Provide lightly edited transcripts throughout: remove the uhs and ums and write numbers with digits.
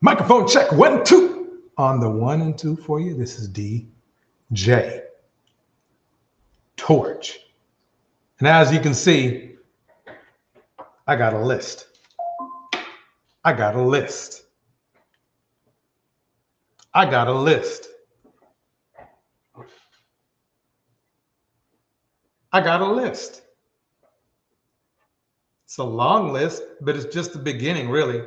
Microphone check 1, 2. On the 1 and 2 for you, this is DJ Torch. And as you can see, I got a list. I got a list. I got a list. I got a list. It's a long list, but it's just the beginning, really.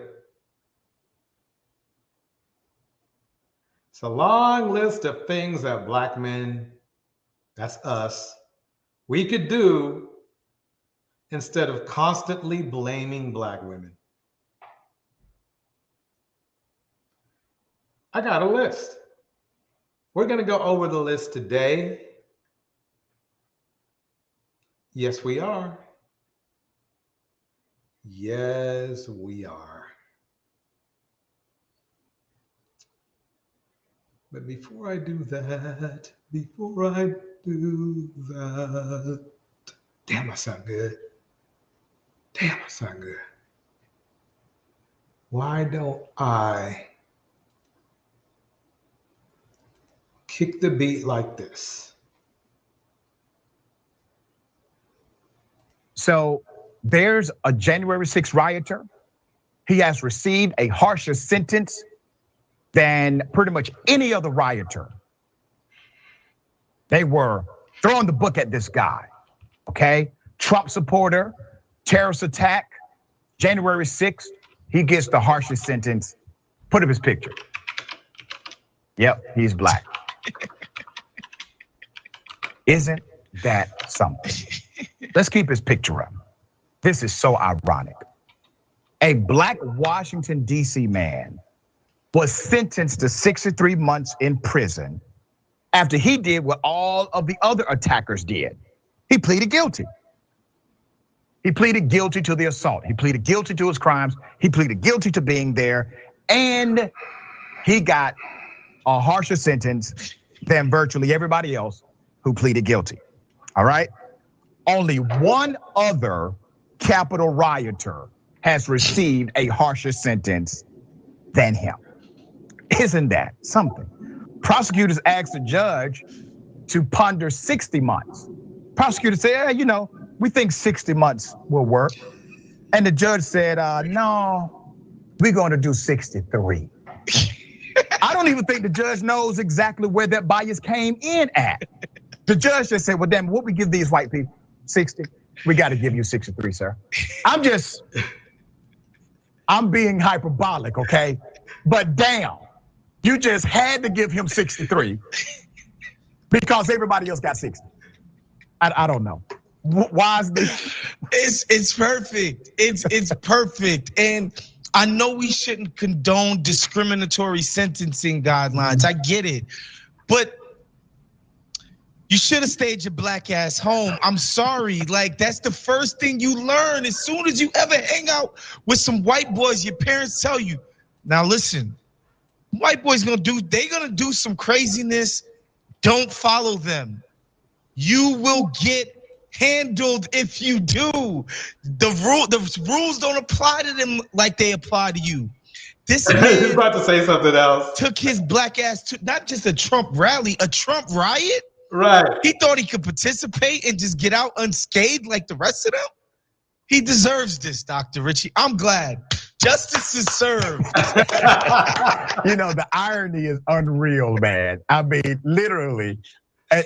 It's a long list of things that Black men, that's us, we could do instead of constantly blaming Black women. I got a list. We're going to go over the list today. Yes, we are. Yes, we are. But before I do that, damn, I sound good. Damn, I sound good. Why don't I kick the beat like this? So there's a January 6th rioter. He has received a harsher sentence than pretty much any other rioter. They were throwing the book at this guy, okay? Trump supporter, terrorist attack, January 6th, he gets the harshest sentence. Put up his picture. Yep, he's Black. Isn't that something? Let's keep his picture up. This is so ironic. A Black Washington, D.C. man was sentenced to 63 months in prison after he did what all of the other attackers did. He pleaded guilty. He pleaded guilty to the assault. He pleaded guilty to his crimes. He pleaded guilty to being there. And he got a harsher sentence than virtually everybody else who pleaded guilty. All right? Only one other Capitol rioter has received a harsher sentence than him. Isn't that something? Prosecutors asked the judge to ponder 60 months. Prosecutors said, we think 60 months will work. And the judge said, no, we're going to do 63. I don't even think the judge knows exactly where that bias came in at. The judge just said, well, then what we give these white people? 60. We got to give you 63, sir. I'm being hyperbolic, okay? But damn, you just had to give him 63 because everybody else got 60. I don't know. Why is this? It's perfect. It's perfect. And I know we shouldn't condone discriminatory sentencing guidelines. I get it. But you should have stayed your Black ass home. I'm sorry. Like, that's the first thing you learn. As soon as you ever hang out with some white boys, your parents tell you, now listen, white boys gonna do some craziness. Don't follow them. You will get handled if you do. The rules don't apply to them like they apply to you. This man He's about to say something else. Took his Black ass to not just a Trump rally, a Trump riot. Right. He thought he could participate and just get out unscathed like the rest of them. He deserves this, Dr. Richie. I'm glad. Justice is served. The irony is unreal, man. I mean, literally.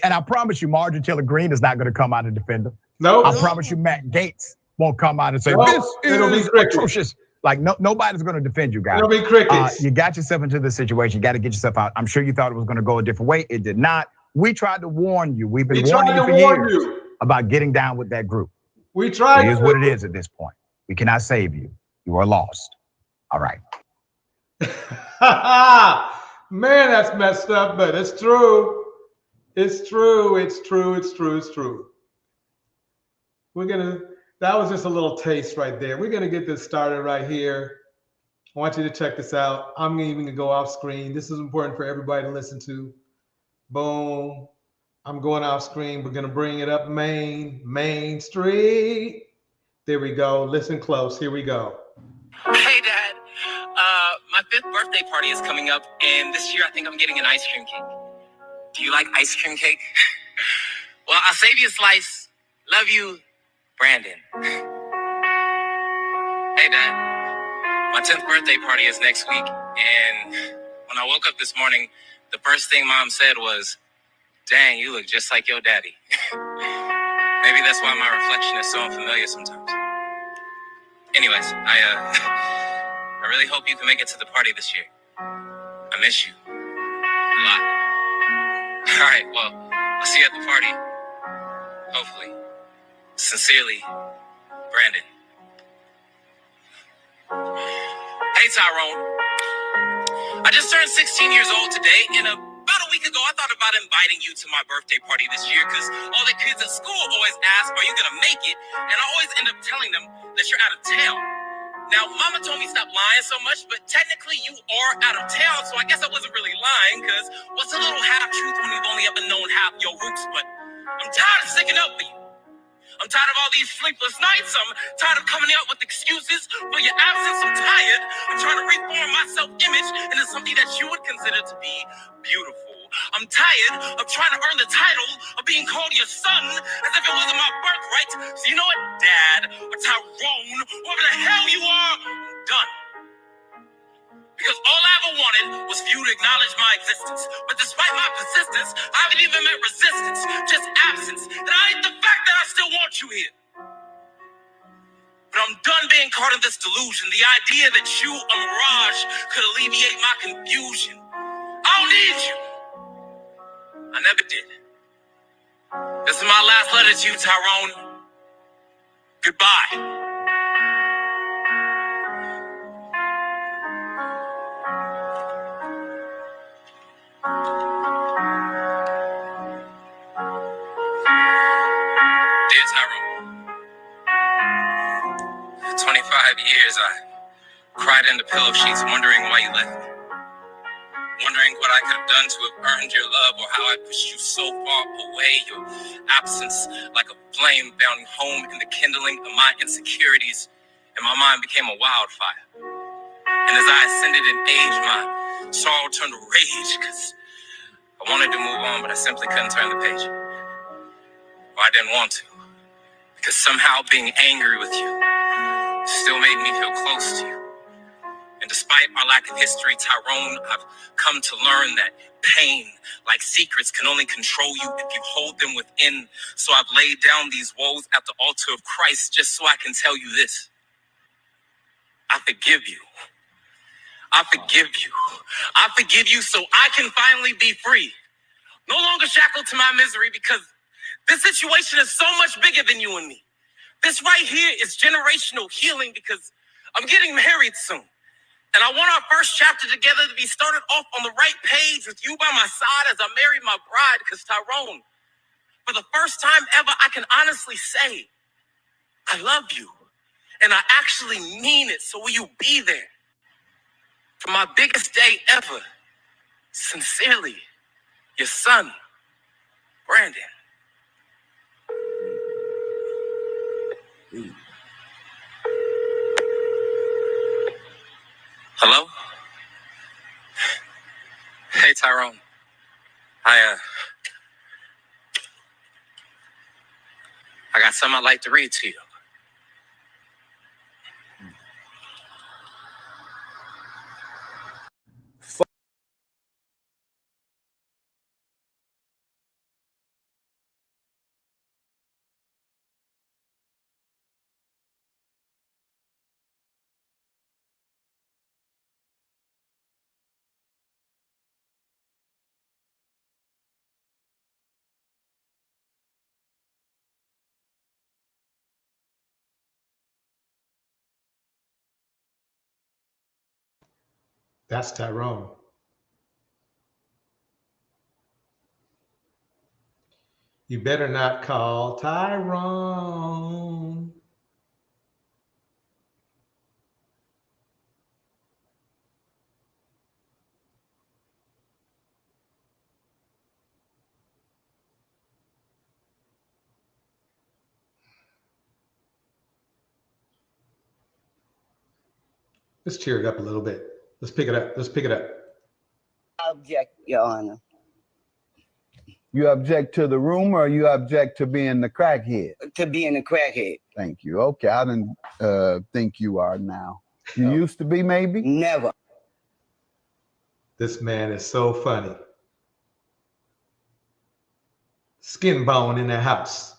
And I promise you, Marjorie Taylor Greene is not going to come out and defend him. No. I promise you, Matt Gaetz won't come out and say, this is atrocious. Like, nobody's going to defend you guys. It'll be crickets. You got yourself into this situation. You got to get yourself out. I'm sure you thought it was going to go a different way. It did not. We tried to warn you. We've been warning you for years about getting down with that group. We tried. It is what it is at this point. We cannot save you. You are lost. All right. Man, that's messed up, but it's true. It's true. It's true. It's true. It's true. That was just a little taste right there. We're gonna get this started right here. I want you to check this out. I'm even gonna go off screen. This is important for everybody to listen to. Boom. I'm going off screen. We're gonna bring it up Main Street. There we go. Listen close. Here we go. Hey, Dad. My 5th birthday party is coming up, and this year I think I'm getting an ice cream cake. Do you like ice cream cake? Well, I'll save you a slice. Love you, Brandon. Hey, Dad. My 10th birthday party is next week, and when I woke up this morning, the first thing Mom said was, "Dang, you look just like your daddy." Maybe that's why my reflection is so unfamiliar sometimes. Anyways, I really hope you can make it to the party this year. I miss you a lot. All right, well, I'll see you at the party. Hopefully. Sincerely, Brandon. Hey, Tyrone. I just turned 16 years old today, and about a week ago, I thought about inviting you to my birthday party this year because all the kids at school always ask, "Are you going to make it?" And I always end up telling them that you're out of town. Now, Mama told me stop lying so much, but technically you are out of town, so I guess I wasn't really lying because what's a little half-truth when you've only ever known half your roots? But I'm tired of sticking up for you. I'm tired of all these sleepless nights. I'm tired of coming out with excuses for your absence. I'm tired of trying to reform my self-image into something that you would consider to be beautiful. I'm tired of trying to earn the title of being called your son as if it wasn't my birthright. So you know what, Dad, or Tyrone, whoever the hell you are, I'm done. Because all I ever wanted was for you to acknowledge my existence. But despite my persistence, I haven't even met resistance, just absence. And I hate the fact that I still want you here. But I'm done being caught in this delusion. The idea that you, a mirage, could alleviate my confusion. I don't need you. I never did. This is my last letter to you, Tyrone. Goodbye. Dear Tyrone, for 25 years I cried into pillow sheets wondering why you left me. Wondering what I could have done to have earned your love or how I pushed you so far away. Your absence, like a flame, found home in the kindling of my insecurities, and my mind became a wildfire. And as I ascended in age, my sorrow turned to rage because I wanted to move on, but I simply couldn't turn the page. Or I didn't want to, because somehow being angry with you still made me feel close to you. And despite our lack of history, Tyrone, I've come to learn that pain, like secrets, can only control you if you hold them within. So I've laid down these woes at the altar of Christ just so I can tell you this. I forgive you. I forgive you. I forgive you so I can finally be free. No longer shackled to my misery, because this situation is so much bigger than you and me. This right here is generational healing because I'm getting married soon. And I want our first chapter together to be started off on the right page with you by my side as I marry my bride. Because Tyrone, for the first time ever, I can honestly say, I love you. And I actually mean it. So will you be there for my biggest day ever? Sincerely, your son, Brandon. Hello? Hey, Tyrone. I got something I'd like to read to you. That's Tyrone. You better not call Tyrone. Let's cheer it up a little bit. Let's pick it up. Let's pick it up. I object, Your Honor. You object to the rumor, or you object to being the crackhead? To being a crackhead. Thank you. Okay, I didn't think you are now. You used to be, maybe? Never. This man is so funny. SkinBone in the house.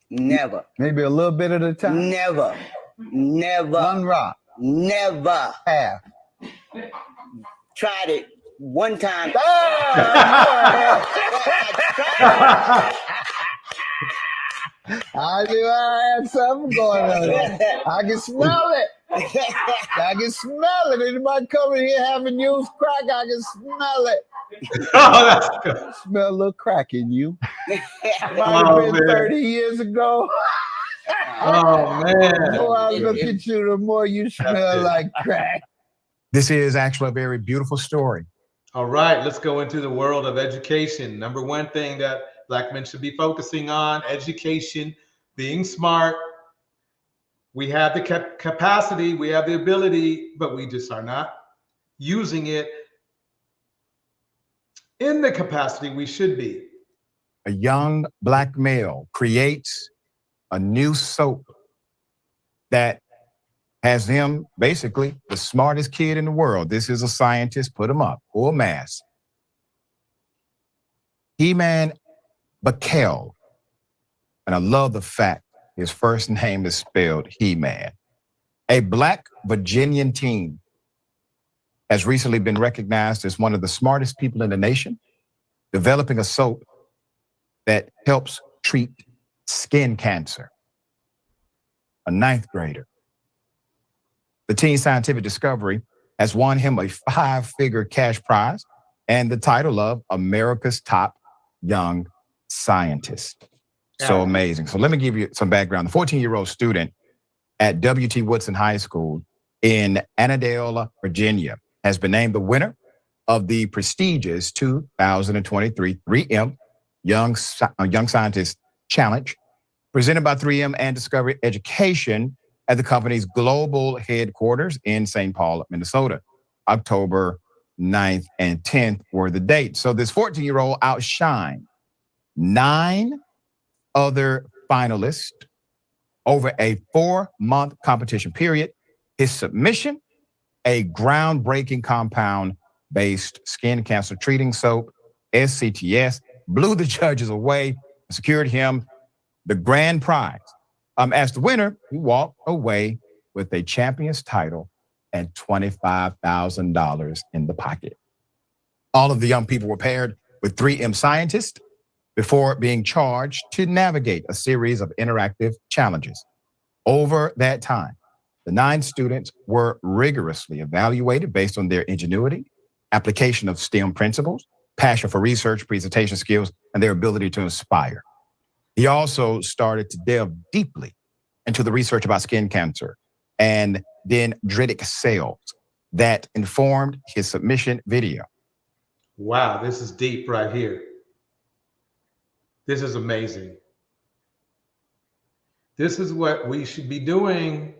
Never. Maybe a little bit at a time? Never. Never. One rock. Never. Half. Tried it one time. I knew I had something going on. I can smell it. I can smell it. Anybody coming here having used crack, I can smell it. Oh, that's good. Smell a little crack in you. Might have been 30 years ago. Oh, man. The more I look at you, the more you smell like crack. This is actually a very beautiful story. All right, let's go into the world of education. Number one thing that Black men should be focusing on, education, being smart. We have the capacity, we have the ability, but we just are not using it in the capacity we should be. A young Black male creates a new soap that has him basically the smartest kid in the world. This is a scientist, put him up, full mass. He-Man Biracial, and I love the fact his first name is spelled He-Man. A Black Virginian teen has recently been recognized as one of the smartest people in the nation, developing a soap that helps treat skin cancer. A 9th grader. The teen scientific discovery has won him a 5-figure cash prize and the title of America's Top Young Scientist. So amazing. So let me give you some background. The 14-year-old student at W.T. Woodson High School in Annandale, Virginia, has been named the winner of the prestigious 2023 3M Young Scientist Challenge, presented by 3M and Discovery Education at the company's global headquarters in St. Paul, Minnesota. October 9th and 10th were the dates. So this 14-year-old outshined 9 other finalists over a 4-month competition period. His submission, a groundbreaking compound-based skin cancer treating soap, SCTS, blew the judges away and secured him the grand prize. As the winner, he walked away with a champion's title and $25,000 in the pocket. All of the young people were paired with 3M scientists before being charged to navigate a series of interactive challenges. Over that time, the 9 students were rigorously evaluated based on their ingenuity, application of STEM principles, passion for research, presentation skills, and their ability to inspire. He also started to delve deeply into the research about skin cancer and dendritic cells that informed his submission video. Wow, this is deep right here. This is amazing. This is what we should be doing.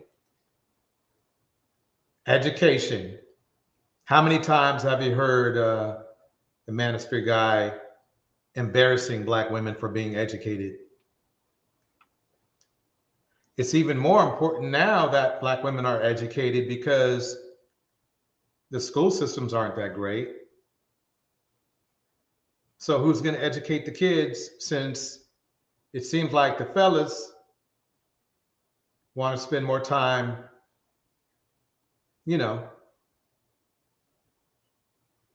Education. How many times have you heard the Manosphere guy embarrassing Black women for being educated? It's even more important now that Black women are educated because the school systems aren't that great. So who's going to educate the kids, since it seems like the fellas want to spend more time, you know,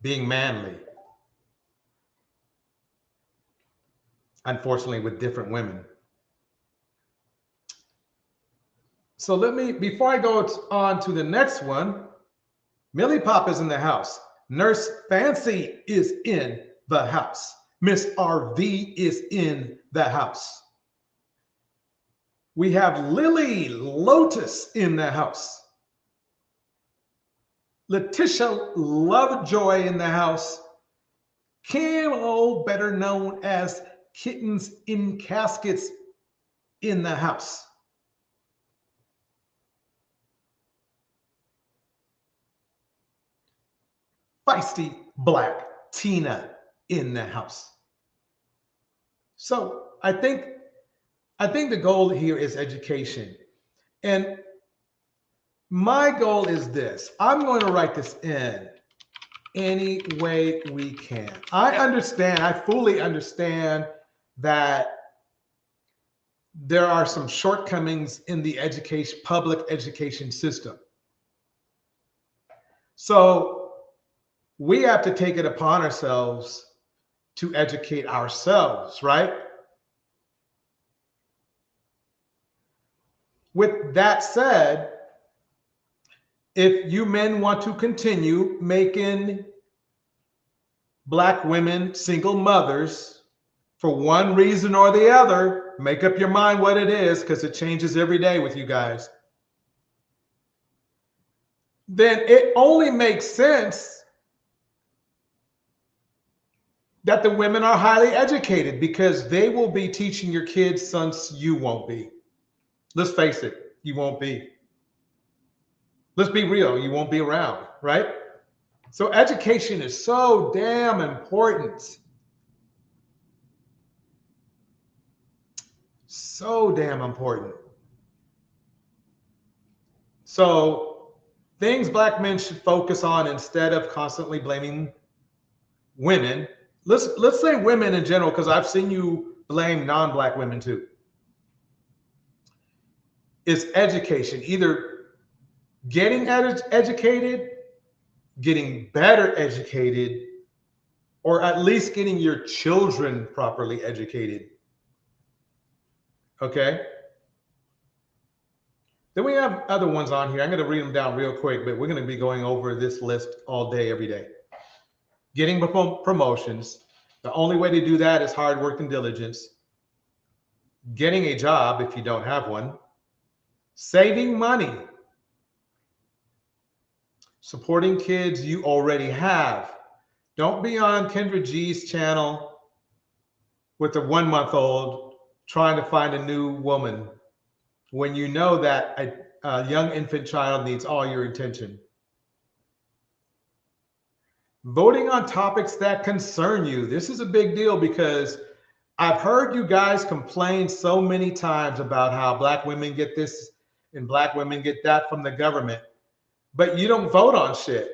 being manly. Unfortunately, with different women. So before I go on to the next one, Millie Pop is in the house. Nurse Fancy is in the house. Miss RV is in the house. We have Lily Lotus in the house. Letitia Lovejoy in the house. Kim O, better known as Kittens in Caskets, in the house. feisty Black Tina in the house. So I think the goal here is education. And my goal is this. I'm going to write this in any way we can. I fully understand that there are some shortcomings in the public education system. So we have to take it upon ourselves to educate ourselves, right? With that said, if you men want to continue making Black women single mothers for one reason or the other, make up your mind what it is, because it changes every day with you guys. Then it only makes sense that the women are highly educated, because they will be teaching your kids, sons. You won't be. Let's face it, you won't be. Let's be real, you won't be around, right? So education is so damn important. So damn important. So things Black men should focus on instead of constantly blaming women. Let's say women in general, because I've seen you blame non-Black women too. It's education, either getting educated, getting better educated, or at least getting your children properly educated. Okay? Then we have other ones on here. I'm going to read them down real quick, but we're going to be going over this list all day, every day. Getting promotions. The only way to do that is hard work and diligence. Getting a job if you don't have one. Saving money. Supporting kids you already have. Don't be on Kendra G's channel with a 1-month-old trying to find a new woman when you know that a young infant child needs all your attention. Voting on topics that concern you. This is a big deal, because I've heard you guys complain so many times about how Black women get this and Black women get that from the government, but you don't vote on shit.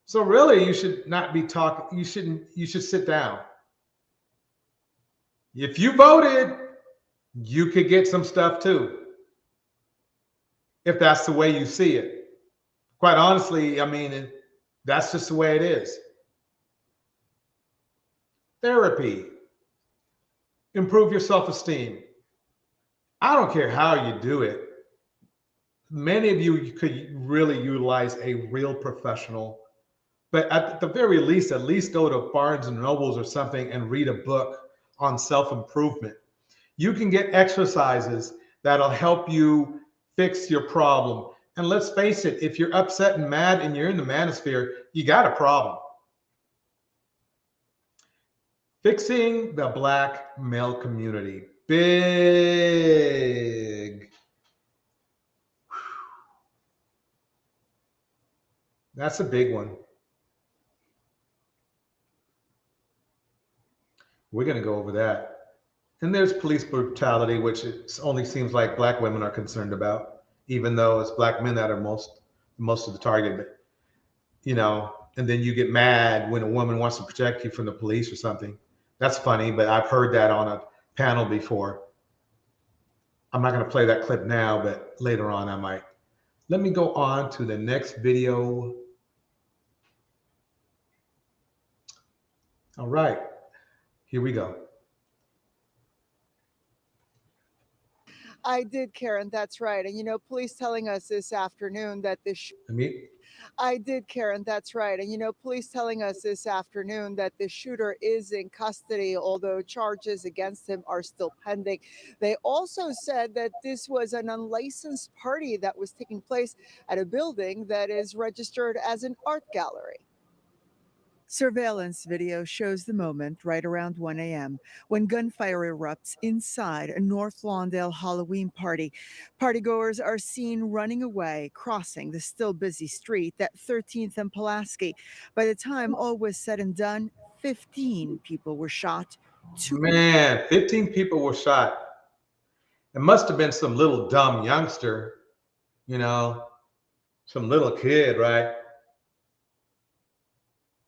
So really, you should not be talking. You should sit down. If you voted, you could get some stuff too, if that's the way you see it. Quite honestly, I mean, that's just the way it is. Therapy. Improve your self-esteem. I don't care how you do it. Many of you could really utilize a real professional, but at the very least, at least go to Barnes and Nobles or something and read a book on self-improvement. You can get exercises that'll help you fix your problem. And let's face it, if you're upset and mad and you're in the manosphere, you got a problem. Fixing the Black male community. Big. That's a big one. We're going to go over that. And there's police brutality, which it only seems like Black women are concerned about, even though it's Black men that are most of the target. But, you know, and then you get mad when a woman wants to protect you from the police or something. That's funny, but I've heard that on a panel before. I'm not going to play that clip now, but later on I might. Let me go on to the next video. All right, here we go. I did, Karen. That's right. And, you know, police telling us this afternoon that I did, Karen. That's right. And, you know, police telling us this afternoon that the shooter is in custody, although charges against him are still pending. They also said that this was an unlicensed party that was taking place at a building that is registered as an art gallery. Surveillance video shows the moment right around 1 a.m. when gunfire erupts inside a North Lawndale Halloween party. Partygoers are seen running away, crossing the still busy street at 13th and Pulaski. By the time all was said and done, 15 people were shot. Man, 15 people were shot. It must have been some little dumb youngster, you know, some little kid, right?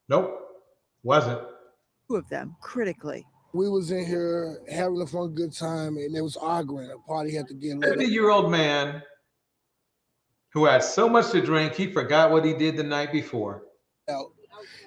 Nope, wasn't. 2 of them critically. We was in here having a fun, good time, and there was arguing. A party had to get lit up. 50-year-old man who had so much to drink, he forgot what he did the night before.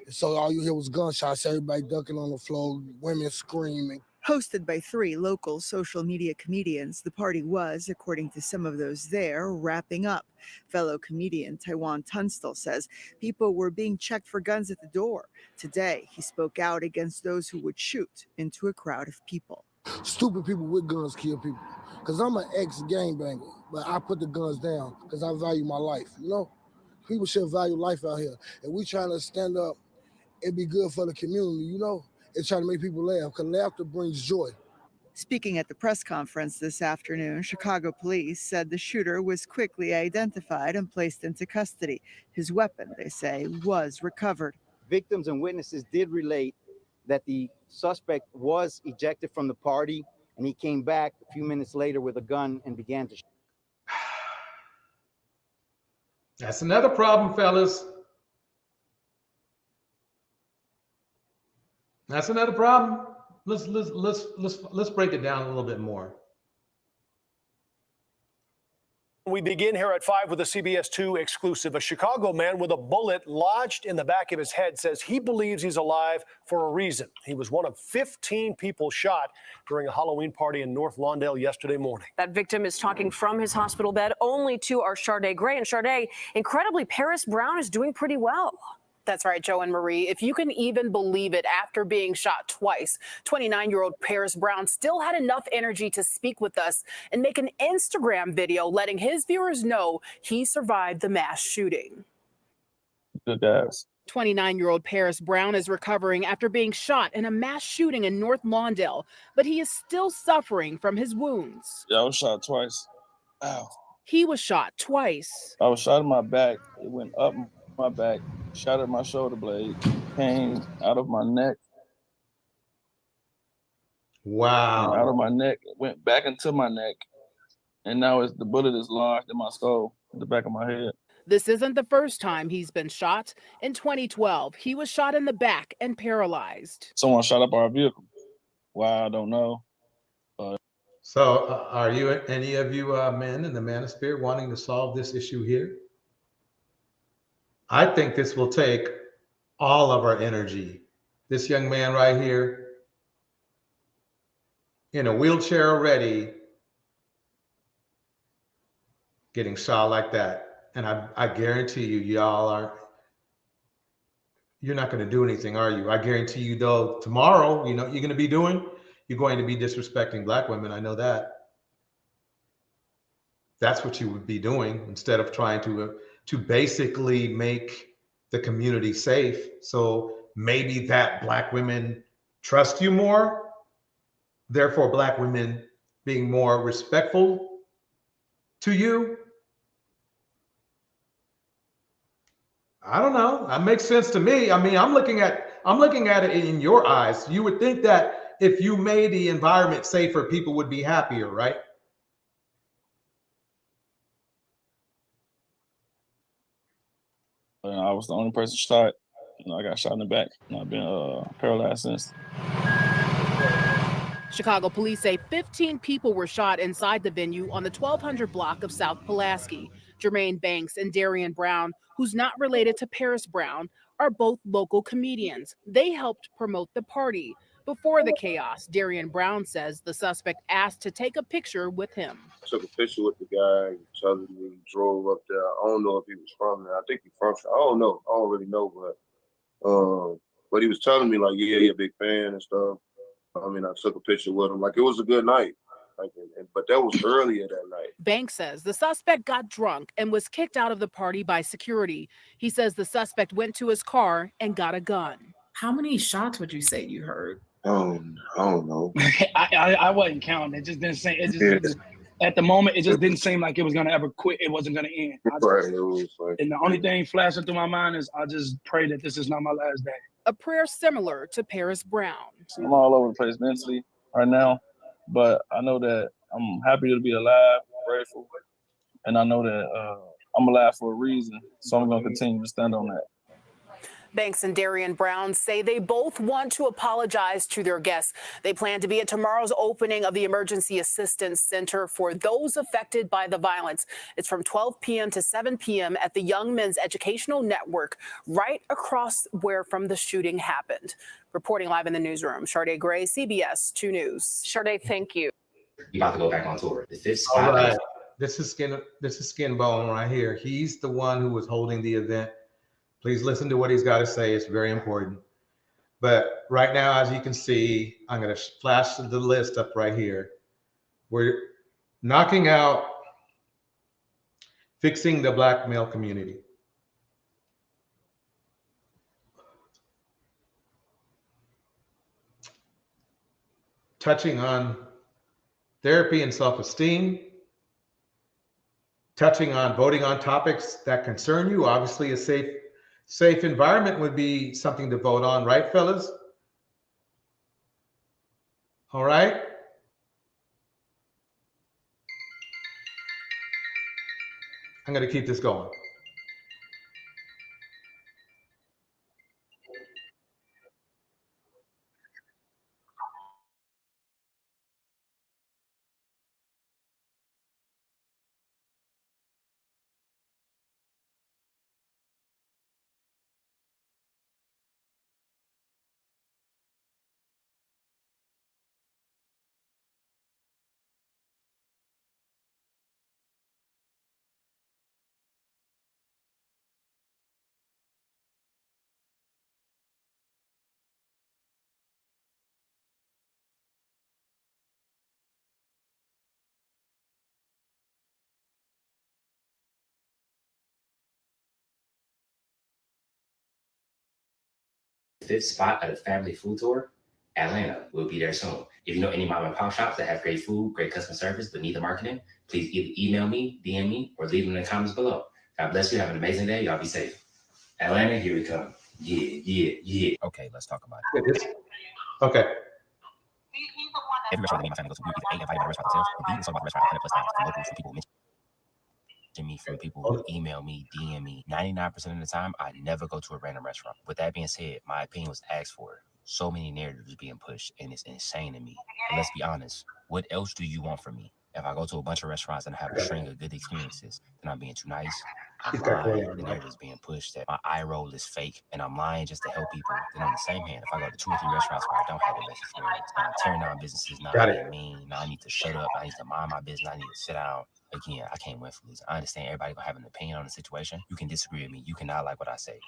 So all you hear was gunshots, everybody ducking on the floor, women screaming. Hosted by 3 local social media comedians, the party was, according to some of those there, wrapping up. Fellow comedian Taiwan Tunstall says people were being checked for guns at the door. Today, he spoke out against those who would shoot into a crowd of people. Stupid people with guns kill people. Because I'm an ex-gangbanger, but I put the guns down because I value my life, you know? People should value life out here. And we trying to stand up and be good for the community, you know? And trying to make people laugh, because laughter brings joy. Speaking at the press conference this afternoon, Chicago police said the shooter was quickly identified and placed into custody. His weapon, they say, was recovered. Victims and witnesses did relate that the suspect was ejected from the party, and he came back a few minutes later with a gun and began to shoot. That's another problem, fellas. That's another problem. Let's break it down a little bit more. We begin here at 5 with a CBS 2 exclusive. A Chicago man with a bullet lodged in the back of his head says he believes he's alive for a reason. He was one of 15 people shot during a Halloween party in North Lawndale yesterday morning. That victim is talking from his hospital bed only to our Sade Gray. And Sade, incredibly, Paris Brown is doing pretty well. That's right, Joe and Marie. If you can even believe it, after being shot twice, 29-year-old Paris Brown still had enough energy to speak with us and make an Instagram video letting his viewers know he survived the mass shooting. Good guys. 29-year-old Paris Brown is recovering after being shot in a mass shooting in North Lawndale, but he is still suffering from his wounds. Yeah, I was shot twice. Ow. He was shot twice. I was shot in my back. It went up my back, shot at my shoulder blade, came out of my neck. Wow. Out of my neck, it went back into my neck. And now the bullet is lodged in my skull, in the back of my head. This isn't the first time he's been shot. In 2012, he was shot in the back and paralyzed. Someone shot up our vehicle. Why, I don't know. So are you, any of you men in the Manosphere, wanting to solve this issue here? I think this will take all of our energy. This young man right here, in a wheelchair already, getting shot like that. And I guarantee you, you're not going to do anything, are you? I guarantee you, though, tomorrow, you know what you're going to be doing? You're going to be disrespecting Black women. I know that. That's what you would be doing instead of trying to basically make the community safe. So maybe that Black women trust you more, therefore Black women being more respectful to you. I don't know. That makes sense to me. I mean, I'm looking at it in your eyes. You would think that if you made the environment safer, people would be happier, right? I was the only person shot. I got shot in the back, and I've been paralyzed since. Chicago police say 15 people were shot inside the venue on the 1200 block of South Pulaski. Jermaine Banks and Darian Brown, who's not related to Paris Brown, are both local comedians. They helped promote the party. Before the chaos, Darian Brown says the suspect asked to take a picture with him. I took a picture with the guy, telling me he drove up there. I don't know if he was from there. I think he's from there. I don't know. I don't really know, but he was telling me, like, yeah, he's a big fan and stuff. I mean, I took a picture with him. Like, it was a good night. But that was earlier that night. Banks says the suspect got drunk and was kicked out of the party by security. He says the suspect went to his car and got a gun. How many shots would you say you heard? I don't know. I wasn't counting. It just didn't seem. It just at the moment, it just didn't seem like it was gonna ever quit. It wasn't gonna end. And the only thing flashing through my mind is I just pray that this is not my last day. A prayer similar to Paris Brown. I'm all over the place mentally right now, but I know that I'm happy to be alive, grateful, and I know that I'm alive for a reason. So I'm gonna continue to stand on that. Banks and Darian Brown say they both want to apologize to their guests. They plan to be at tomorrow's opening of the Emergency Assistance Center for those affected by the violence. It's from 12 p.m. to 7 p.m. at the Young Men's Educational Network, right across where from the shooting happened. Reporting live in the newsroom, Charday Gray, CBS 2 News. Charday, thank you. We're about to go back on tour. The fifth All spot. right. This is SkinBone right here. He's the one who was holding the event. Please listen to what he's got to say. It's very important. But right now, as you can see, I'm going to flash the list up right here. We're knocking out fixing the Black male community. Touching on therapy and self-esteem. Touching on voting on topics that concern you. Obviously, a safe environment would be something to vote on, right, fellas? All right. I'm going to keep this going. Fifth spot at a family food tour, Atlanta. We'll be there soon. If you know any mom and pop shops that have great food, great customer service, but need the marketing, please either email me, DM me, or leave them in the comments below. God bless you. Have an amazing day. Y'all be safe. Atlanta, here we come. Yeah. Okay, let's talk about it. Okay. Every restaurant that me and my family go to, we either A, invited by the restaurant themselves, or B, it's about the restaurant 100 plus times from locals, from people who mention me, from people who email me, DM me. 99% of the time, I never go to a random restaurant. With that being said, my opinion was asked for. So many narratives being pushed, and it's insane to me. And let's be honest, what else do you want from me? If I go to a bunch of restaurants and have a string of good experiences, then I'm being too nice. I'm lying. The narrative is being pushed that my eye roll is fake, and I'm lying just to help people. Then on the same hand, if I go to 2 or 3 restaurants where I don't have the best experience, and I'm tearing down businesses, not being mean, now I need to shut up, I need to mind my business, I need to sit down. Again, I can't win for losing. I understand everybody gonna have an opinion on the situation. You can disagree with me. You cannot like what I say.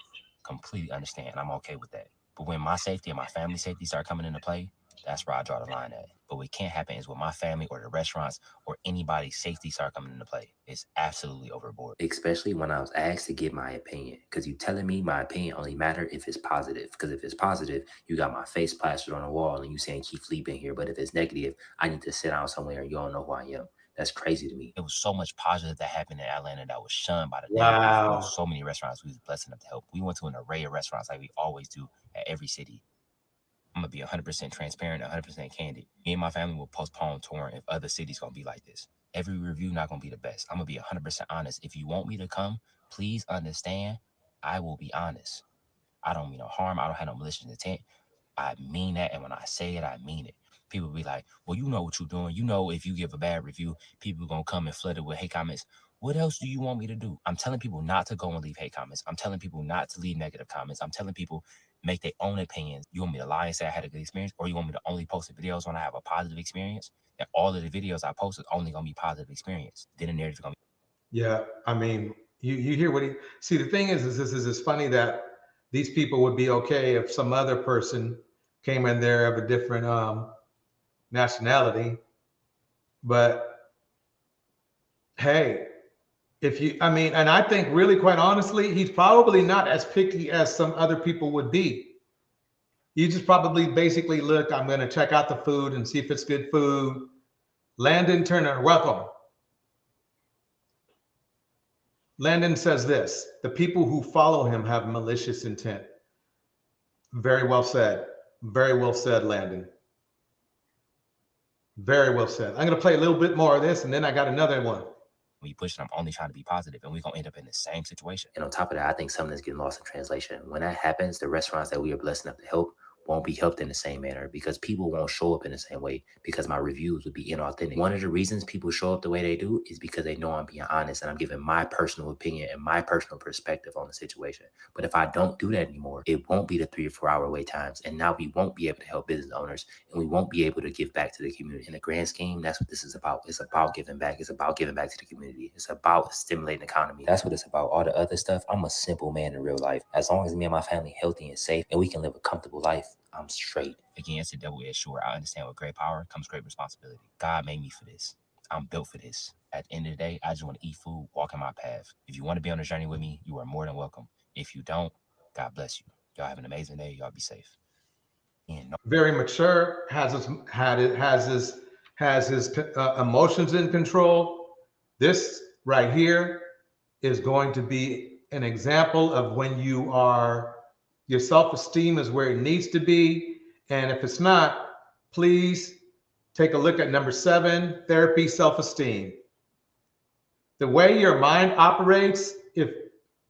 Completely understand, and I'm okay with that. But when my safety and my family safety start coming into play, that's where I draw the line at. But what can't happen is when my family or the restaurants or anybody's safety start coming into play. It's absolutely overboard. Especially when I was asked to give my opinion, because you telling me my opinion only matter if it's positive. Because if it's positive, you got my face plastered on the wall and you saying keep sleeping here. But if it's negative, I need to sit down somewhere and you don't know who I am. That's crazy to me. It was so much positive that happened in Atlanta that was shunned by the Wow. There was so many restaurants we was blessed enough to help. We went to an array of restaurants like we always do at every city. I'm going to be 100% transparent, 100% candid. Me and my family will postpone touring if other cities going to be like this. Every review not going to be the best. I'm going to be 100% honest. If you want me to come, please understand, I will be honest. I don't mean no harm. I don't have no malicious intent. I mean that, and when I say it, I mean it. People be like, well, you know what you're doing. You know if you give a bad review, people are going to come and flood it with hate comments. What else do you want me to do? I'm telling people not to go and leave hate comments. I'm telling people not to leave negative comments. I'm telling people make their own opinions. You want me to lie and say I had a good experience, or you want me to only post the videos when I have a positive experience? And all of the videos I post is only going to be positive experience. Then the narrative is going to be. Yeah, I mean, you hear what he, see, the thing is it's funny that these people would be okay if some other person came in there of a different nationality. But hey, if you, I mean, and I think really quite honestly, he's probably not as picky as some other people would be. You just probably basically look, I'm going to check out the food and see if it's good food. Landon Turner, welcome. Landon says this, the people who follow him have malicious intent. Very well said. Very well said, Landon. Very well said. I'm going to play a little bit more of this, and then I got another one. We push it, I'm only trying to be positive, and we're going to end up in the same situation. And on top of that, I think something is getting lost in translation. When that happens, the restaurants that we are blessed enough to help won't be helped in the same manner because people won't show up in the same way because my reviews would be inauthentic. One of the reasons people show up the way they do is because they know I'm being honest and I'm giving my personal opinion and my personal perspective on the situation. But if I don't do that anymore, it won't be the 3 or 4 hour wait times. And now we won't be able to help business owners and we won't be able to give back to the community. In the grand scheme, that's what this is about. It's about giving back. It's about giving back to the community. It's about stimulating the economy. That's what it's about. All the other stuff, I'm a simple man in real life. As long as me and my family healthy and safe and we can live a comfortable life, I'm straight. Again, it's a double-edged sword. I understand with great power comes great responsibility. God made me for this. I'm built for this. At the end of the day, I just want to eat food, walk in my path. If you want to be on the journey with me, you are more than welcome. If you don't, God bless you. Y'all have an amazing day. Y'all be safe. Very mature, has his emotions in control. This right here is going to be an example of when your self-esteem is where it needs to be. And if it's not, please take a look at number 7, therapy, self-esteem. The way your mind operates, if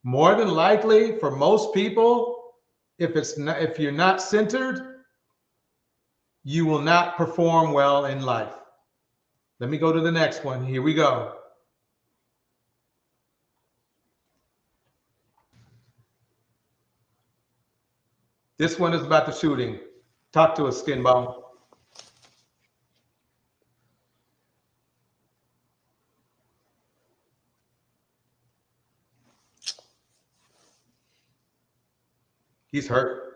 more than likely for most people, if you're not centered, you will not perform well in life. Let me go to the next one. Here we go. This one is about the shooting. Talk to us, SkinBone. He's hurt.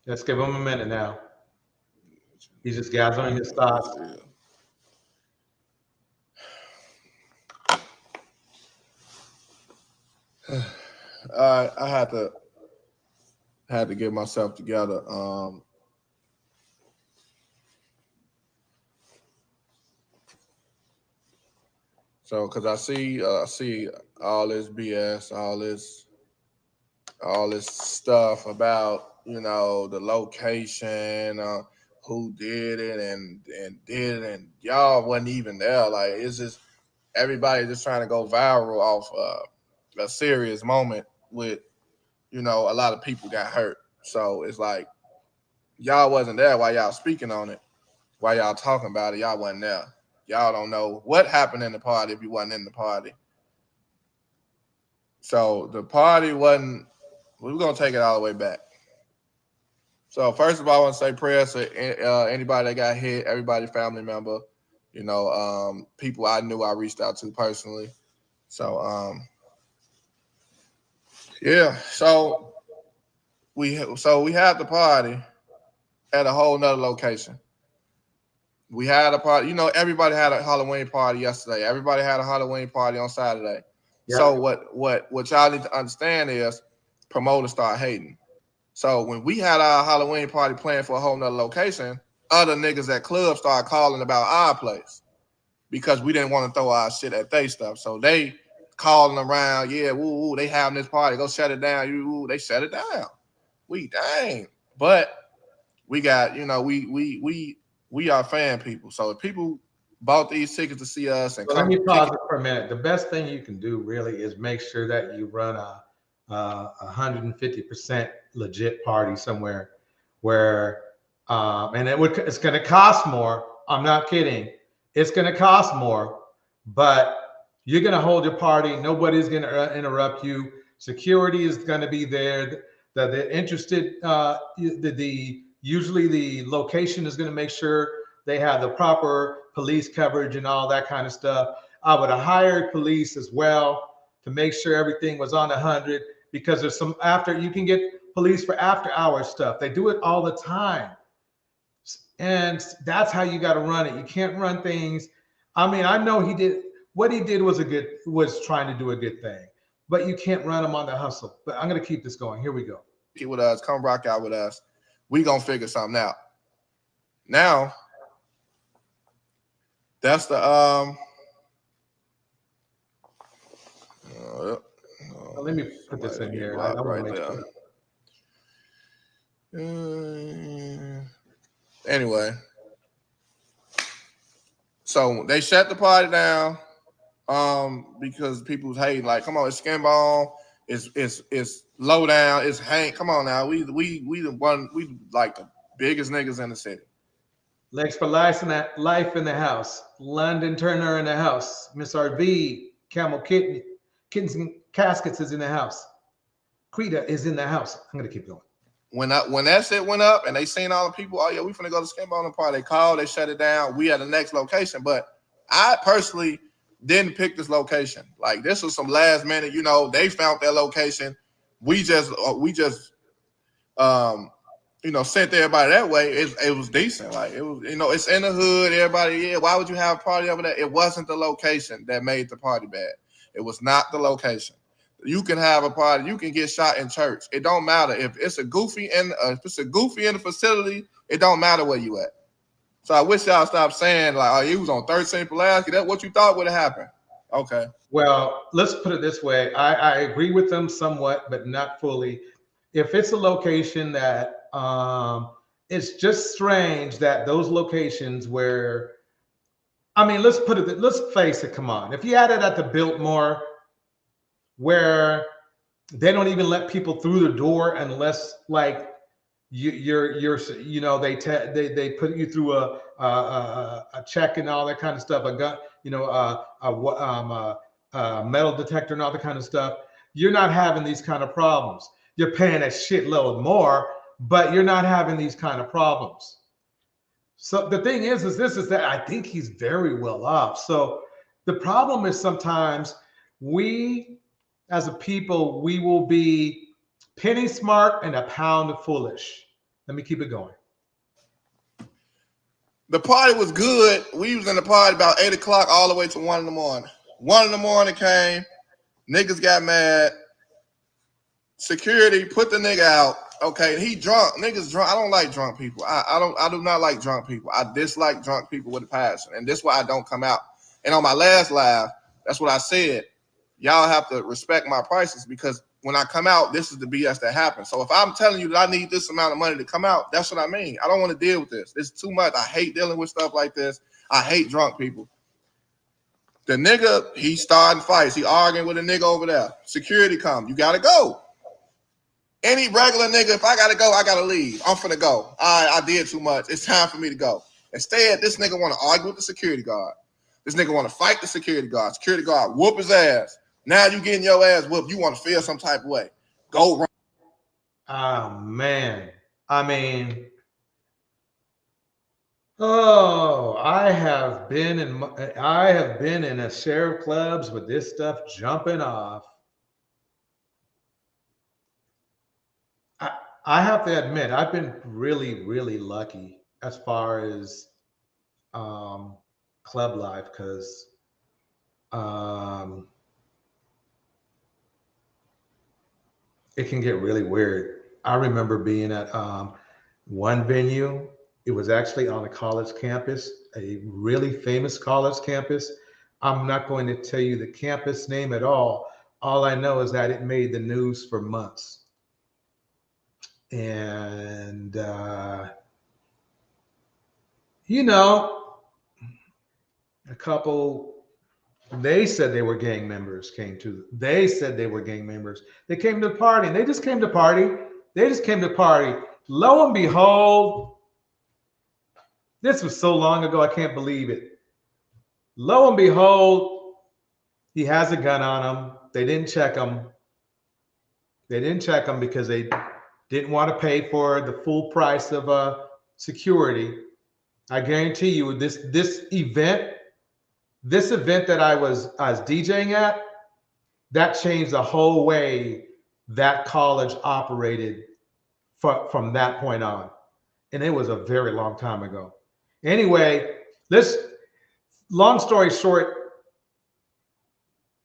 Let's give him a minute now. He's just gathering his thoughts. I had to get myself together. So, cause I see all this BS, all this stuff about, you know, the location, who did it and y'all wasn't even there. Like, it's just everybody just trying to go viral off a serious moment with, you know, a lot of people got hurt. So it's like, y'all wasn't there while y'all speaking on it, while y'all talking about it, y'all wasn't there. Y'all don't know what happened in the party if you wasn't in the party. So the party wasn't, we're going to take it all the way back. So first of all, I want to say prayers to anybody that got hit, everybody family member, you know, people I knew I reached out to personally. So, yeah, so we had the party at a whole nother location. We had a party, you know, everybody had a Halloween party yesterday. Everybody had a Halloween party on Saturday. Yeah. So what y'all need to understand is promoters start hating. So when we had our Halloween party planned for a whole nother location, other niggas at clubs started calling about our place because we didn't want to throw our shit at they stuff. So they calling around, yeah, woo, they having this party, go shut it down. They shut it down. We dang. But we got, you know, we are fan people. So if people bought these tickets to see us and let me pause it for a minute. The best thing you can do really is make sure that you run a 150% legit party somewhere where and it's going to cost more. I'm not kidding. It's going to cost more, but you're going to hold your party. Nobody's going to interrupt you. Security is going to be there. The interested, usually the location is going to make sure they have the proper police coverage and all that kind of stuff. I would have hired police as well to make sure everything was on 100, because there's some you can get police for after hours stuff. They do it all the time. And that's how you got to run it. You can't run things. I mean, I know what he did was trying to do a good thing, but you can't run them on the hustle. But I'm going to keep this going. Here we go. With us, come rock out with us. We going to figure something out. Now, that's the let me put this in here. Right there. Anyway, so they shut the party down because people was hating. Like, come on, it's SkinBone, it's low down, it's Hank. Come on now, we like the biggest niggas in the city. Legs for life in the house. London Turner in the house. Miss RV, Camel Kittens and Caskets is in the house. Krita is in the house. I'm gonna keep going. When that shit went up and they seen all the people, oh yeah, we finna go to SkinBone party. They called, they shut it down. We at the next location, but I personally didn't pick this location. Like, this was some last minute. You know, they found their location. We just sent everybody that way. It was decent. Like, it was, it's in the hood. Everybody, yeah. Why would you have a party over there? It wasn't the location that made the party bad. It was not the location. You can have a party. You can get shot in church. It don't matter if it's a goofy in the facility. It don't matter where you at. So I wish y'all stop saying like, "Oh, he was on 13th Pulaski." That's what you thought would have happened. Okay. Well, let's put it this way. I agree with them somewhat, but not fully. If it's a location that it's just strange that those locations where, I mean, let's face it. Come on, if you had it at the Biltmore, where they don't even let people through the door unless like they put you through a check and all that kind of stuff, a gun, a metal detector and all that kind of stuff. You're not having these kind of problems. You're paying a shitload more, but you're not having these kind of problems. So the thing is that I think he's very well off. So the problem is sometimes we, as a people, we will be penny smart and a pound foolish. Let me keep it going. The party was good. We was in the party about 8 o'clock all the way to 1 in the morning. 1 in the morning came. Niggas got mad. Security put the nigga out. Okay, he drunk. Niggas drunk. I don't like drunk people. I do not like drunk people. I dislike drunk people with a passion. And this is why I don't come out. And on my last live, that's what I said. Y'all have to respect my prices, because when I come out, this is the BS that happens. So if I'm telling you that I need this amount of money to come out, that's what I mean. I don't want to deal with this. It's too much. I hate dealing with stuff like this. I hate drunk people. The nigga, he starting fights. He arguing with a nigga over there. Security come. You got to go. Any regular nigga, if I got to go, I got to leave. I'm finna go. All right, I did too much. It's time for me to go. Instead, this nigga want to argue with the security guard. This nigga want to fight the security guard. Security guard whoop his ass. Now you getting your ass whooped. You want to feel some type of way. Go run. Oh, man. I mean, I have been in a share of clubs with this stuff jumping off. I have to admit, I've been really, really lucky as far as club life, because it can get really weird. I remember being at one venue. It was actually on a college campus, a really famous college campus. I'm not going to tell you the campus name at all. All I know is that it made the news for months. And, a couple, they said they were gang members They said they were gang members. They came to the party, and they just came to party. Lo and behold, this was so long ago, I can't believe it. Lo and behold, he has a gun on him. They didn't check him. Because they didn't want to pay for the full price of security. I guarantee you, this event that I was DJing at, that changed the whole way that college operated from that point on. And it was a very long time ago. Anyway, long story short,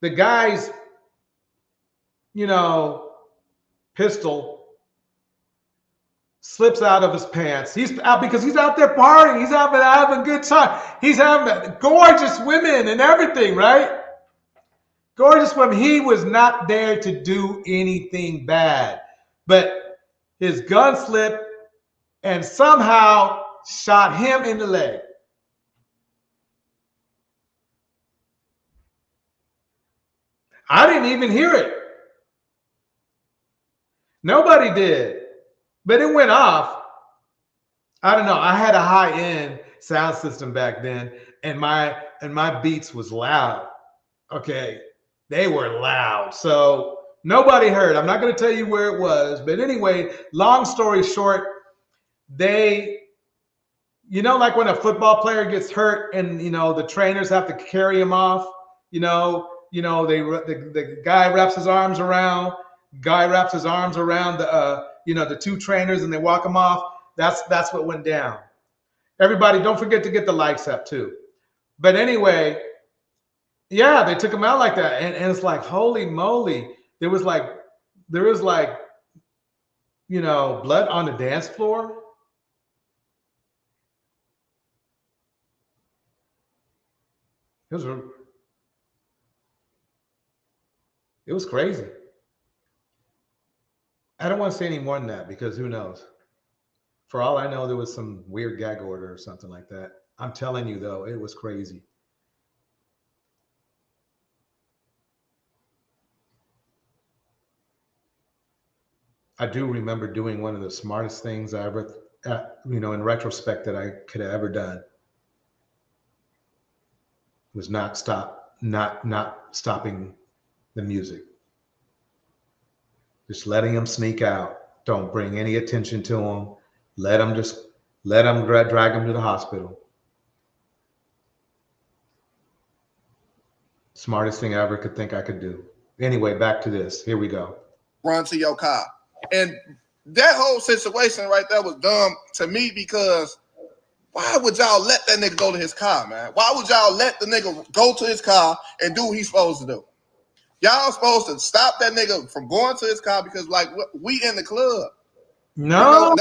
the guy's, pistol slips out of his pants. He's out because he's out there partying. He's out there having a good time. He's having gorgeous women and everything, right? Gorgeous women. He was not there to do anything bad, but his gun slipped and somehow shot him in the leg. I didn't even hear it. Nobody did, but it went off. I don't know. I had a high-end sound system back then, and my beats was loud. Okay, they were loud, so nobody heard. I'm not going to tell you where it was, but anyway, long story short, like when a football player gets hurt, and the trainers have to carry him off. The guy wraps his arms around. The two trainers, and they walk him off. That's what went down. Everybody, don't forget to get the likes up too. But anyway, yeah, they took him out like that, and it's like, holy moly, there was like blood on the dance floor. It was crazy. I don't want to say any more than that because who knows? For all I know, there was some weird gag order or something like that. I'm telling you, though, it was crazy. I do remember doing one of the smartest things I ever, in retrospect, that I could have ever done was not stopping the music. Just letting him sneak out. Don't bring any attention to him. Let him drag him to the hospital. Smartest thing I ever could think I could do. Anyway, back to this. Here we go. Run to your car. And that whole situation right there was dumb to me because why would y'all let that nigga go to his car, man? Why would y'all let the nigga go to his car and do what he's supposed to do? Y'all supposed to stop that nigga from going to his car because, like, we in the club. No,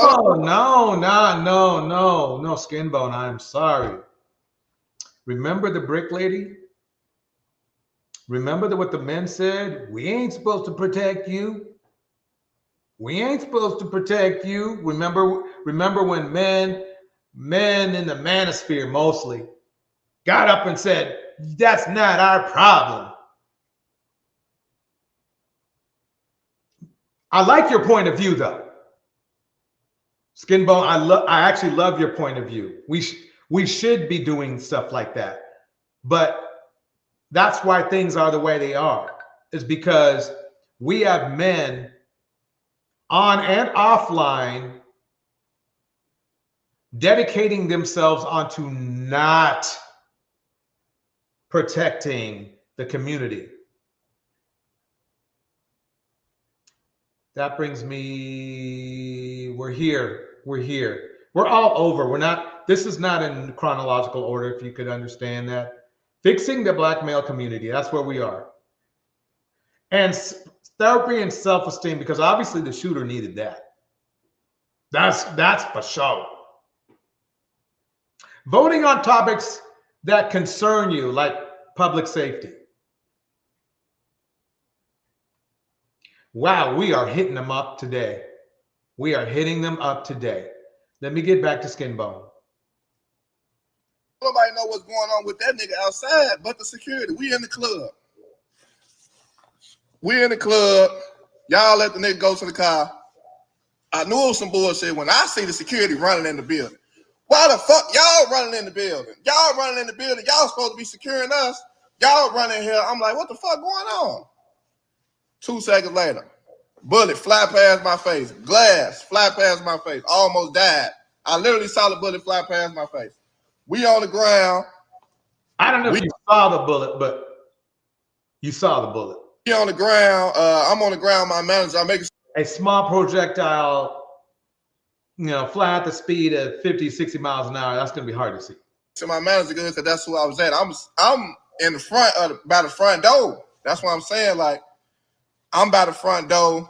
SkinBone, I'm sorry. Remember the brick lady? Remember what the men said? We ain't supposed to protect you. We ain't supposed to protect you. Remember when men in the manosphere mostly got up and said, that's not our problem. I like your point of view, though. SkinBone, I actually love your point of view. We should be doing stuff like that. But that's why things are the way they are, is because we have men on and offline dedicating themselves onto not protecting the community. That brings me, we're here. We're all over. This is not in chronological order, if you could understand that. Fixing the Black male community, that's where we are. And therapy and self-esteem, because obviously the shooter needed that. That's for sure. Voting on topics that concern you, like public safety. Wow, we are hitting them up today. Let me get back to SkinBone. Nobody know what's going on with that nigga outside but the security. We in the club. Y'all let the nigga go to the car. I knew it was some bullshit when I see the security running in the building. Why the fuck y'all running in the building? Y'all supposed to be securing us. Y'all running here. I'm like, what the fuck going on? 2 seconds later, bullet fly past my face. Glass fly past my face. Almost died. I literally saw the bullet fly past my face. We on the ground. I don't know if you saw the bullet, but you saw the bullet. He on the ground. I'm on the ground. My manager. I make a small projectile, fly at the speed of 50, 60 miles an hour. That's going to be hard to see. So my manager good because that's who I was at. I'm in the front by the front door. That's what I'm saying. Like I'm by the front door.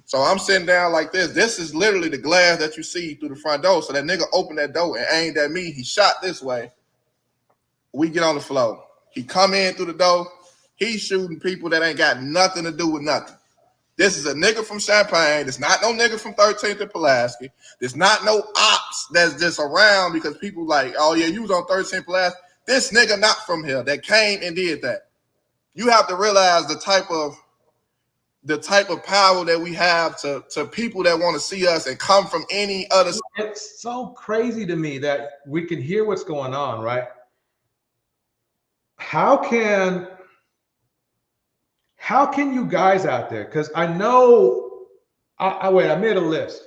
So I'm sitting down like this. This is literally the glass that you see through the front door. So that nigga opened that door and aimed at me. He shot this way. We get on the floor. He come in through the door. He's shooting people that ain't got nothing to do with nothing. This is a nigga from Champaign. There's not no nigga from 13th and Pulaski. There's not no ops that's just around because people like, oh yeah, you was on 13th Pulaski. This nigga not from here that came and did that. You have to realize the type of power that we have to people that want to see us and come from any other. It's so crazy to me that we can hear what's going on, right? How can you guys out there? Because I know, I made a list.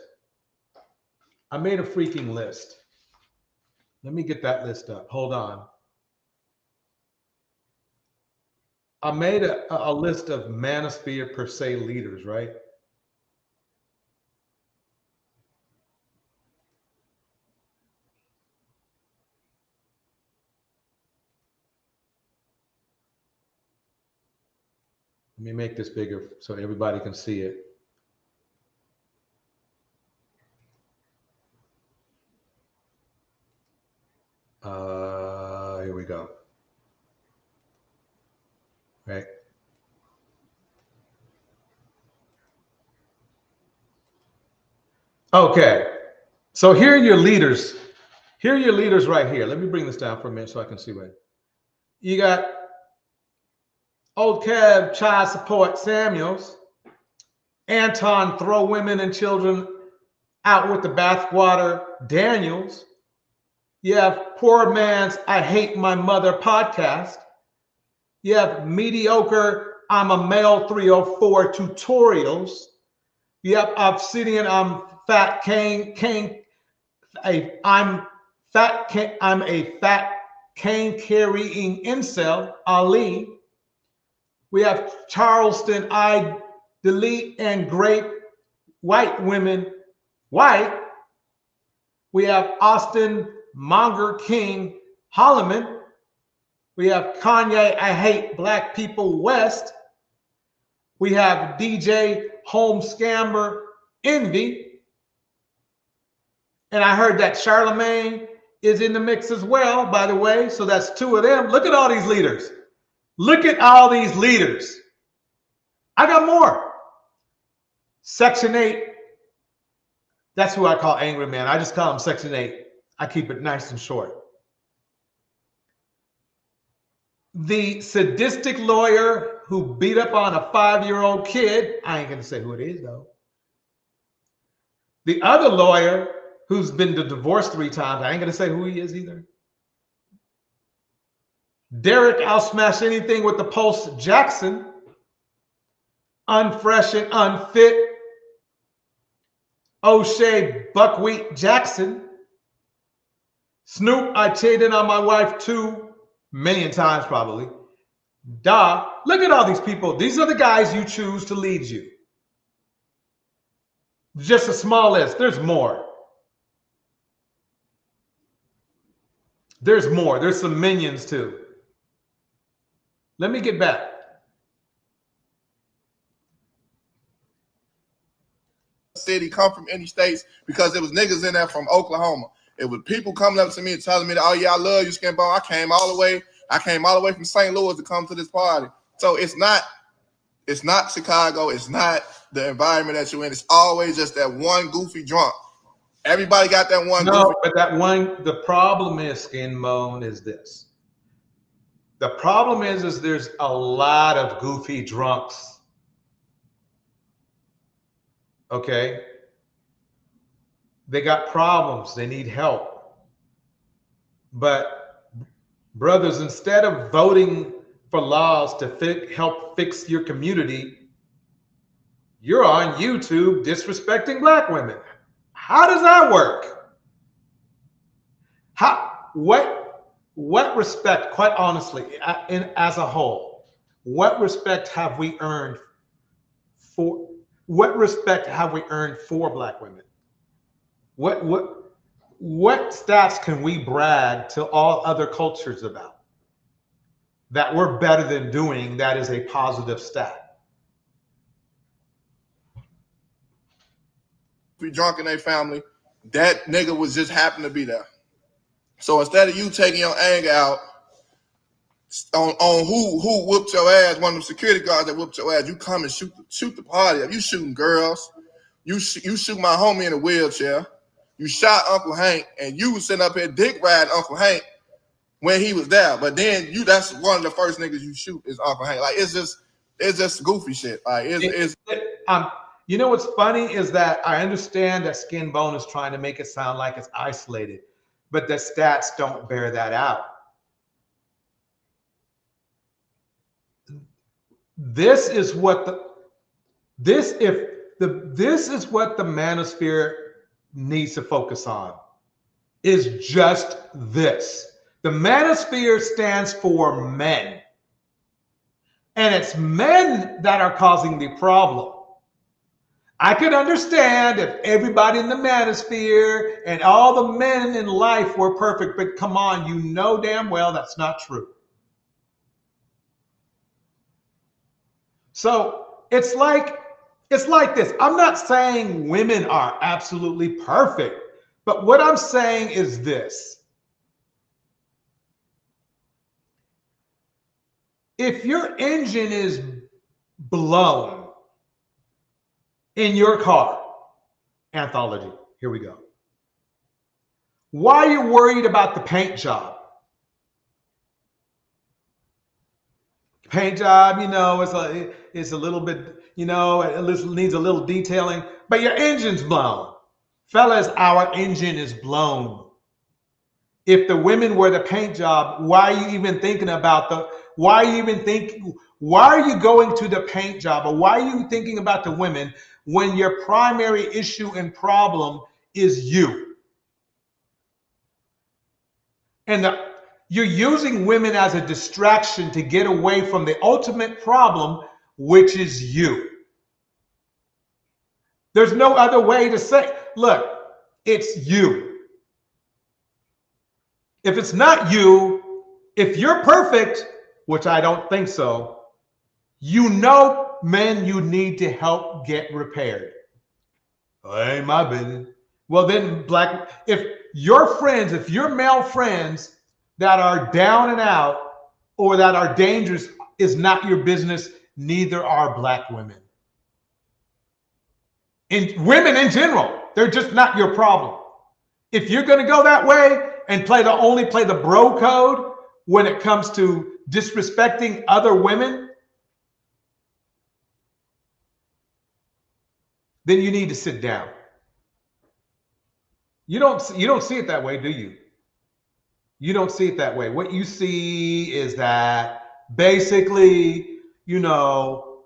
I made a freaking list. Let me get that list up. Hold on. I made a list of Manosphere per se leaders, right? Let me make this bigger so everybody can see it. Here we go. Right. Okay. So here are your leaders. Here are your leaders right here. Let me bring this down for a minute so I can see what. You got Old Kev, Child Support Samuels, Anton, Throw Women and Children Out with the Bathwater Daniels. You have Poor Man's I Hate My Mother podcast. You have Mediocre I'm a Male 304 tutorials. You have Obsidian I'm Fat Kang I'm a fat cane carrying incel Ali. We have Charleston, I delete and grape white women white. We have Austin Monger King Holloman. We have Kanye, I hate black people West. We have DJ Home Scammer Envy. And I heard that Charlamane is in the mix as well, by the way. So that's two of them. Look at all these leaders. Look at all these leaders. I got more. Section 8. That's who I call Angry Man. I just call him Section 8. I keep it nice and short. The sadistic lawyer who beat up on a 5-year-old kid. I ain't going to say who it is, though. The other lawyer who's been divorced 3 times. I ain't going to say who he is either. Derek, I'll smash anything with the Post Jaxn. Unfresh and unfit. O'Shea, Buckwheat Jackson. Snoop, I cheated on my wife 2 million times probably. Da, look at all these people. These are the guys you choose to lead you. Just a small list. There's more. There's more. There's some minions too. Let me get back. City come from any states because there was niggas in there from Oklahoma. It was people coming up to me and telling me that, oh yeah, I love you, SkinBone. I came all the way from St. Louis to come to this party. So it's not Chicago. It's not the environment that you're in. It's always just that one goofy drunk. Everybody got that one. No, but that one. The problem is, SkinBone, is this. The problem is there's a lot of goofy drunks. Okay. They got problems. They need help. But brothers, instead of voting for laws to help fix your community, you're on YouTube disrespecting black women. How does that work? What respect, quite honestly, as a whole, What respect have we earned for Black women? What stats can we brag to all other cultures about that we're better than doing that is a positive stat? Be drunk in their family, that nigga was just happened to be there. So instead of you taking your anger out on who whooped your ass, one of them security guards that whooped your ass, you come and shoot the party up. You shooting girls. You shoot my homie in a wheelchair. You shot Uncle Hank, and you was sitting up here dick riding Uncle Hank when he was there. But then that's one of the first niggas you shoot is Uncle Hank. Like it's just goofy shit. Like you know what's funny is that I understand that SkinBone is trying to make it sound like it's isolated, but the stats don't bear that out. This is what the Manosphere needs to focus on, is just this. The Manosphere stands for men, and it's men that are causing the problem. I could understand if everybody in the Manosphere and all the men in life were perfect, but come on, you know damn well that's not true. So it's like this. I'm not saying women are absolutely perfect, but what I'm saying is this. If your engine is blown in your car, anthology, here we go. Why are you worried about the paint job? Paint job, you know, it's a little bit, you know, it needs a little detailing, but your engine's blown. Fellas, our engine is blown. If the women were the paint job, why are you even thinking about why are you going to the paint job, or why are you thinking about the women when your primary issue and problem is you? And you're using women as a distraction to get away from the ultimate problem, which is you. There's no other way to say, look, it's you. If it's not you, if you're perfect, which I don't think so, you know, men, you need to help get repaired. Ain't my business. Well, then, if your male friends that are down and out or that are dangerous is not your business, neither are Black women. And women in general, they're just not your problem. If you're going to go that way and only play the bro code when it comes to disrespecting other women, then you need to sit down. You don't see it that way, do you? You don't see it that way. What you see is that basically, you know,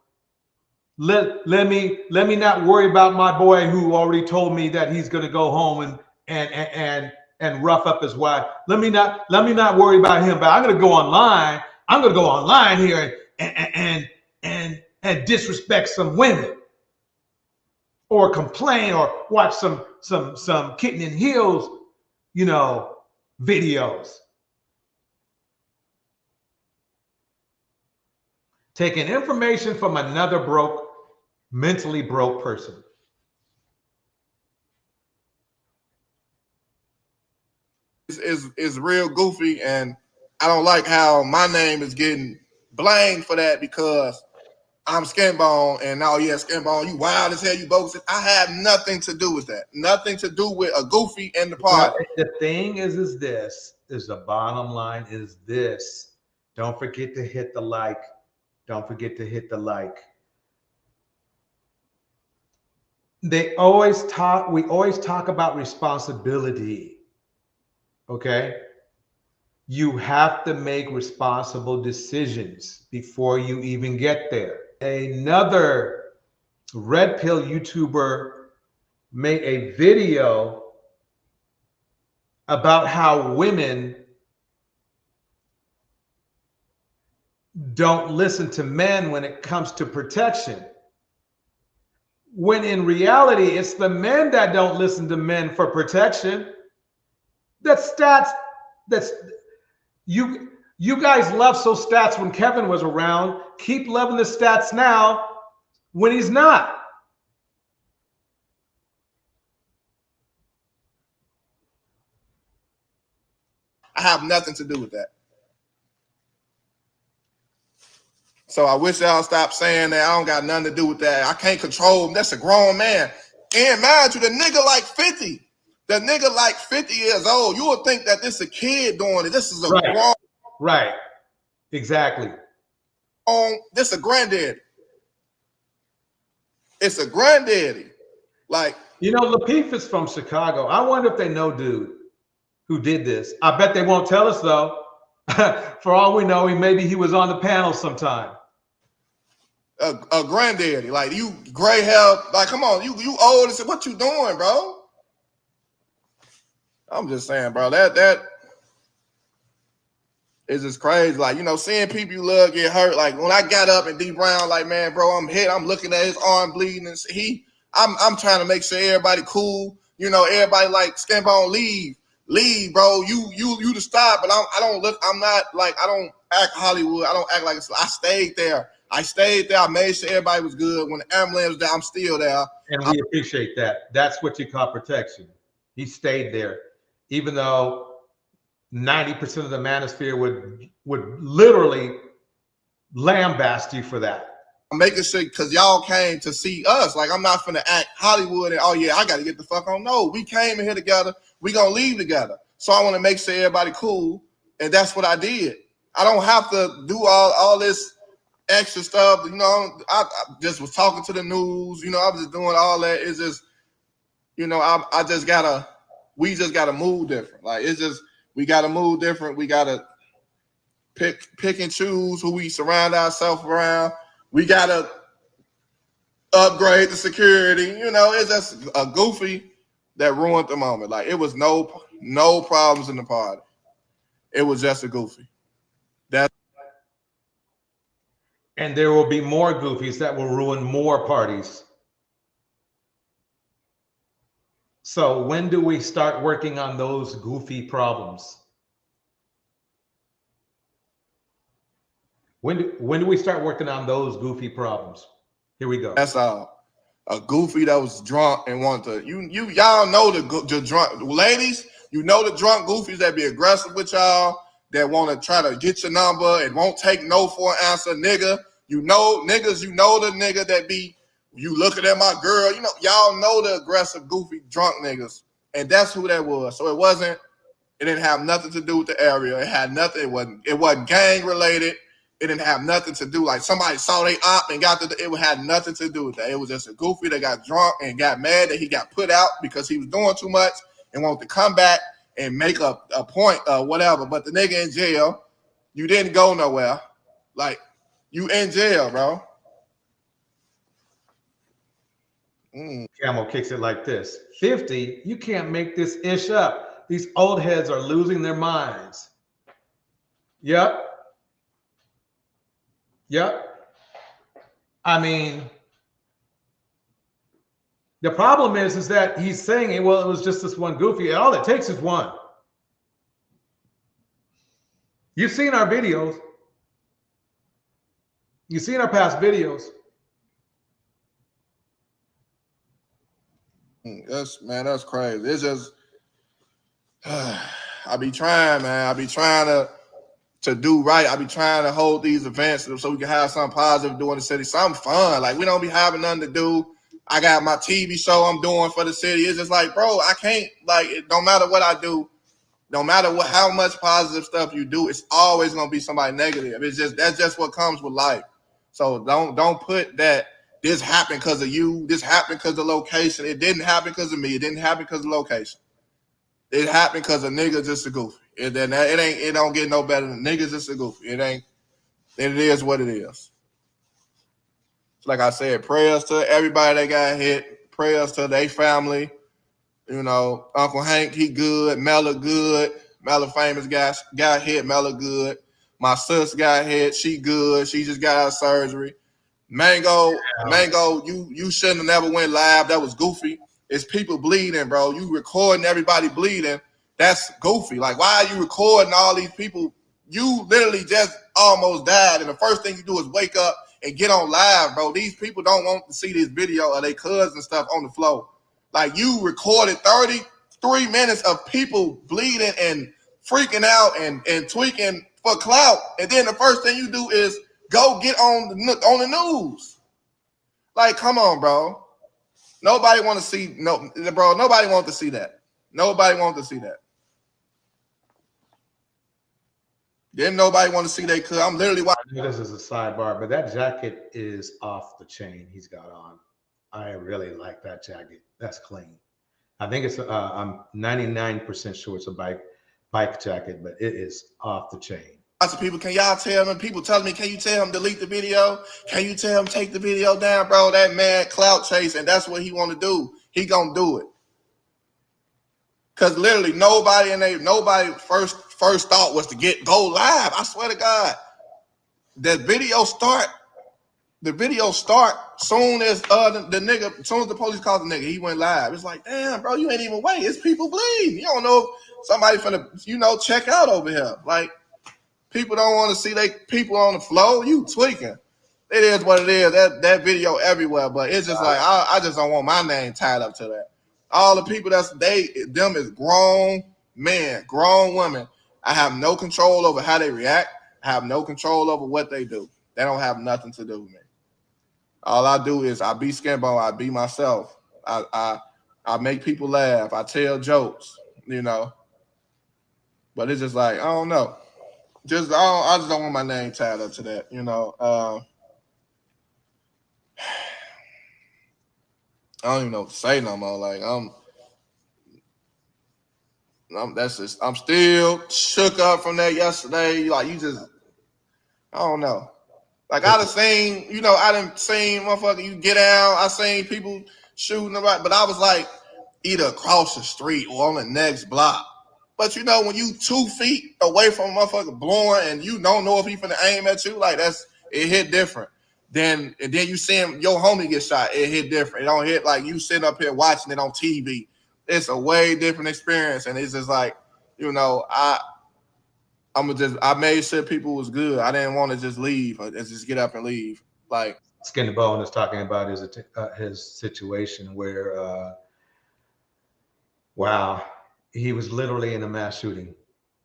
let me not worry about my boy who already told me that he's going to go home and rough up his wife. Let me not worry about him, but I'm going to go online. I'm going to go online here and disrespect some women, or complain, or watch some kitten in heels, you know, videos. Taking information from another mentally broke person. Is real goofy, and I don't like how my name is getting blamed for that because I'm SkinBone, and now SkinBone, you wild as hell, you bogus. I have nothing to do with that. Nothing to do with a goofy in the party. The thing is the bottom line is this. Don't forget to hit the like. Don't forget to hit the like. We always talk about responsibility. Okay? You have to make responsible decisions before you even get there. Another red pill YouTuber made a video about how women don't listen to men when it comes to protection. When in reality, it's the men that don't listen to men for protection. That's stats. That's you guys love so stats when Kevin was around. Keep loving the stats now when he's not. I have nothing to do with that. So I wish y'all stop saying that. I don't got nothing to do with that. I can't control him. That's a grown man. And mind you, the nigga like 50. The nigga like 50 years old. You would think that this is a kid doing it. This is a grown. Right. Exactly. This is a granddaddy. It's a granddaddy. Like, you know, Lapeef is from Chicago. I wonder if they know dude who did this. I bet they won't tell us though. For all we know, maybe he was on the panel sometime. A granddaddy, like you gray hair, like come on, you old and say, what you doing, bro? I'm just saying, bro, that is just crazy. Like, you know, seeing people you love get hurt. Like when I got up and D Brown, like, man, bro, I'm hit. I'm looking at his arm bleeding, and I'm trying to make sure everybody cool. You know, everybody like SkinBone leave, bro. You the star, but I don't look. I'm not like I don't act Hollywood. I don't act like I stayed there. I made sure everybody was good. When the ambulance was there, I'm still there. And we appreciate that. That's what you call protection. He stayed there, even though 90% of the manosphere would literally lambast you for that. I'm making sure because y'all came to see us. Like I'm not finna act Hollywood and oh yeah, I gotta get the fuck on. No, we came in here together. We gonna leave together. So I want to make sure everybody cool, and that's what I did. I don't have to do all this extra stuff. You know, I just was talking to the news. You know, I was just doing all that. It's just, you know, we just gotta move different. Like it's just we gotta move different. We gotta pick and choose who we surround ourselves around. We gotta upgrade the security. You know, it's just a goofy that ruined the moment. Like it was no problems in the party. It was just a goofy. And there will be more goofies that will ruin more parties. So when do we start working on those goofy problems? When do we start working on those goofy problems? Here we go. That's all. A goofy that was drunk and wanted to. Y'all know the drunk ladies. You know the drunk goofies that be aggressive with y'all, that want to try to get your number and won't take no for an answer, nigga. You know niggas. You know the nigga that be you looking at my girl. You know y'all know the aggressive, goofy, drunk niggas, and that's who that was. So it wasn't. It didn't have nothing to do with the area. It had nothing. It wasn't gang related. It didn't have nothing to do. Like somebody saw they op and it had nothing to do with that. It was just a goofy that got drunk and got mad that he got put out because he was doing too much and wanted to come back and make a point or whatever. But the nigga in jail, you didn't go nowhere. Like you in jail, bro. Camel kicks it like this. 50, you can't make this ish up. These old heads are losing their minds. Yep. I mean, the problem is that he's saying, well, it was just this one goofy. All it takes is one. You've seen our videos. You've seen our past videos. That's crazy. It's just, I be trying, man. I be trying to do right. I be trying to hold these events so we can have something positive doing the city, something fun. Like we don't be having nothing to do. I got my TV show I'm doing for the city. It's just like, bro, I can't, like, it don't matter what I do, no matter how much positive stuff you do, it's always gonna be somebody negative. It's just that's just what comes with life. So don't put that this happened because of you, this happened because of location. It didn't happen because of me. It didn't happen because of location. It happened because a nigga just a goofy. It don't get no better than niggas just a goofy. It is what it is. Like I said, prayers to everybody that got hit, prayers to their family. You know, Uncle Hank, he good, Mella good. Mella famous guy got hit, Mella good. My sis got hit. She good. She just got out of surgery. Mango, you shouldn't have never went live. That was goofy. It's people bleeding, bro. You recording everybody bleeding. That's goofy. Like, why are you recording all these people? You literally just almost died, and the first thing you do is wake up and get on live, bro. These people don't want to see this video of their cousins and stuff on the floor. Like, you recorded 33 minutes of people bleeding and freaking out and tweaking for clout, and then the first thing you do is go get on the news. Like, come on, bro. Nobody want to see Nobody wants to see that. Nobody wants to see that. Didn't nobody want to see that? Cause I'm literally watching. This is a sidebar, but that jacket is off the chain. He's got on. I really like that jacket. That's clean. I think it's. I'm 99% sure it's a bike jacket, but it is off the chain. Lots of people, can y'all tell them? People telling me, can you tell him delete the video? Can you tell him take the video down, bro? That man clout chase, and that's what he want to do. He gonna do it. Cause literally nobody first thought was to go live. I swear to God, the video start soon as soon as the police called the nigga, he went live. It's like, damn, bro, you ain't even wait. It's people bleeding. You don't know if somebody finna, check out over here. Like, people don't want to see they people on the floor. You tweaking. It is what it is. That video everywhere, but it's just like I just don't want my name tied up to that. All the people them is grown men, grown women. I have no control over how they react. I have no control over what they do. They don't have nothing to do with me. All I do is I be SkinBone. I be myself. I make people laugh. I tell jokes, But it's just like, I don't know. I just don't want my name tied up to that, I don't even know what to say no more. Like, I'm still shook up from that yesterday. Like, I don't know. Like, I done seen motherfucker, you get out. I seen people shooting about, but I was like, either across the street or on the next block. But when you 2 feet away from a motherfucker blowing and you don't know if he finna aim at you, like, it hit different. And then you see him, your homie get shot, it hit different. It don't hit like you sitting up here watching it on TV. It's a way different experience. And it's just like, I made sure people was good. I didn't want to just leave or just get up and leave. Like, SkinBone is talking about his situation where, wow, he was literally in a mass shooting.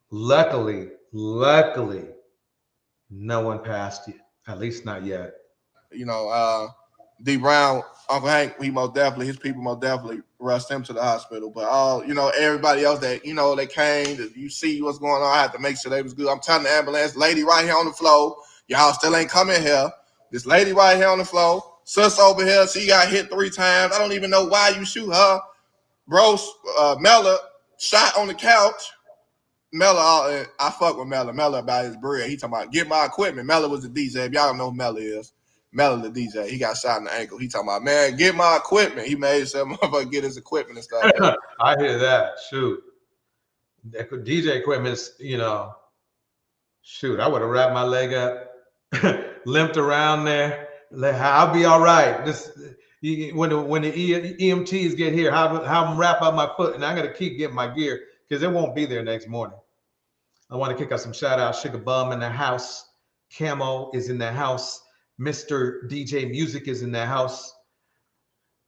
Luckily, no one passed yet, at least not yet. D Brown, Uncle Hank, his people most definitely rushed him to the hospital. But everybody else that, they came, you see what's going on. I had to make sure they was good. I'm telling the ambulance, lady right here on the floor, y'all still ain't coming here. This lady right here on the floor, sis over here, she got hit 3 times. I don't even know why you shoot her. Bro, Mella shot on the couch. Mella, I fuck with Mella. Mella about his bread. He talking about, get my equipment. Mella was the DJ. If y'all don't know who Mella is, Mella the DJ. He got shot in the ankle. He talking about, man, get my equipment. He made some motherfucker get his equipment and stuff. I hear that. Shoot. DJ equipment's, shoot, I would have wrapped my leg up, limped around there. I'll be all right. When the EMTs get here, have them wrap up my foot, and I'm gonna keep getting my gear because it won't be there next morning. I want to kick out some shout outs. Sugar Bum in the house. Camo is in the house. Mr. DJ Music is in the house.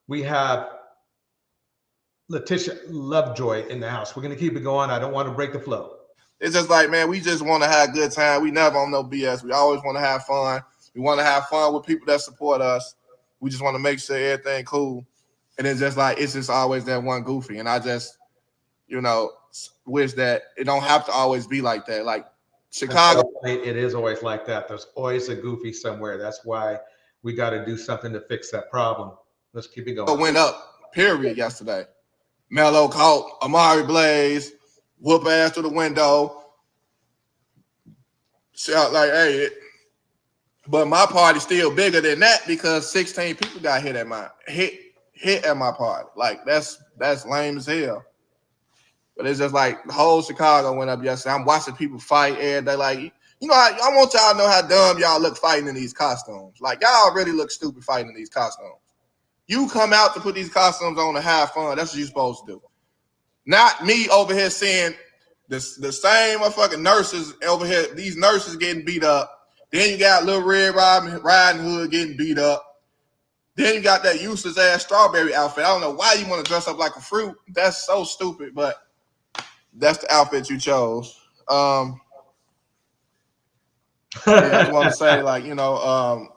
We have Letitia Lovejoy in the house. We're gonna keep it going. I don't want to break the flow. It's just like, man, we just want to have a good time. We never on no BS. We always want to have fun. We want to have fun with people that support us. We just want to make sure everything cool. And it's just always that one goofy. And I just, wish that it don't have to always be like that. Like Chicago. It is always like that. There's always a goofy somewhere. That's why we got to do something to fix that problem. Let's keep it going. It went up, period, yesterday. Mello caught Amari Blaze, whoop ass through the window. Shout like, hey, but my party's still bigger than that because 16 people got hit at my party. Like, that's lame as hell. But it's just like the whole Chicago went up yesterday. I'm watching people fight every day. Like, You know, I want y'all to know how dumb y'all look fighting in these costumes. Like, y'all really look stupid fighting in these costumes. You come out to put these costumes on to have fun. That's what you're supposed to do. Not me over here seeing the same motherfucking nurses over here, these nurses getting beat up. Then you got Little Red Riding Hood getting beat up. Then you got that useless ass strawberry outfit. I don't know why you want to dress up like a fruit. That's so stupid, but that's the outfit you chose. Yeah, I just want to say, like, you know,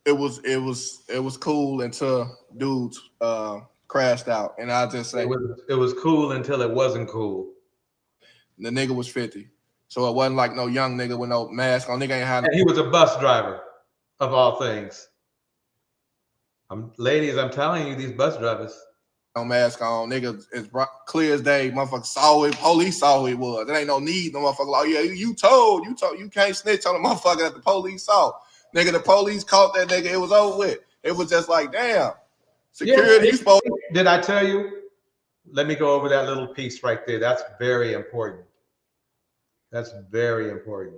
it was cool until dudes crashed out, and I just say it was cool until it wasn't cool. The nigga was 50, so it wasn't like no young nigga with no mask on. Nigga ain't had. And he was a bus driver, of all things. Ladies, I'm telling you, these bus drivers. No mask on, nigga, it's clear as day. Motherfucker saw it. Police saw who it was. There ain't no need. No motherfucker like, yeah, you told. You can't snitch on the motherfucker that the police saw. Nigga, the police caught that nigga. It was over with. It was just like, damn. Security, you supposed. Did I tell you? Let me go over that little piece right there. That's very important. That's very important.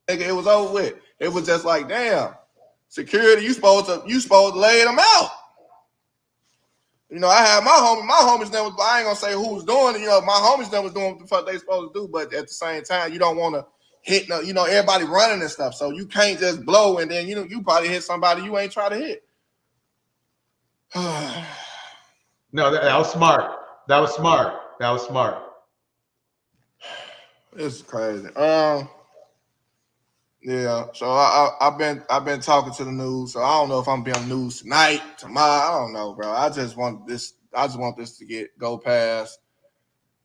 Nigga, it was over with. It was just like, damn. Security, you supposed to lay them out. You know, I had my homies that was, I ain't gonna say who was doing it, you know, my homies that was doing what the fuck they supposed to do, but at the same time, you don't want to hit, you know, everybody running and stuff, so you can't just blow and then, you know, you probably hit somebody you ain't trying to hit. No, that was smart. That was smart. That was smart. It's crazy. Yeah, so I've been talking to the news, so I don't know if I'm gonna be on the news tonight, tomorrow. I don't know, bro. I just want this to go past.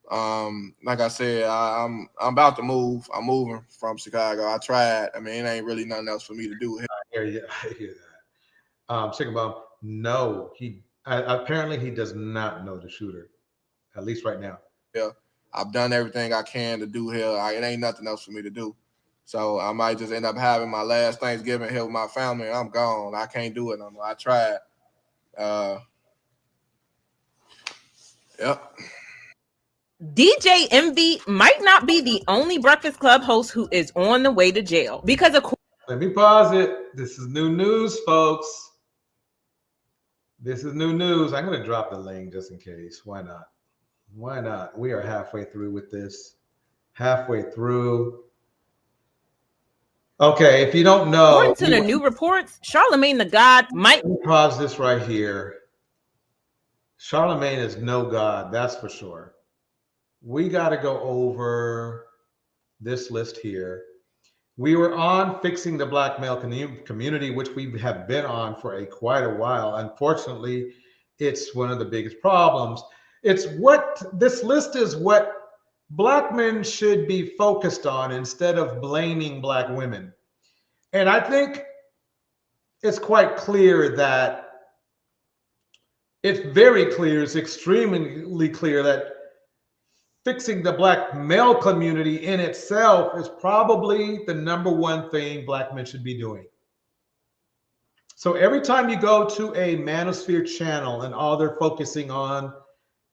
Like I said, I'm about to move. I'm moving from Chicago. I tried. I mean, it ain't really nothing else for me to do here. I hear that. SkinBone, no, apparently he does not know the shooter, at least right now. Yeah, I've done everything I can to do here. It ain't nothing else for me to do. So I might just end up having my last Thanksgiving here with my family, and I'm gone. I can't do it no more. I tried. Yep. DJ Envy might not be the only Breakfast Club host who is on the way to jail because of. Let me pause it. This is new news, folks. This is new news. I'm going to drop the link just in case. Why not? Why not? We are halfway through with this. Halfway through. Okay, if you don't know, according to the new reports, Charlamagne the God might pause this right here. Charlamagne is no God, that's for sure. We got to go over this list here. We were on fixing the black male community, which we have been on for quite a while. Unfortunately, it's one of the biggest problems. It's what this list is what black men should be focused on instead of blaming black women. And I think it's quite clear that it's very clear, it's extremely clear that fixing the black male community in itself is probably the number one thing black men should be doing. So every time you go to a Manosphere channel and all they're focusing on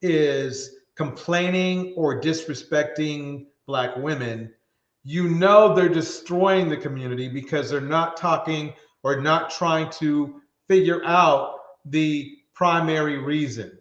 is complaining or disrespecting black women, you know they're destroying the community because they're not talking or not trying to figure out the primary reason.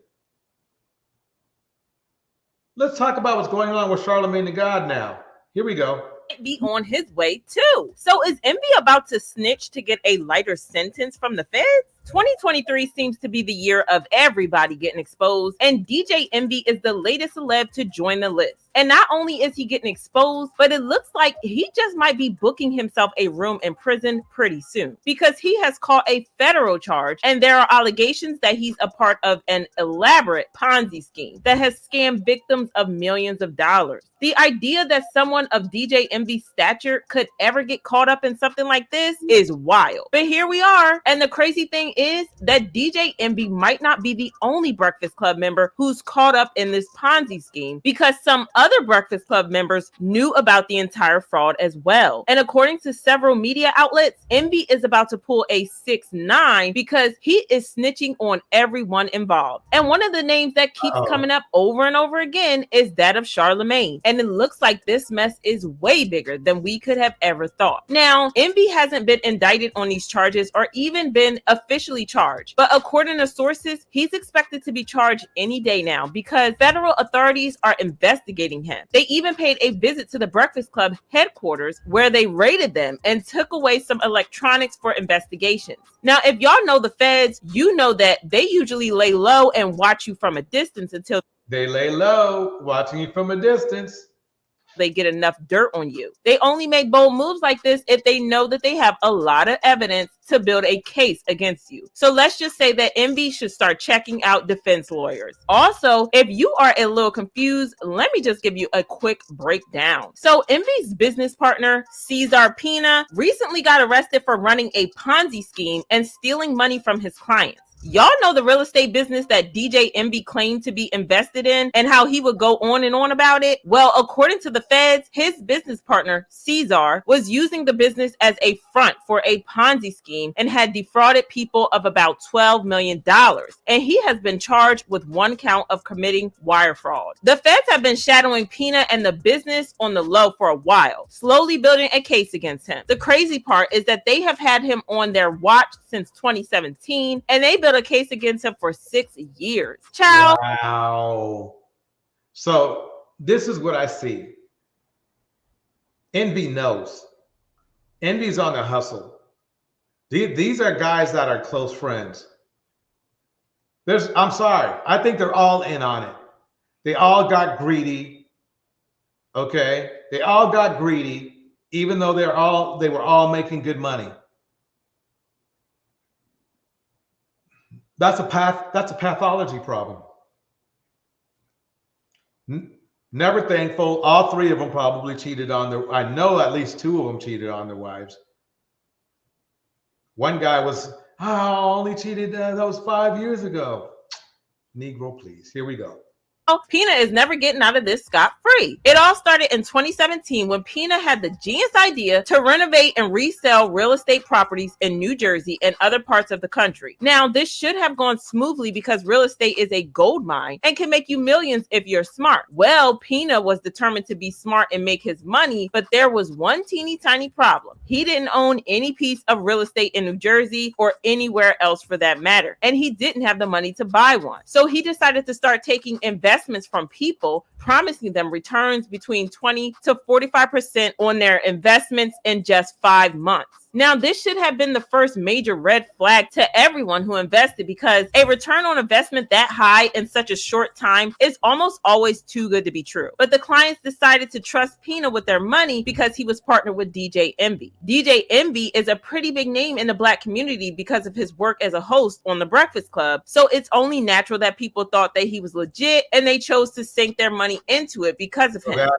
Let's talk about what's going on with Charlamagne the God now. Here we go. Be on his way too. So is Envy about to snitch to get a lighter sentence from the feds? 2023 seems to be the year of everybody getting exposed, and DJ Envy is the latest celeb to join the list. And not only is he getting exposed, but it looks like he just might be booking himself a room in prison pretty soon because he has caught a federal charge, and there are allegations that he's a part of an elaborate Ponzi scheme that has scammed victims of millions of dollars. The idea that someone of DJ Envy's stature could ever get caught up in something like this is wild. But here we are, and the crazy thing thing is that DJ Envy might not be the only Breakfast Club member who's caught up in this Ponzi scheme, because some other Breakfast Club members knew about the entire fraud as well. And according to several media outlets, Envy is about to pull a 6ix9ine because he is snitching on everyone involved. And one of the names that keeps coming up over and over again is that of Charlamane. And it looks like this mess is way bigger than we could have ever thought. Now, Envy hasn't been indicted on these charges or even been officially charged, but according to sources, he's expected to be charged any day now because federal authorities are investigating him. They even paid a visit to the Breakfast Club headquarters where they raided them and took away some electronics for investigations. Now, if y'all know the feds, you know that they usually lay low and watch you from a distance until they lay low, watching you from a distance. They get enough dirt on you. They only make bold moves like this if they know that they have a lot of evidence to build a case against you. So let's just say that Envy should start checking out defense lawyers. Also, if you are a little confused, let me just give you a quick breakdown. So Envy's business partner, Cesar Pina, recently got arrested for running a Ponzi scheme and stealing money from his clients. Y'all know the real estate business that DJ Envy claimed to be invested in and how he would go on and on about it? Well, according to the feds, his business partner, Cesar, was using the business as a front for a Ponzi scheme and had defrauded people of about $12 million. And he has been charged with 1 count of committing wire fraud. The feds have been shadowing Pina and the business on the low for a while, slowly building a case against him. The crazy part is that they have had him on their watch since 2017, and they've been a case against him for 6 years. Ciao. Wow. So this is what I see. Envy knows. Envy's on the hustle. These are guys that are close friends. I'm sorry. I think they're all in on it. They all got greedy. Okay. They all got greedy, even though they were all making good money. That's a pathology problem. Never thankful. All 3 of them probably cheated on their, I know at least 2 of them cheated on their wives. One guy was, only cheated, that was 5 years ago. Negro, please. Here we go. Pina is never getting out of this scot-free. It all started in 2017 when Pina had the genius idea to renovate and resell real estate properties in New Jersey and other parts of the country. Now, this should have gone smoothly because real estate is a gold mine and can make you millions if you're smart. Well, Pina was determined to be smart and make his money, but there was one teeny tiny problem. He didn't own any piece of real estate in New Jersey or anywhere else for that matter, and he didn't have the money to buy one. So he decided to start taking investments from people, promising them returns between 20 to 45% on their investments in just 5 months. Now, this should have been the first major red flag to everyone who invested, because a return on investment that high in such a short time is almost always too good to be true. But the clients decided to trust Pina with their money because he was partnered with DJ Envy. DJ Envy is a pretty big name in the Black community because of his work as a host on The Breakfast Club, so it's only natural that people thought that he was legit and they chose to sink their money into it because of him.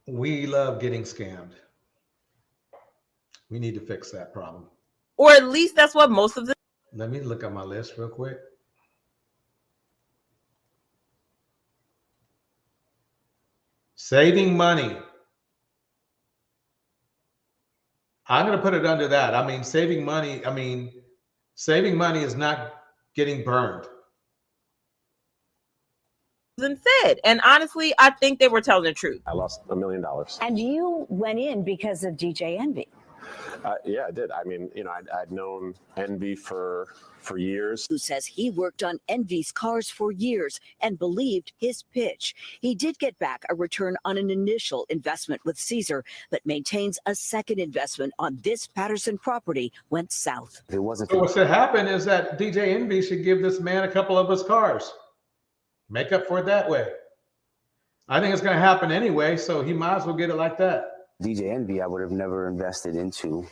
We love getting scammed. We need to fix that problem. Or at least that's what most of the... Let me look at my list real quick. Saving money. I'm going to put it under that. I mean, saving money is not getting burned. And said, and honestly, I think they were telling the truth. I lost $1 million. And you went in because of DJ Envy. Yeah, I did. I mean, I'd known Envy for years. Who says he worked on Envy's cars for years and believed his pitch. He did get back a return on an initial investment with Caesar, but maintains a second investment on this Patterson property went south. It wasn't. So what should happen is that DJ Envy should give this man a couple of his cars. Make up for it that way. I think it's going to happen anyway, so he might as well get it like that. DJ Envy, I would have never invested into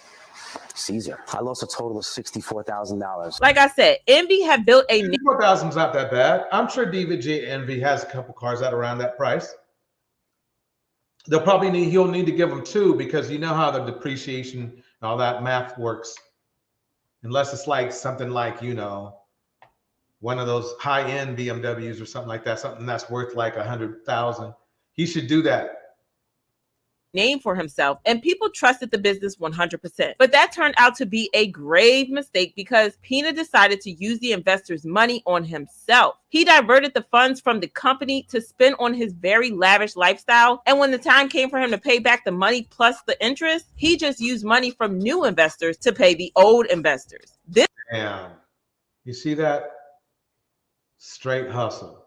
Caesar. I lost a total of $64,000. Like I said, Envy had built a... $64,000 is not that bad. I'm sure DJ Envy has a couple cars at around that price. he'll need to give them 2 because you know how the depreciation and all that math works. Unless it's like something like, you know, one of those high-end BMWs or something like that, something that's worth like 100,000. He should do that. Name for himself, and people trusted the business 100%. But that turned out to be a grave mistake because Pina decided to use the investors' money on himself. He diverted the funds from the company to spend on his very lavish lifestyle, and when the time came for him to pay back the money plus the interest, he just used money from new investors to pay the old investors. Damn. You see that? Straight hustle.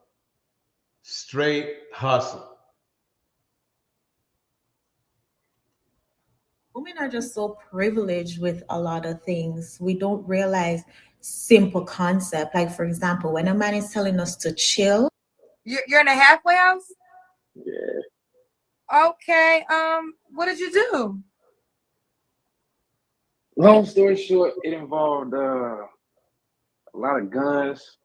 Straight hustle. Women are just so privileged with a lot of things. We don't realize simple concept. Like, for example, when a man is telling us to chill. You're in a halfway house? Yeah. Okay. What did you do? Long story short, it involved a lot of guns,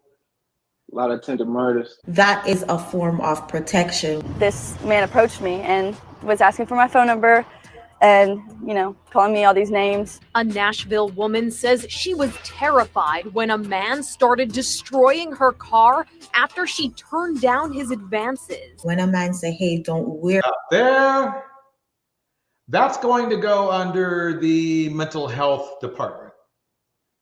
a lot of attempted murders. That is a form of protection. This man approached me and was asking for my phone number and, you know, calling me all these names. A Nashville woman says she was terrified when a man started destroying her car after she turned down his advances. When a man say, hey, don't wear there, that's going to go under the mental health department.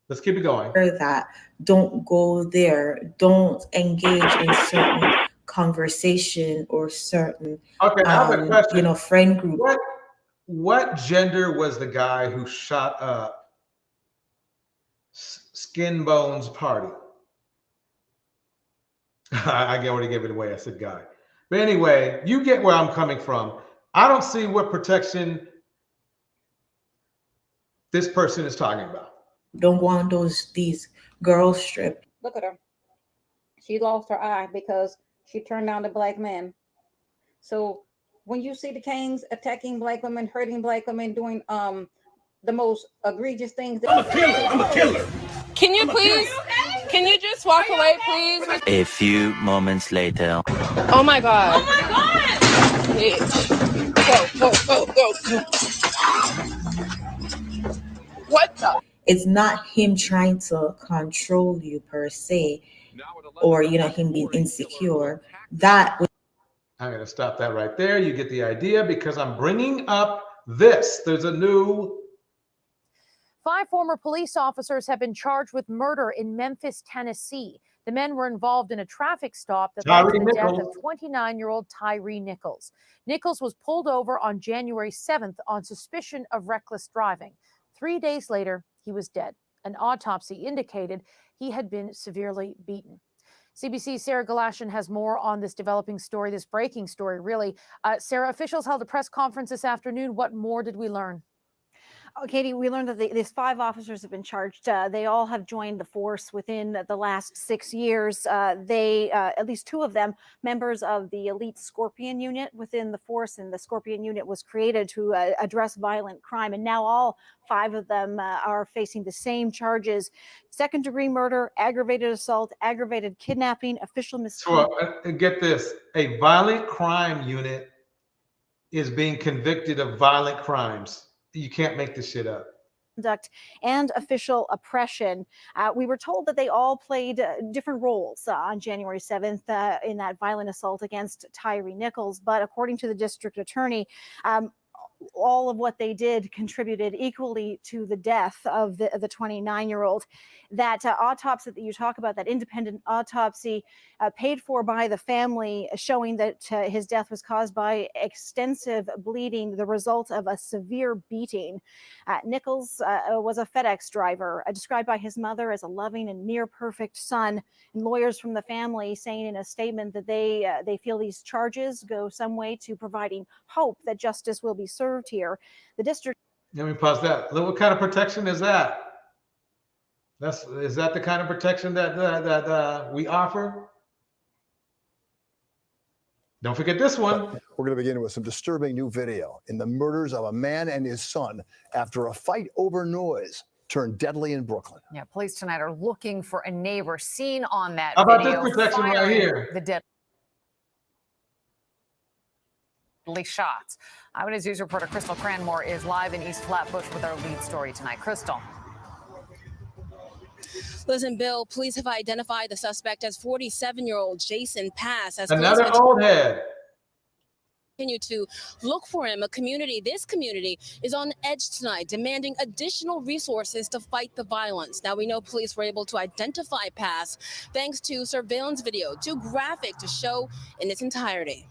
Let's keep it going. That, don't go there. Don't engage in certain conversation or certain, okay, I have a question. You know, friend group. What gender was the guy who shot up SkinBones' party? I already gave it away. I said guy. But anyway, you get where I'm coming from. I don't see what protection this person is talking about. Don't want these girls stripped. Look at her. She lost her eye because she turned down the black man. So when you see the Kangs attacking black women, hurting black women, doing the most egregious things. I'm a killer. I'm a killer. Can you just walk away, please? A few moments later. Oh my God. Oh my God. Bitch. Go. What the? It's not him trying to control you per se, or, you know, him being insecure. I'm going to stop that right there. You get the idea because I'm bringing up this. There's a new. 5 former police officers have been charged with murder in Memphis, Tennessee. The men were involved in a traffic stop that led to the death of 29-year-old Tyree Nichols. Nichols was pulled over on January 7th on suspicion of reckless driving. 3 days later, he was dead. An autopsy indicated he had been severely beaten. CBC's Sarah Galashan has more on this developing story, this breaking story, really. Sarah, officials held a press conference this afternoon. What more did we learn? Katie, we learned that these 5 officers have been charged. They all have joined the force within the last 6 years. At least 2 of them, members of the elite Scorpion unit within the force, and the Scorpion unit was created to address violent crime. And now all 5 of them are facing the same charges: second-degree murder, aggravated assault, aggravated kidnapping, official misconduct. So, get this, a violent crime unit is being convicted of violent crimes. You can't make this shit up. And official oppression. We were told that they all played different roles on January 7th in that violent assault against Tyree Nichols. But according to the district attorney, all of what they did contributed equally to the death of the 29-year-old. That autopsy that you talk about, that independent autopsy paid for by the family, showing that his death was caused by extensive bleeding, the result of a severe beating. Nichols was a FedEx driver, described by his mother as a loving and near perfect son. And lawyers from the family saying in a statement that they feel these charges go some way to providing hope that justice will be served here. The district. Let me pause that. What kind of protection is that? Is that the kind of protection that we offer? Don't forget this one. We're going to begin with some disturbing new video in the murders of a man and his son after a fight over noise turned deadly in Brooklyn. Yeah, police tonight are looking for a neighbor seen on that How about video. this protection right here? The dead. Shots. Eyewitness News reporter Crystal Cranmore is live in East Flatbush with our lead story tonight. Crystal. Listen, Bill, police have identified the suspect as 47-year-old Jaxn Pass. As Another old head. Continue to look for him. This community is on edge tonight, demanding additional resources to fight the violence. Now, we know police were able to identify Pass thanks to surveillance video, too graphic to show in its entirety.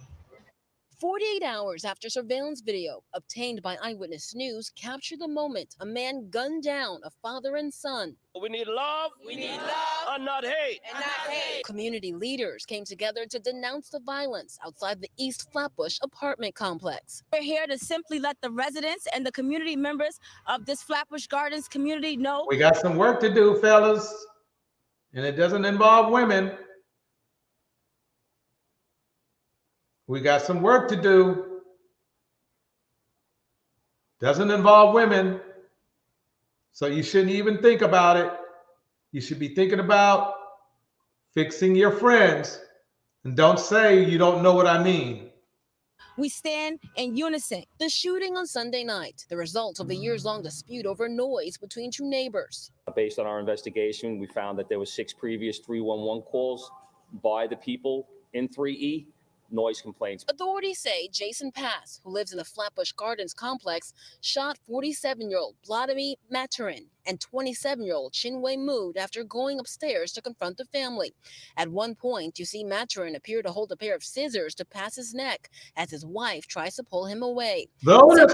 48 hours after surveillance video obtained by Eyewitness News captured the moment a man gunned down a father and son. We need love. We need love. And not hate. And not hate. Community leaders came together to denounce the violence outside the East Flatbush apartment complex. We're here to simply let the residents and the community members of this Flatbush Gardens community know. We got some work to do, fellas. And it doesn't involve women. We got some work to do. Doesn't involve women. So you shouldn't even think about it. You should be thinking about fixing your friends. And don't say you don't know what I mean. We stand in unison. The shooting on Sunday night, the result of a years-long dispute over noise between two neighbors. Based on our investigation, we found that there were 6 previous 311 calls by the people in 3E. Noise complaints. Authorities say Jaxn Pass, who lives in the Flatbush Gardens complex, shot 47-year-old Vladimir Maturin and 27-year-old Chinwei Mood after going upstairs to confront the family. At one point, you see Maturin appear to hold a pair of scissors to Pass's neck as his wife tries to pull him away. Notice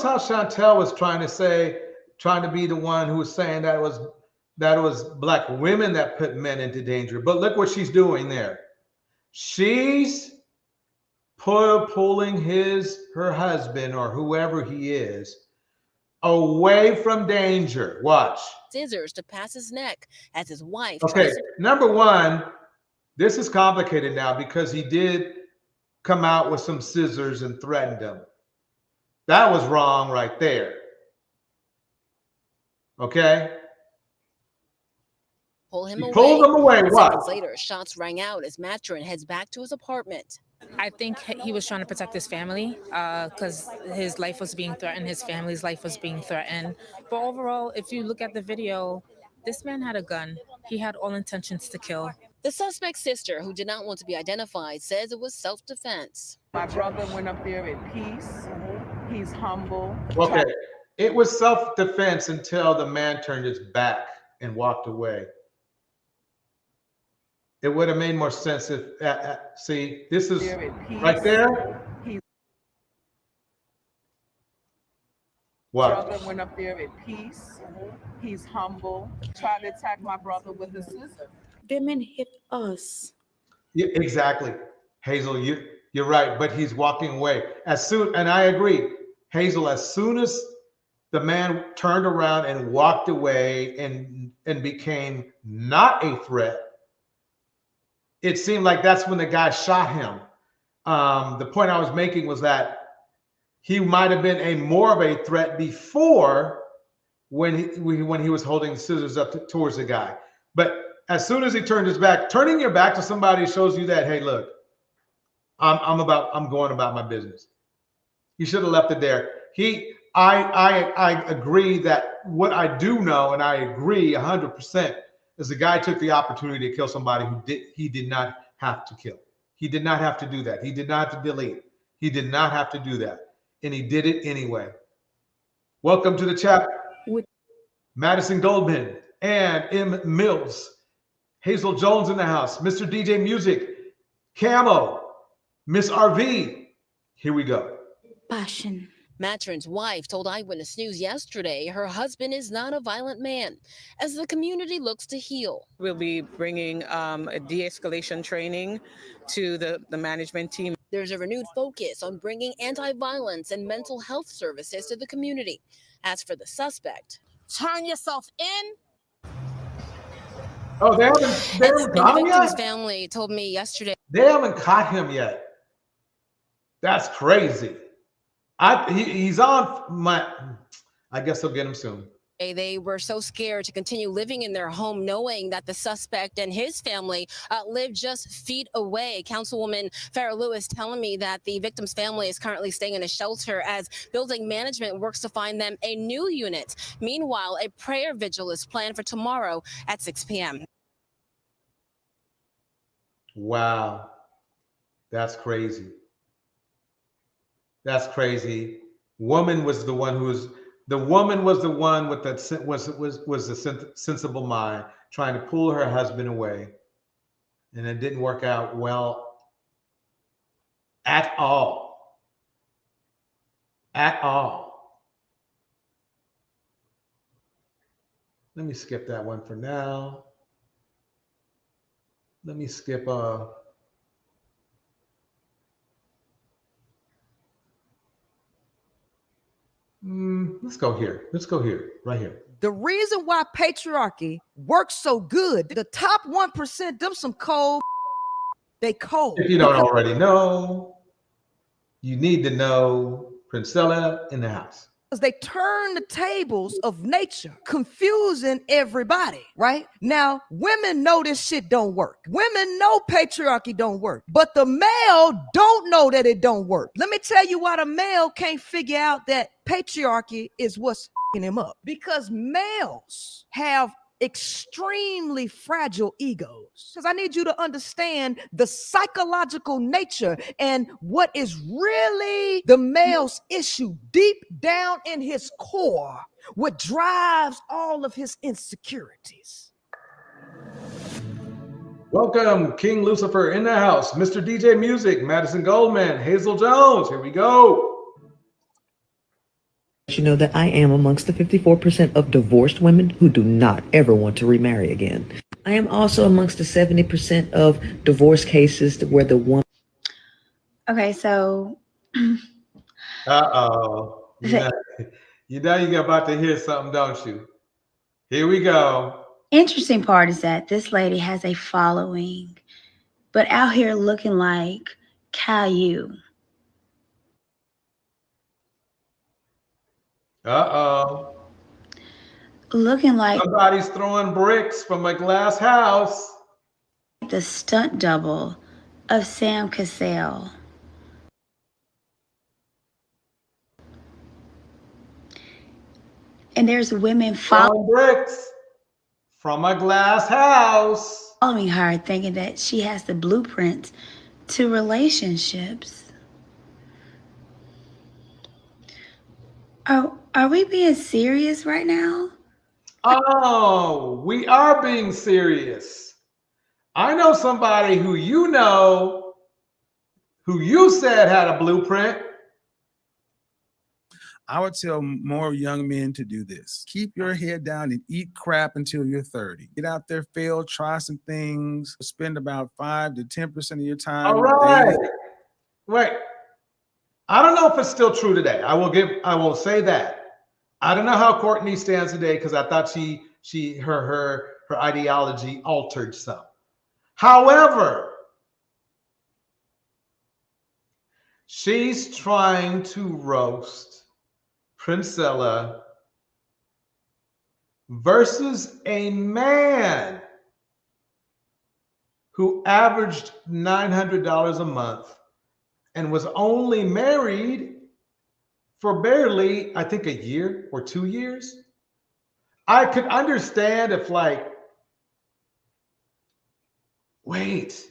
how Chantel was trying to be the one who was saying that it was black women that put men into danger. But look what she's doing there. She's pulling her husband or whoever he is away from danger. Watch. Scissors to Pass's neck as his wife. Okay, number one, this is complicated now because he did come out with some scissors and threatened him. That was wrong right there. Okay? Pulled him away. What? Seconds later, shots rang out as Maturin heads back to his apartment. I think he was trying to protect his family because his life was being threatened. His family's life was being threatened. But overall, if you look at the video, this man had a gun. He had all intentions to kill. The suspect's sister, who did not want to be identified, says it was self-defense. My brother went up there in peace. He's humble. Okay. It was self-defense until the man turned his back and walked away. It would have made more sense if, see, this is right there. What? Brother went up there in peace. He's humble. Tried to attack my brother with a scissor. Them men hit us. Yeah, exactly. Hazel, you're right, but he's walking away. And I agree, Hazel, as soon as the man turned around and walked away and became not a threat, it seemed like that's when the guy shot him. The point I was making was that he might have been more of a threat before when he was holding the scissors up towards the guy. But as soon as he turned his back, turning your back to somebody shows you that, hey, look, I'm going about my business. You should have left it there. I agree that what I do know, and I agree 100%, is the guy took the opportunity to kill somebody he did not have to kill. He did not have to do that. He did not have to delete. He did not have to do that. And he did it anyway. Welcome to the chat. Madison Goldman and M. Mills. Hazel Jones in the house. Mr. DJ Music. Camo. Miss RV. Here we go. Passion. Maturin's wife told Eyewitness News yesterday her husband is not a violent man as the community looks to heal. We'll be bringing a de-escalation training to the management team. There's a renewed focus on bringing anti-violence and mental health services to the community. As for the suspect, turn yourself in. Oh, they haven't got him yet? His family told me yesterday. They haven't caught him yet. That's crazy. He's on my. I guess they'll get him soon. They were so scared to continue living in their home, knowing that the suspect and his family lived just feet away. Councilwoman Farrah Lewis telling me that the victim's family is currently staying in a shelter as building management works to find them a new unit. Meanwhile, a prayer vigil is planned for tomorrow at 6 p.m. Wow. That's crazy. That's crazy. Woman was the one the woman was the one with that was a sensible mind trying to pull her husband away, and it didn't work out well at all. At all. Let me skip that one for now. Let me skip let's go here. Let's go here, right here. The reason why patriarchy works so good, the top 1%, them some cold, they cold. If you don't already know, you need to know Princella in the house. Because they turn the tables of nature, confusing everybody, right? Now, women know this shit don't work. Women know patriarchy don't work, but the male don't know that it don't work. Let me tell you why the male can't figure out that patriarchy is what's f***ing him up. Because males have extremely fragile egos. Because I need you to understand the psychological nature and what is really the male's issue deep down in his core, what drives all of his insecurities. Welcome, King Lucifer in the house, Mr. DJ Music, Madison Goldman, Hazel Jones. Here we go. You know that I am amongst the 54% of divorced women who do not ever want to remarry again. I am also amongst the 70% of divorce cases where the woman. Okay, so. Uh-oh. You know you're about to hear something, don't you? Here we go. Interesting part is that this lady has a following, but out here looking like Caillou. Uh-oh. Looking like somebody's throwing bricks from a glass house. The stunt double of Sam Cassell. And there's women throwing bricks from a glass house. Following her, thinking that she has the blueprint to relationships. Are we being serious right now? Oh, we are being serious. I know somebody who you know, who you said had a blueprint. I would tell more young men to do this. Keep your head down and eat crap until you're 30. Get out there, fail, try some things, spend about 5 to 10% of your time. All right. Wait. I don't know if it's still true today. I will say that. I don't know how Courtney stands today because I thought her ideology altered some. However, she's trying to roast Princella versus a man who averaged $900 a month and was only married for barely, I think, a year or 2 years. I could understand if like, wait.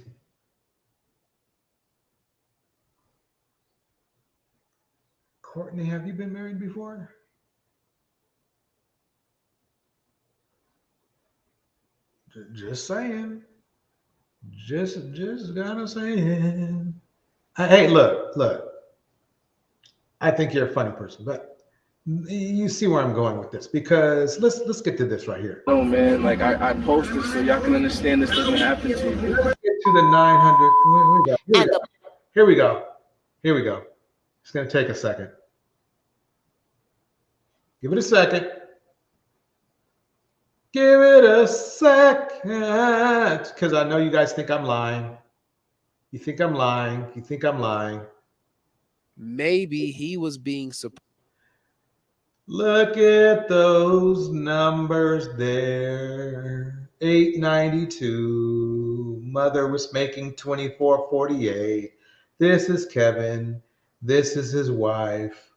Courtney, have you been married before? Just saying. Just gotta saying. Hey, look. I think you're a funny person, but you see where I'm going with this because let's get to this right here. No, man, like I posted so y'all can understand this doesn't happen to you. Let's get to the 900. Here we go. It's gonna take a second. Give it a second. Give it a second, because I know you guys think I'm lying. You think I'm lying. Maybe he was being supported. Look at those numbers there. 892. Mother was making 24.48. This is Kevin. This is his wife.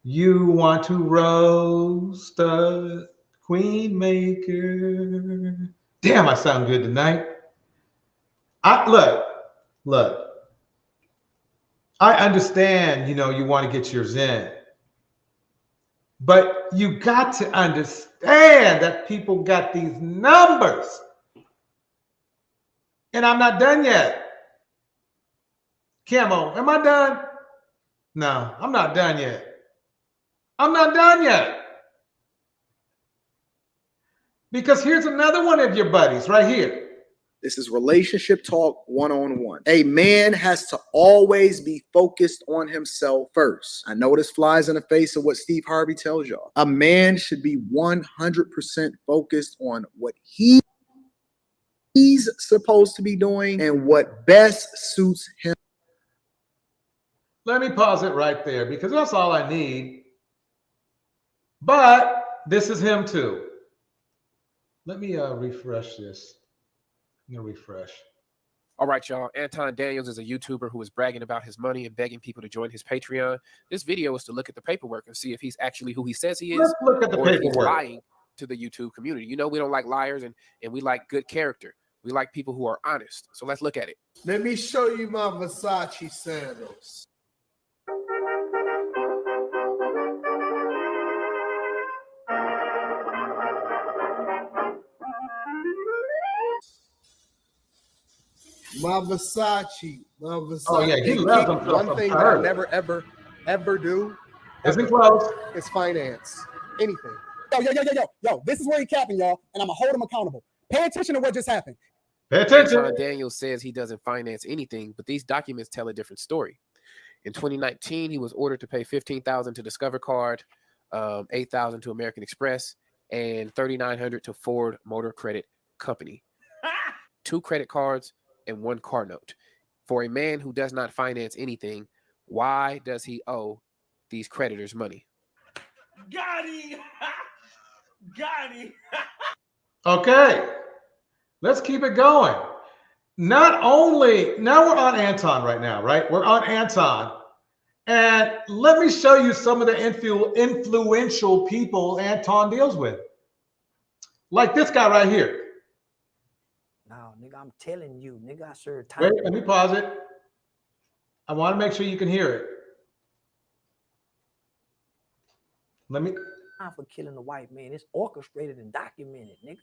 You want to roast a queen maker. Damn, I sound good tonight. Look. I understand, you want to get yours in. But you got to understand that people got these numbers. And I'm not done yet. Camo, am I done? No, I'm not done yet. I'm not done yet. Because here's another one of your buddies right here. This is relationship talk one-on-one. A man has to always be focused on himself first. I know this flies in the face of what Steve Harvey tells y'all. A man should be 100% focused on what he's supposed to be doing and what best suits him. Let me pause it right there because that's all I need. But this is him too. Let me refresh this. I'm gonna refresh. All right, y'all. Anton Daniels is a YouTuber who is bragging about his money and begging people to join his Patreon. This video is to look at the paperwork and see if he's actually who he says he is. Let's look at the or if he's paperwork. lying to the YouTube community. We don't like liars and we like good character. We like people who are honest. So let's look at it. Let me show you my Versace sandals. My Versace. Oh yeah, he loves them. One thing that I never ever do. Isn't close. Is finance anything. Yo, this is where he capping, y'all, and I'm gonna hold him accountable. Pay attention to what just happened. Pay attention. Anton Daniels says he doesn't finance anything, but these documents tell a different story. In 2019, he was ordered to pay $15,000 to Discover Card, $8,000 to American Express, and $3,900 to Ford Motor Credit Company. 2 credit cards and 1 car note. For a man who does not finance anything, why does he owe these creditors money? Got him. Got him. Okay, let's keep it going. Not only, now we're on Anton right now, right? We're on Anton. And let me show you some of the influential people Anton deals with. Like this guy right here. No, nigga, I'm telling you, nigga, I serve time. Wait, let me pause it. I want to make sure you can hear it. Let me. For killing the white man. It's orchestrated and documented, nigga.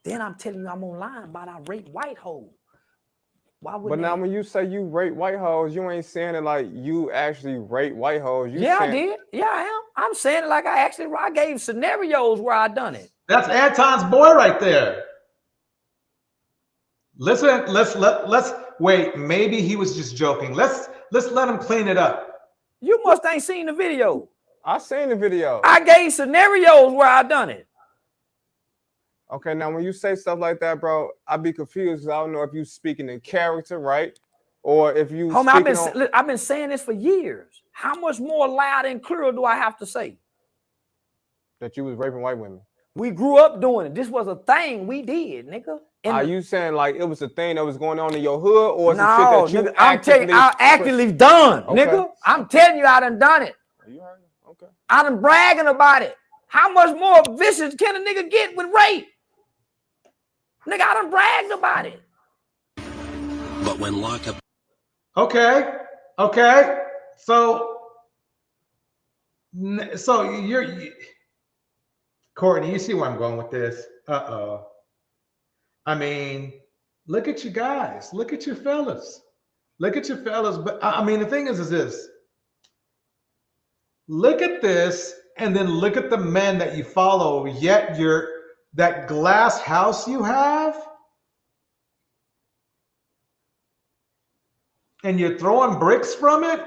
Then I'm telling you I'm online about I rape white hoes. Why would But now when you say you rape white hoes, you ain't saying it like you actually rape white hoes. You I saying... did. Yeah, I am. I'm saying it like I gave scenarios where I done it. That's Anton's boy right there. Listen, let's wait. Maybe he was just joking. Let's let him clean it up. You must ain't seen the video. I seen the video. I gave scenarios where I done it. Okay, now when you say stuff like that, bro, I be confused because I don't know if you speaking in character, right? Or if you Homie, I've been saying this for years. How much more loud and clear do I have to say? That you was raping white women. We grew up doing it. This was a thing we did, nigga. Are you saying like it was a thing that was going on in your hood, or is no, it shit that you nigga, I'm telling you, I actively done, nigga. I'm telling you, I done done it. You heard? Okay. I done bragging about it. How much more vicious can a nigga get with rape? Nigga, I done bragged about it. But when lockup. Okay. So you're Courtney, you see where I'm going with this? I mean, look at you guys. Look at your fellas. But I mean, the thing is this. Look at this and then look at the men that you follow, yet that glass house you have, and you're throwing bricks from it.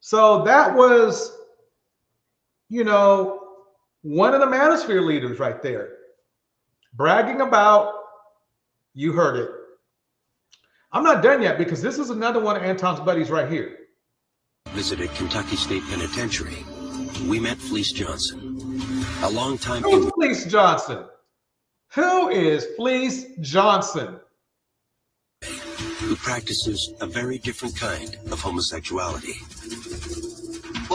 So that was, one of the Manosphere leaders right there, bragging about, you heard it. I'm not done yet because this is another one of Anton's buddies right here. visited Kentucky State Penitentiary, we met Fleece Johnson, a longtime Who's Fleece Johnson? Who is Fleece Johnson? who practices a very different kind of homosexuality.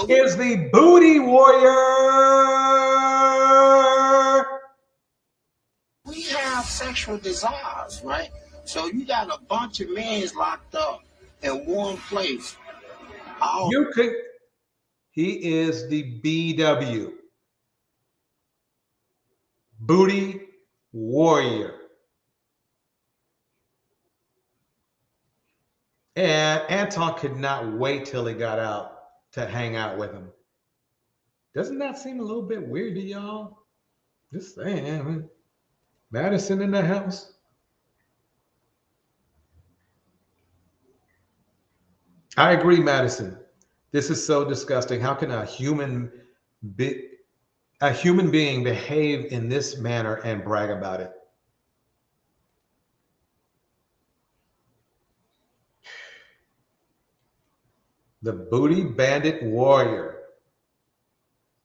Is the booty warrior. We have sexual desires, right? So you got a bunch of men locked up in one place. You could. He is the BW. Booty warrior. And Anton could not wait till he got out to hang out with him. Doesn't that seem a little bit weird to y'all? Just saying, man. Madison in the house. I agree, Madison. This is so disgusting. How can a human being behave in this manner and brag about it? The booty bandit warrior.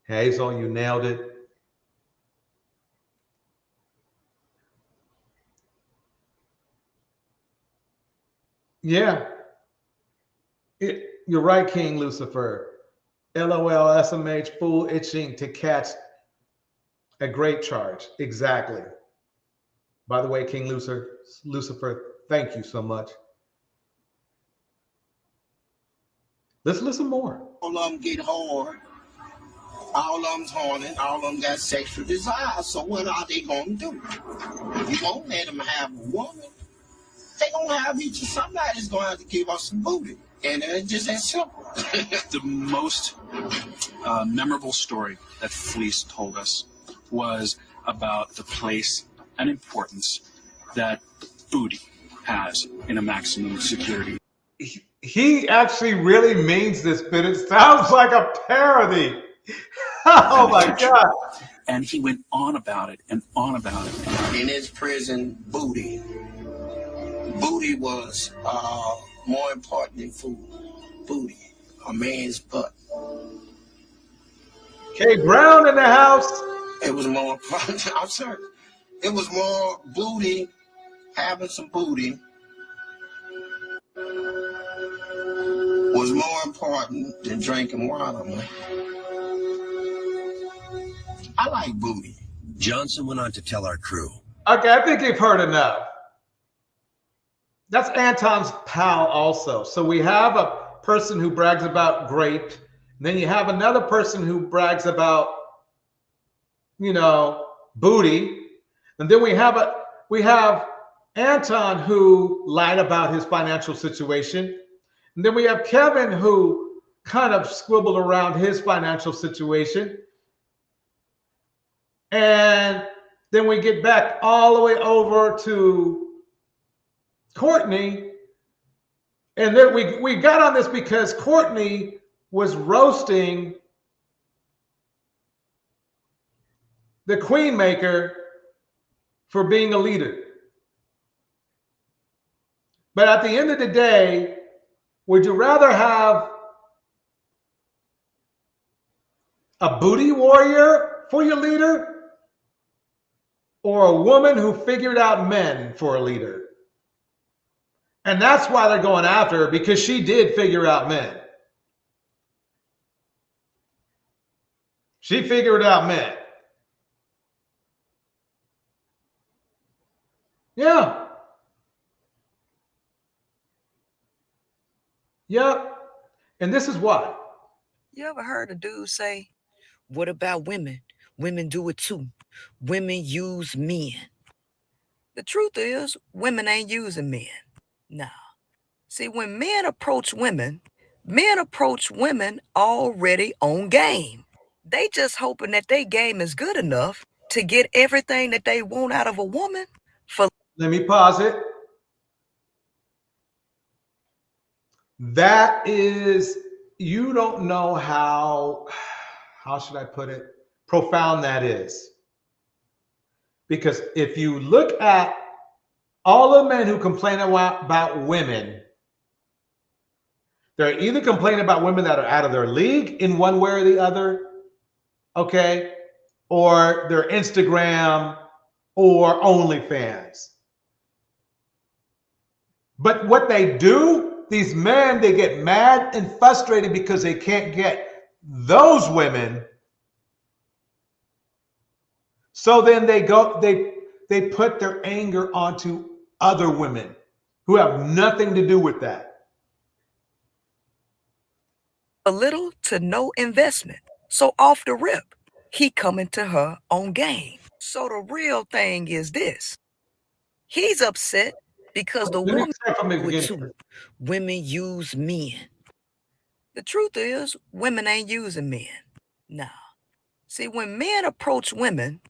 Hazel, you nailed it. Yeah. You're right, King Lucifer. LOL, SMH, fool itching to catch a great charge. Exactly. By the way, King Lucifer, thank you so much. Let's listen more. All of them get hard. All of them's horny. All of them got sexual desires. So what are they going to do? You won't let them have a woman. They going to have each. Somebody's going to have to give us some booty. And it's just that simple. The most memorable story that Fleece told us was about the place and importance that booty has in a maximum security. He actually really means this, but it sounds like a parody. Oh my God. And he went on about it and on about it. In his prison, booty. Booty was more important than food. Booty. A man's butt. K Brown in the house. It was more important. I'm sorry. It was more booty, having some booty was more important than drinking water, man. I like booty. Johnson went on to tell our crew. Okay, I think you've heard enough. That's Anton's pal also. So we have a person who brags about grape. And then you have another person who brags about, you know, booty. And then we have Anton who lied about his financial situation. And then we have Kevin who kind of squibbled around his financial situation. And then we get back all the way over to Courtney. And then we got on this because Courtney was roasting the Queen Maker for being a leader. But at the end of the day, would you rather have a booty warrior for your leader or a woman who figured out men for a leader? And that's why they're going after her, because she did figure out men. She figured out men. Yeah. Yep. And this is why. You ever heard a dude say, what about women? Women do it too. Women use men. The truth is, women ain't using men. No. See, when men approach women already on game. They just hoping that their game is good enough to get everything that they want out of a woman. Let me pause it. That is, you don't know how should I put it, profound that is. Because if you look at all the men who complain about women, They're either complaining about women that are out of their league in one way or the other, okay, or their Instagram or OnlyFans. But what they do, these men, they get mad and frustrated because they can't get those women. So then they put their anger onto other women who have nothing to do with that. A little to no investment. So off the rip, he coming to her on game. So the real thing is this. He's upset because the woman women use men. The truth is, women ain't using men. No. See, when men approach women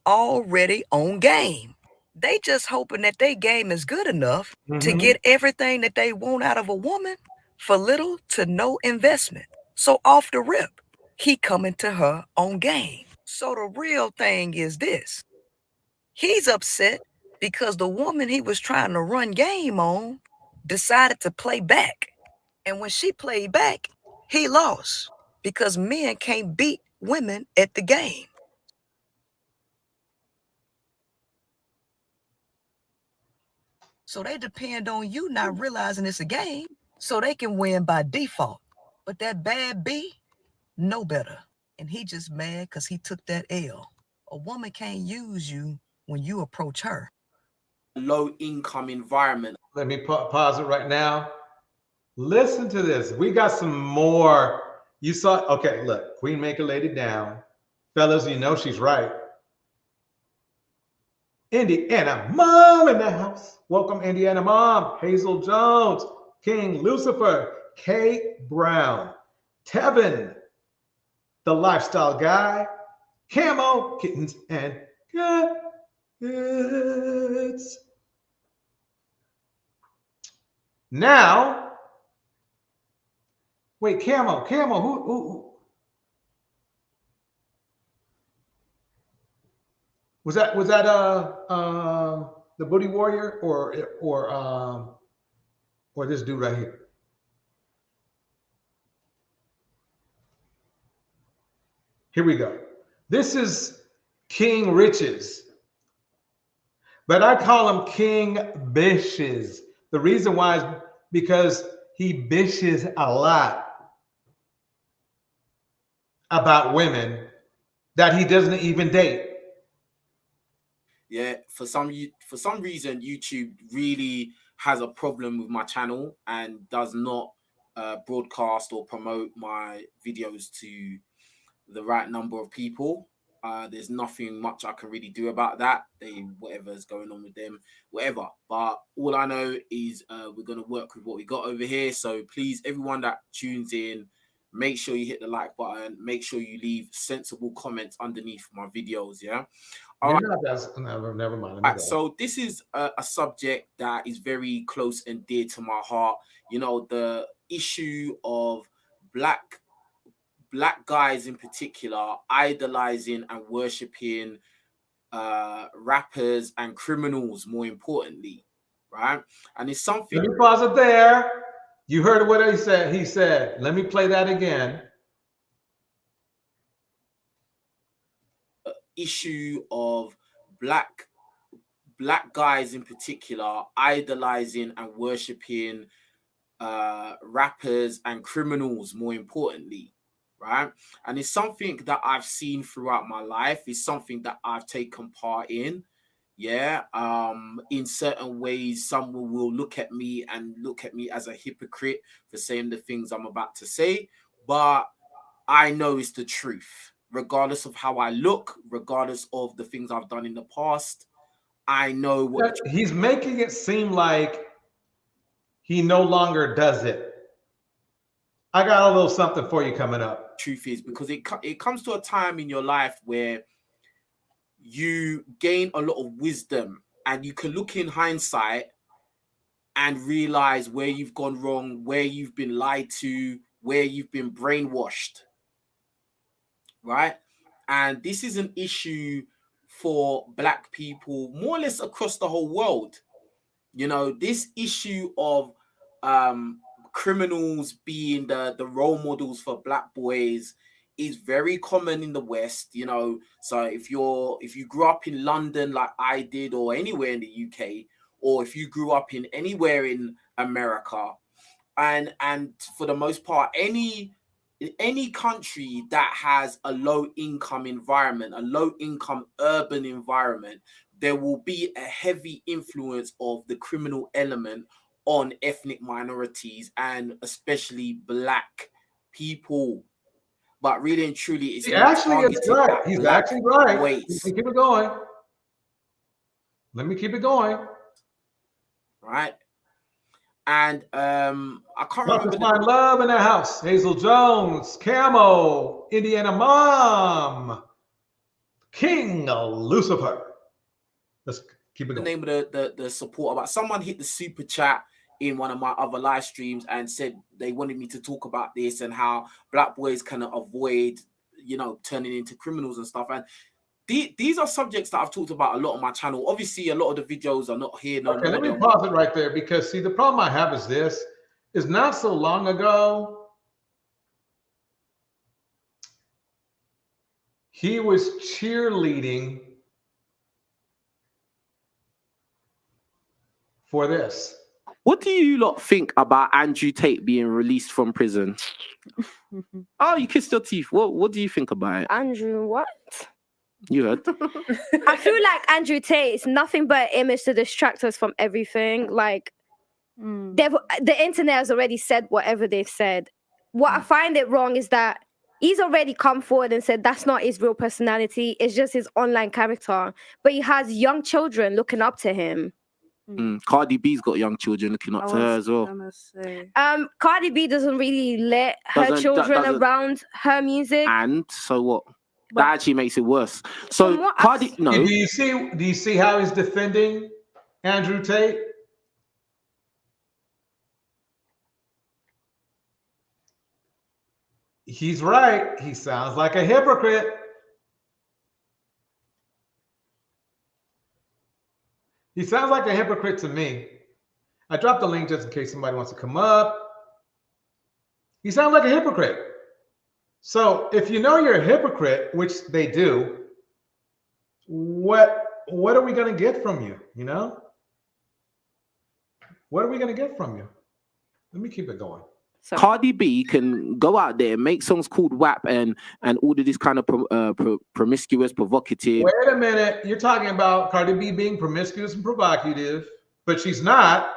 already on game. They just hoping that their game is good enough to get everything that they want out of a woman for little to no investment. So off the rip, he coming to her on game. So the real thing is this. He's upset because the woman he was trying to run game on decided to play back. And when she played back, he lost because men can't beat women at the game. So they depend on you not realizing it's a game so they can win by default. But that bad B, know better. And he just mad because he took that L. A woman can't use you when you approach her. Low income environment. Let me pause it right now. Listen to this. We got some more. You saw, okay, look, Queen Maker laid it down. Fellas, you know she's right. Indiana Mom in the house. Welcome, Indiana Mom. Hazel Jones, King Lucifer, Kay Brown, Tevin, the lifestyle guy, Camo, Kittens, and Cats. Now, wait, Camo, who? Was that the Booty Warrior or this dude right here? Here we go. This is King RIchez, but I call him King Bitches. The reason why is because he bitches a lot about women that he doesn't even date. Yeah, for some reason, YouTube really has a problem with my channel and does not broadcast or promote my videos to the right number of people. There's nothing much I can really do about that. Whatever's going on with them, whatever. But all I know is we're going to work with what we got over here. So please, everyone that tunes in, make sure you hit the like button. Make sure you leave sensible comments underneath my videos, yeah? All right. Never mind. Right, so this is a subject that is very close and dear to my heart. You know, the issue of black guys in particular idolizing and worshiping rappers and criminals, more importantly, right? And it's something. Let me pause it there. You heard what he said. He said, let me play that again. Issue of black guys in particular idolizing and worshiping rappers and criminals, more importantly, right? And it's something that I've seen throughout my life. It's something that I've taken part in. Yeah, in certain ways, someone will look at me as a hypocrite for saying the things I'm about to say, but I know it's the truth. Regardless of how I look, regardless of the things I've done in the past, I know what he's making it seem like he no longer does it. I got a little something for you coming up. Truth is, because it comes to a time in your life where you gain a lot of wisdom and you can look in hindsight and realize where you've gone wrong, where you've been lied to, where you've been brainwashed. Right? And this is an issue for black people more or less across the whole world. You know, this issue of criminals being the role models for black boys is very common in the West, you know. So if you grew up in London like I did, or anywhere in the UK, or if you grew up in anywhere in America, and for the most part, any country that has a low income environment, a low income urban environment, there will be a heavy influence of the criminal element on ethnic minorities and especially black people. But really and truly, it's He actually is right. He's actually right. Let me keep it going. Let me keep it going. Right. And I can't remember. My love in the house. Hazel Jones, Camo, Indiana Mom, King Lucifer. Let's keep it going. The name of the support about someone hit the super chat in one of my other live streams and said they wanted me to talk about this and how black boys can avoid, you know, turning into criminals and stuff. And these are subjects that I've talked about a lot on my channel. Obviously, a lot of the videos are not here. Okay, let me pause it right there, because see, the problem I have is this: is not so long ago, he was cheerleading for this. What do you lot think about Andrew Tate being released from prison? Oh, you kissed your teeth. What do you think about it? Andrew, what? You heard. I feel like Andrew Tate is nothing but an image to distract us from everything. Like, the internet has already said whatever they've said. What I find it wrong is that he's already come forward and said that's not his real personality. It's just his online character. But he has young children looking up to him. Cardi B's got young children looking up to her as well. Cardi B doesn't really let her children around her music. And so what? That actually makes it worse. So Cardi, no. Do you see how he's defending Andrew Tate? He's right. He sounds like a hypocrite. He sounds like a hypocrite to me. I dropped the link just in case somebody wants to come up. He sounds like a hypocrite. So if you know you're a hypocrite, which they do, what are we going to get from you? You know? What are we going to get from you? Let me keep it going. Cardi B can go out there and make songs called WAP and all of this kind of promiscuous, provocative. Wait a minute. You're talking about Cardi B being promiscuous and provocative, but she's not.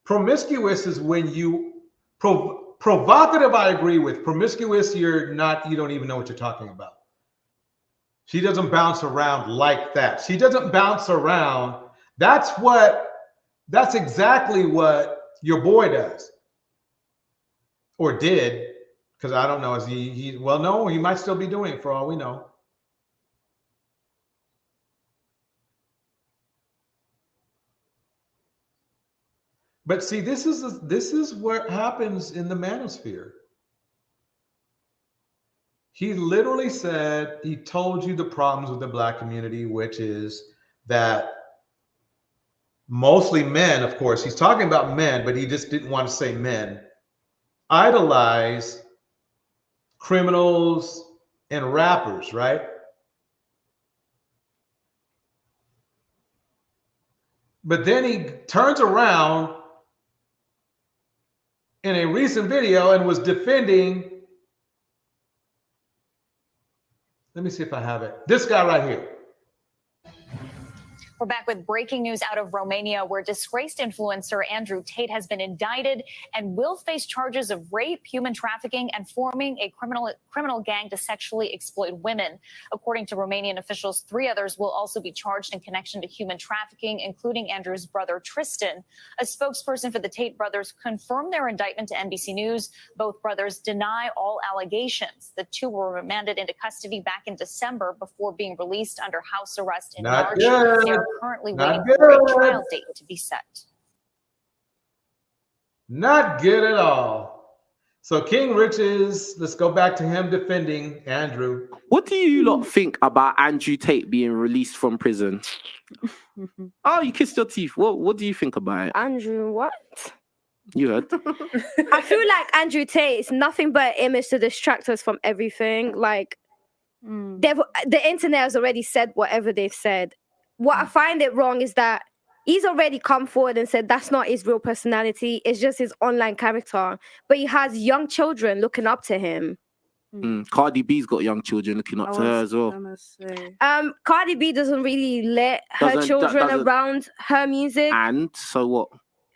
Promiscuous is when you provocative. I agree with. Promiscuous, you're not. You don't even know what you're talking about. She doesn't bounce around like that. She doesn't bounce around. That's exactly what your boy does. Or did, because I don't know. Is he? Well, no, he might still be doing it for all we know. But see, this is what happens in the manosphere. He literally said, he told you the problems with the black community, which is that mostly men, of course, he's talking about men, but he just didn't want to say men, idolize criminals and rappers, right? But then he turns around in a recent video and was defending, let me see if I have it, this guy right here. We're back with breaking news out of Romania, where disgraced influencer Andrew Tate has been indicted and will face charges of rape, human trafficking, and forming a criminal gang to sexually exploit women. According to Romanian officials, 3 others will also be charged in connection to human trafficking, including Andrew's brother Tristan. A spokesperson for the Tate brothers confirmed their indictment to NBC News. Both brothers deny all allegations. The 2 were remanded into custody back in December before being released under house arrest in March. They're currently waiting for a trial date to be set. Not good at all. So King RIchez, let's go back to him defending Andrew. What do you lot think about Andrew Tate being released from prison? Oh, you kissed your teeth. What do you think about it? Andrew, what? You heard. I feel like Andrew Tate is nothing but an image to distract us from everything. Like, the internet has already said whatever they've said. What I find it wrong is that he's already come forward and said that's not his real personality. It's just his online character. But he has young children looking up to him. Cardi B's got young children looking up to her as well. Cardi B doesn't really let her children around her music. And so what?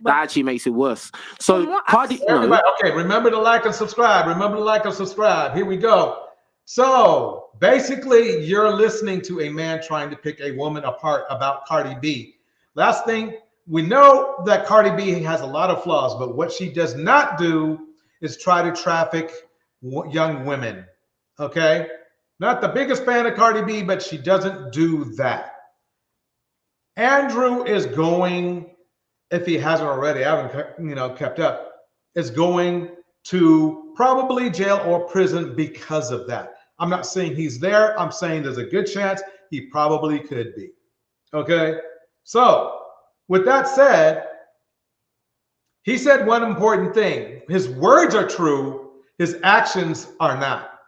That actually makes it worse. So Cardi, Everybody, okay, remember to like and subscribe. Remember to like and subscribe. Here we go. So basically, you're listening to a man trying to pick a woman apart about Cardi B. Last thing, we know that Cardi B has a lot of flaws, but what she does not do is try to traffic young women. Okay, not the biggest fan of Cardi B, but she doesn't do that. Andrew is going, if he hasn't already, I haven't kept up, is going to probably jail or prison because of that. I'm not saying he's there. I'm saying there's a good chance he probably could be. Okay, so with that said, he said one important thing. His words are true, his actions are not.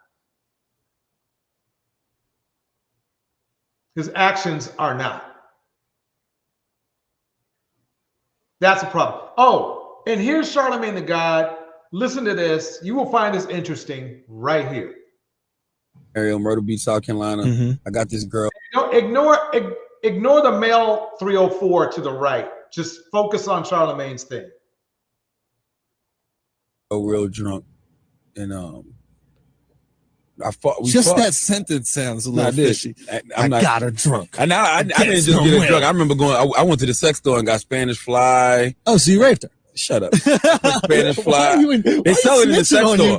His actions are not. That's a problem. Oh, and here's Charlamagne the God. Listen to this. You will find this interesting right here. Ariel, Myrtle Beach, South Carolina. I got this girl. Ignore the male 304 to the right. Just focus on Charlamagne's thing. Real drunk, and that sentence sounds a little fishy. I got her drunk. And I didn't just get her drunk. I remember going. I went to the sex store and got Spanish fly. Oh, so you raped her? Shut up. Spanish fly. They sell it in the sex store.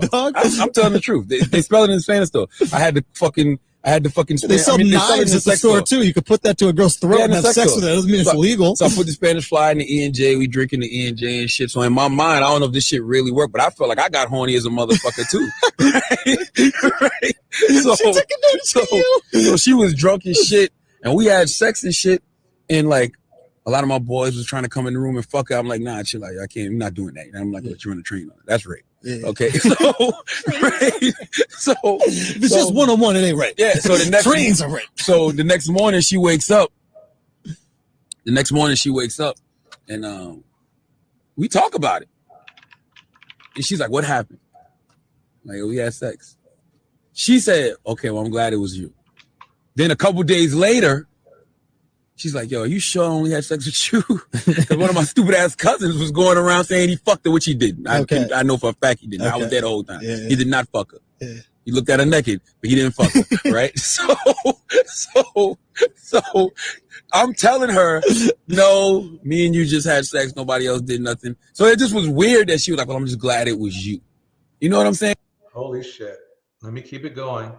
I'm telling the truth. They spell it in the Spanish store. I had to fucking. They sell knives at the store too. You could put that to a girl's throat and have sex with it. That doesn't mean it's illegal. So I put the Spanish fly in the E&J. We drinking the E&J and shit. So in my mind, I don't know if this shit really worked, but I felt like I got horny as a motherfucker too. Right? So she was drunk and shit, and we had sex and shit, and like a lot of my boys was trying to come in the room and fuck her. I'm like, nah, chill out. I can't. I'm not doing that. And I'm like, let you run a train on it. That's rape. Yeah. Okay, so right, so if it's just one-on-one, it ain't rape. Yeah, so the next trains are rape. So the next morning she wakes up. And we talk about it. And she's like, "What happened?" Like, we had sex. She said, "Okay, well, I'm glad it was you." Then a couple days later, she's like, "Yo, are you sure I only had sex with you?" Because one of my stupid ass cousins was going around saying he fucked her, which he didn't. I know for a fact he didn't. I was there the whole time. Yeah. He did not fuck her. Yeah. He looked at her naked, but he didn't fuck her. Right? So I'm telling her, no, me and you just had sex. Nobody else did nothing. So it just was weird that she was like, "Well, I'm just glad it was you." You know what I'm saying? Holy shit. Let me keep it going.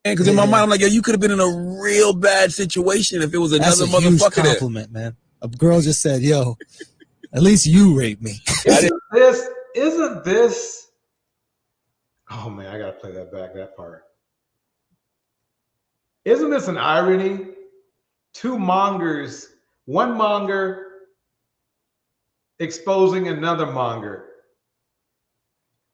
Because in my mind, I'm like, yo, you could have been in a real bad situation if it was another motherfucker there. Compliment, man. A girl just said, yo, at least you raped me. Isn't this? Oh man, I gotta play that part. Isn't this an irony? Two mongers, one monger exposing another monger.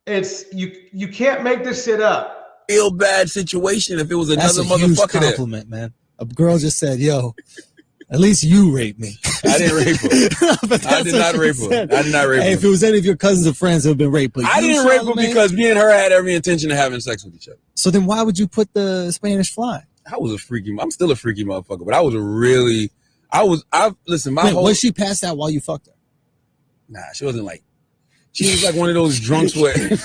It's you can't make this shit up. Real bad situation if it was another motherfucker there. Compliment, man. A girl just said, yo, at least you raped me. I didn't rape her. I did not rape her. Hey, if it was any of your cousins or friends who have been raped, I didn't rape her because me and her had every intention of having sex with each other. So then why would you put the Spanish fly? I'm still a freaky motherfucker, but listen, was she passed out while you fucked her? Nah, she wasn't like, she was like one of those drunks where she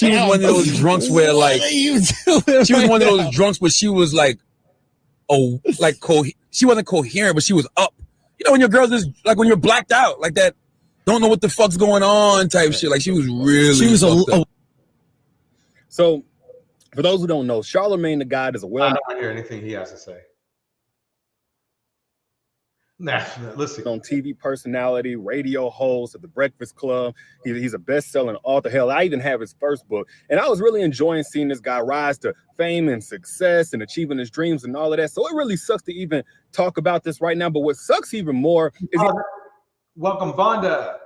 was one of those drunks where like she was one of those drunks where she was like she wasn't coherent, but she was up. You know when your girls is like when you're blacked out like that, don't know what the fuck's going on type shit. Like she was really So for those who don't know, Charlamagne the God is a I don't want to hear anything he has to say. Listen, on TV personality, radio host of The Breakfast Club. He's a best-selling author. Hell, I even have his first book. And I was really enjoying seeing this guy rise to fame and success and achieving his dreams and all of that. So it really sucks to even talk about this right now. But what sucks even more is welcome Vonda,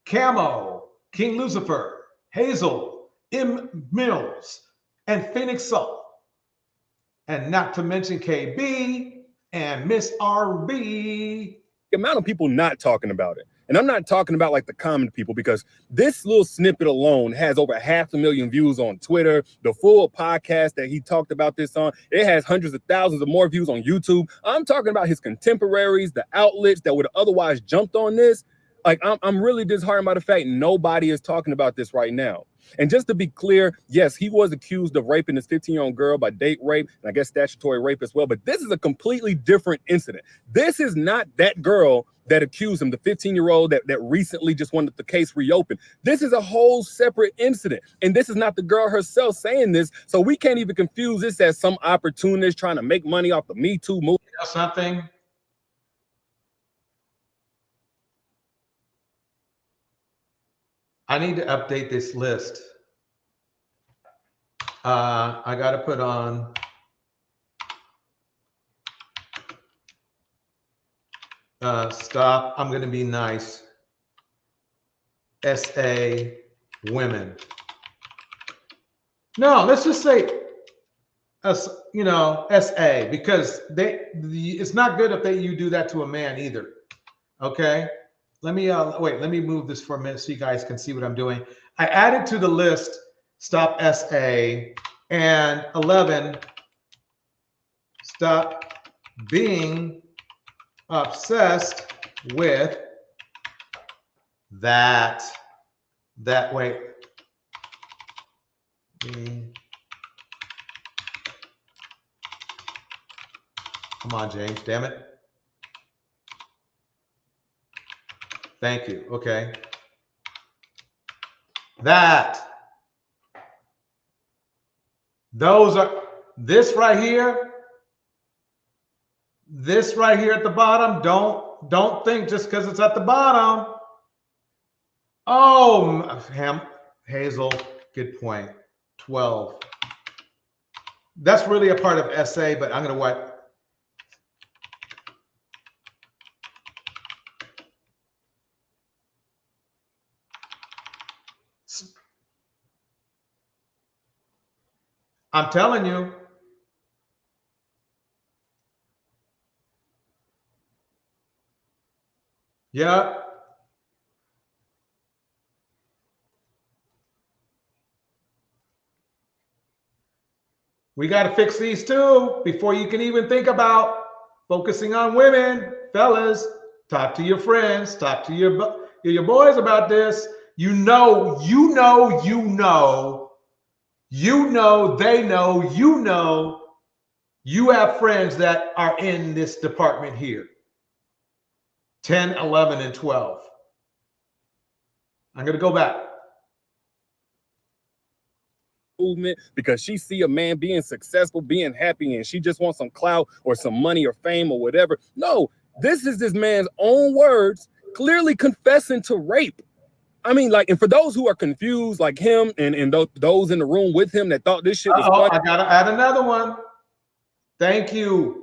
Camo, King Lucifer, Hazel, M. Mills, and Phoenix Salt. And not to mention KB and Miss RB. The amount of people not talking about it. And I'm not talking about like the common people, because this little snippet alone has over 500,000 views on Twitter. The full podcast that he talked about this on, it has hundreds of thousands of more views on YouTube. I'm talking about his contemporaries, the outlets that would have otherwise jumped on this. Like, I'm really disheartened by the fact nobody is talking about this right now. And just to be clear, yes, he was accused of raping this 15-year-old girl by date rape, and I guess statutory rape as well. But this is a completely different incident. This is not that girl that accused him, the 15-year-old that recently just wanted the case reopened. This is a whole separate incident. And this is not the girl herself saying this. So we can't even confuse this as some opportunist trying to make money off the Me Too movement. You know something? I need to update this list. I got to put on stop. I'm going to be nice. SA women. No, let's just say SA, because it's not good if you do that to a man either. Okay. Let me wait. Let me move this for a minute so you guys can see what I'm doing. I added to the list stop SA and 11 stop being obsessed with that wait. Come on, James. Damn it. Thank you. Okay. Those are this right here at the bottom. Don't think just because it's at the bottom. Oh, Hazel, good point. 12. That's really a part of SA, but I'm gonna wipe. I'm telling you. Yeah. We got to fix these too before you can even think about focusing on women. Fellas, talk to your friends, talk to your boys about this. They know, you have friends that are in this department here. 10, 11, and 12. I'm going to go back. Movement because she see a man being successful, being happy, and she just wants some clout or some money or fame or whatever. No, this is this man's own words, clearly confessing to rape. I mean, like, and for those who are confused, like him and those in the room with him that thought this shit was funny. I gotta add another one. Thank you.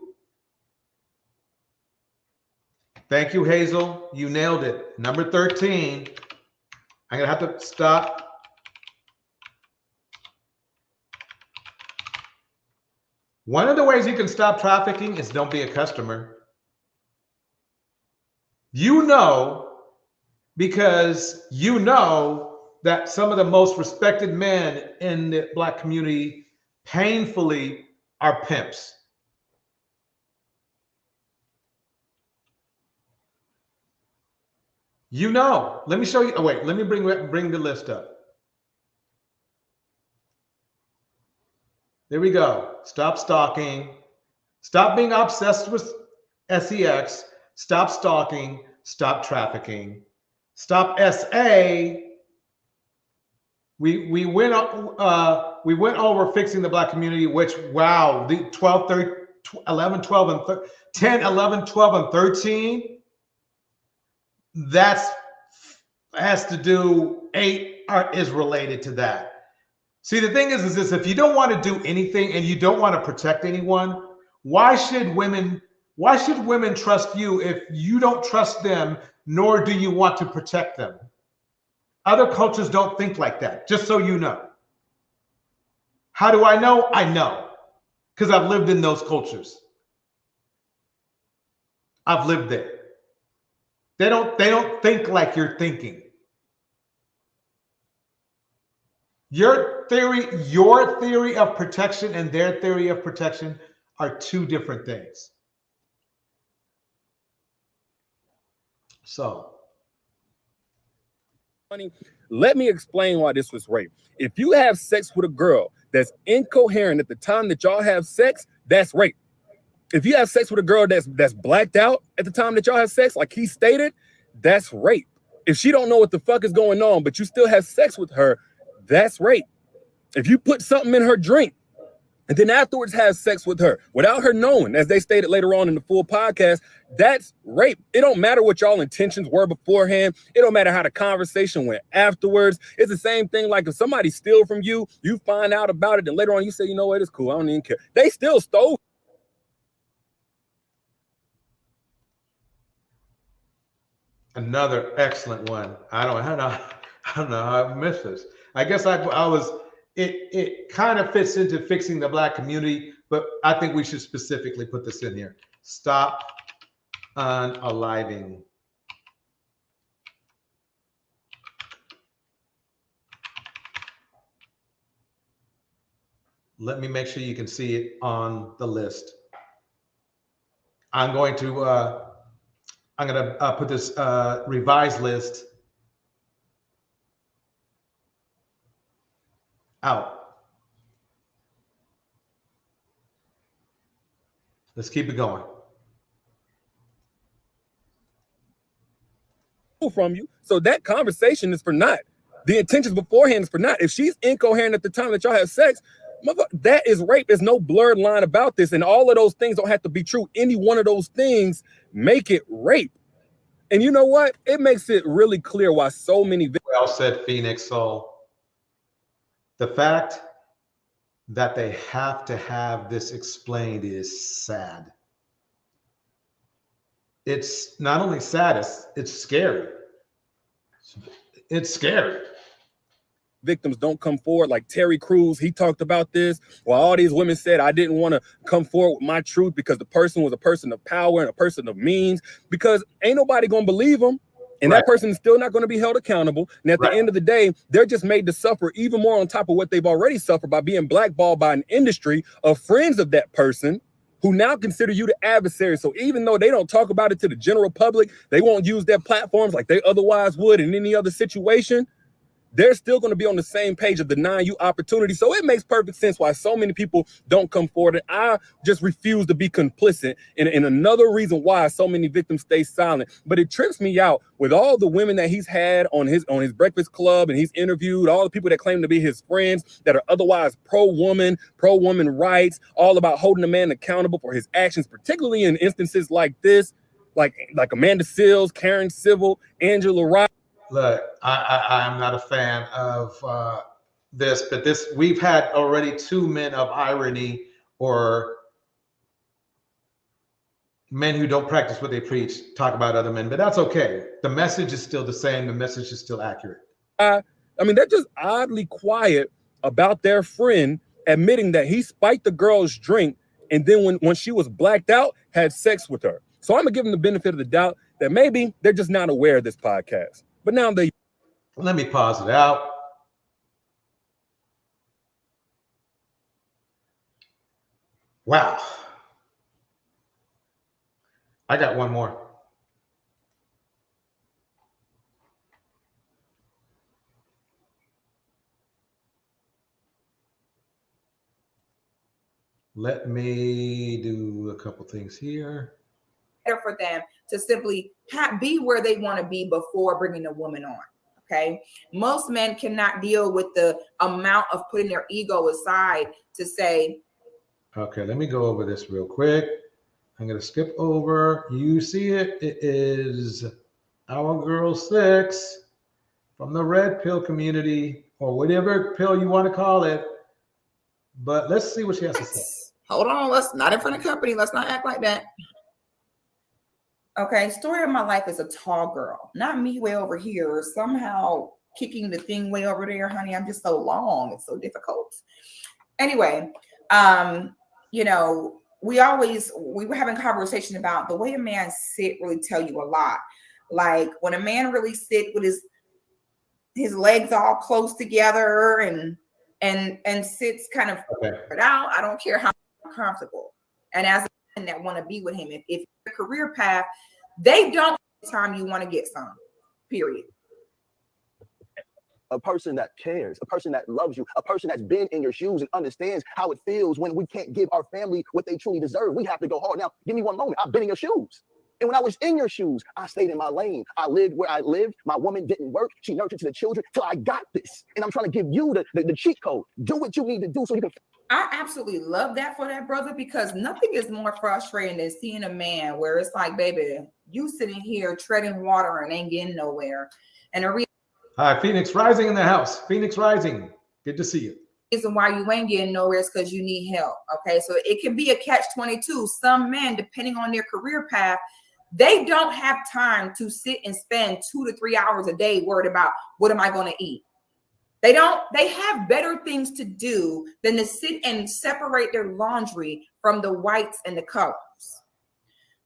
Thank you, Hazel. You nailed it. Number 13. I'm gonna have to stop. One of the ways you can stop trafficking is don't be a customer. Because you know that some of the most respected men in the Black community painfully are pimps. Let me show you. Oh, wait, let me bring the list up. There we go. Stop stalking. Stop being obsessed with sex. Stop stalking. Stop trafficking. Stop SA. We went over fixing the Black community, which, wow, the 12, 13, 11, 12, and 10, 11, 12, and 13. that's has to do, 8 is related to that. See, the thing is this: if you don't want to do anything and you don't want to protect anyone, why should women trust you if you don't trust them, nor do you want to protect them? Other cultures don't think like that, just so you know. How do I know? I know because I've lived in those cultures. I've lived there. They don't think like you're thinking. Your theory of protection and their theory of protection are two different things. So, let me explain why this was rape. If you have sex with a girl that's incoherent at the time that y'all have sex, that's rape. If you have sex with a girl that's blacked out at the time that y'all have sex, like he stated, that's rape. If she don't know what the fuck is going on, but you still have sex with her, that's rape. If you put something in her drink and then afterwards have sex with her without her knowing, as they stated later on in the full podcast, that's rape. It don't matter what y'all intentions were beforehand. It don't matter how the conversation went afterwards. It's the same thing like if somebody steals from you, you find out about it, and later on you say, you know what, it's cool, I don't even care. They still stole. another excellent one. I don't know how I missed this. I guess I was. It kind of fits into fixing the Black community, but I think we should specifically put this in here. Stop unaliving. Let me make sure you can see it on the list. I'm going to put this revised list out. Let's keep it going. From you, so that conversation is for naught. The intentions beforehand is for naught. If she's incoherent at the time that y'all have sex, that is rape. There's no blurred line about this, and all of those things don't have to be true. Any one of those things make it rape. And you know what? It makes it really clear why so many. Well said, Phoenix Soul. The fact that they have to have this explained is sad. It's not only sad, it's scary. It's scary. Victims don't come forward. Like Terry Crews, he talked about this. While all these women said, I didn't want to come forward with my truth because the person was a person of power and a person of means, because ain't nobody going to believe them. And that person is still not going to be held accountable. And at the end of the day, they're just made to suffer even more on top of what they've already suffered by being blackballed by an industry of friends of that person who now consider you the adversary. So even though they don't talk about it to the general public, they won't use their platforms like they otherwise would in any other situation, they're still going to be on the same page of denying you opportunity. So it makes perfect sense why so many people don't come forward. And I just refuse to be complicit in another reason why so many victims stay silent. But it trips me out with all the women that he's had on his Breakfast Club, and he's interviewed all the people that claim to be his friends that are otherwise pro-woman rights, all about holding a man accountable for his actions, particularly in instances like this, like Amanda Seals, Karen Civil, Angela Rye. Look, I'm not a fan of this, but we've had already 2 men of irony, or men who don't practice what they preach, talk about other men, but that's okay. The message is still the same. The message is still accurate. I mean, they're just oddly quiet about their friend admitting that he spiked the girl's drink and then when she was blacked out, had sex with her. So I'm gonna give them the benefit of the doubt that maybe they're just not aware of this podcast. But now let me pause it out. Wow. I got one more. Let me do a couple things here. For them to simply be where they want to be before bringing a woman on. Okay, most men cannot deal with the amount of putting their ego aside to say, okay, let me go over this real quick. I'm going to skip over. You see it. It is our girl 6 from the red pill community, or whatever pill you want to call it. But let's see what she has to say. Hold on, let's not in front of company. Let's not act like that. Okay, story of my life is a tall girl, not me way over here. Somehow kicking the thing way over there, honey. I'm just so long. It's so difficult. Anyway, you know, we were having conversation about the way a man sit really tell you a lot. Like when a man really sit with his legs all close together and sits kind of out, I don't care how comfortable. And as a man that want to be with him, if your career path, they don't have the time you want to get some, period. A person that cares, a person that loves you, a person that's been in your shoes and understands how it feels when we can't give our family what they truly deserve. We have to go hard. Now, give me one moment. I've been in your shoes. And when I was in your shoes, I stayed in my lane. I lived where I lived. My woman didn't work. She nurtured to the children till I got this. And I'm trying to give you the cheat code. Do what you need to do so you can. I absolutely love that for that brother, because nothing is more frustrating than seeing a man where it's like, baby, you sitting here treading water and ain't getting nowhere. And Hi, Phoenix Rising in the house. Phoenix Rising. Good to see you. reason why you ain't getting nowhere is because you need help. Okay, so it can be a catch-22. Some men, depending on their career path, they don't have time to sit and spend 2 to 3 hours a day worried about what am I going to eat. They have better things to do than to sit and separate their laundry from the whites and the colors.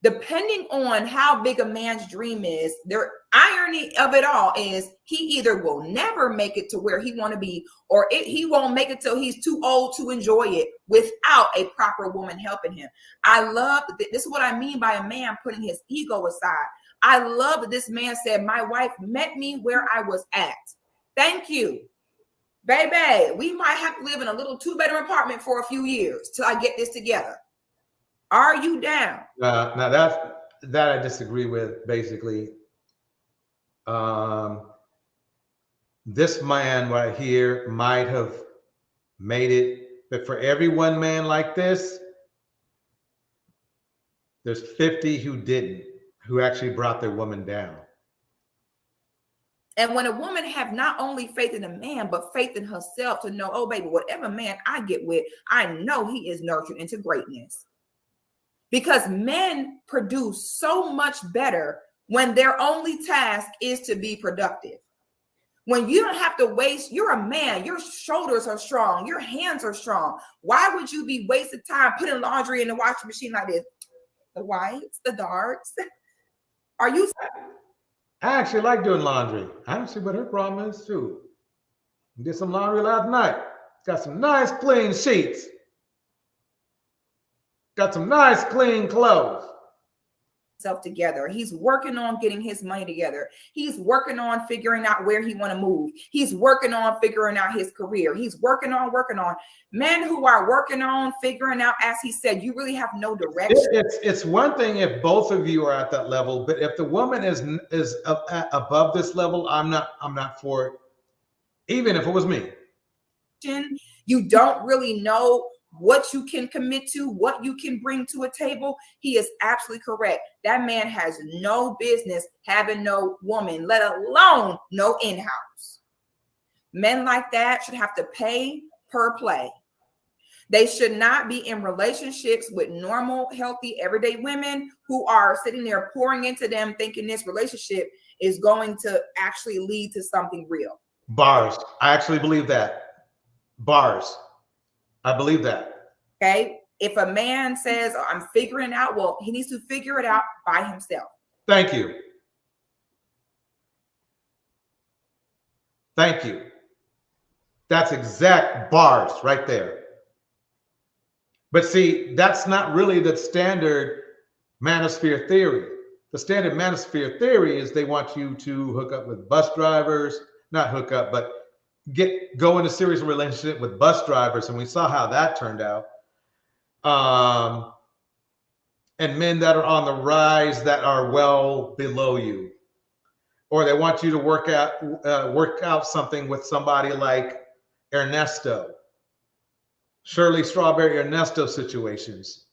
Depending on how big a man's dream is, the irony of it all is he either will never make it to where he want to be, or he won't make it till he's too old to enjoy it without a proper woman helping him. I love this is what I mean by a man putting his ego aside. I love that this man said, my wife met me where I was at. Thank you. Baby, we might have to live in a little 2-bedroom apartment for a few years till I get this together. Are you down? Now that I disagree with, basically. This man right here might have made it, but for every one man like this, there's 50 who didn't, who actually brought their woman down. And when a woman have not only faith in a man, but faith in herself to know, oh, baby, whatever man I get with, I know he is nurtured into greatness. Because men produce so much better when their only task is to be productive. When you don't have to waste, you're a man, your shoulders are strong, your hands are strong. Why would you be wasting time putting laundry in the washing machine like this? The whites, the darks. Are you? I actually like doing laundry. I don't see what her problem is too. Did some laundry last night. Got some nice clean sheets. Got some nice clean clothes. Self together. He's working on getting his money together. He's working on figuring out where he want to move. He's working on figuring out his career. He's working on. Men who are working on figuring out, as he said, you really have no direction. It's one thing if both of you are at that level, but if the woman is above this level, I'm not for it. Even if it was me. You don't really know what you can commit to, what you can bring to a table. He is absolutely correct. That man has no business having no woman, let alone no in-house. Men like that should have to pay per play. They should not be in relationships with normal, healthy, everyday women who are sitting there pouring into them, thinking this relationship is going to actually lead to something real. Bars. I actually believe that. Bars. I believe that. Okay. If a man says, oh, I'm figuring out, well, he needs to figure it out by himself. Thank you. Thank you. That's exact bars right there. But see, that's not really the standard manosphere theory. The standard manosphere theory is they want you to hook up with bus drivers, not hook up, but go in a serious relationship with bus drivers, and we saw how that turned out. And men that are on the rise that are well below you, or they want you to work out something with somebody like Ernesto, Shirley Strawberry Ernesto situations.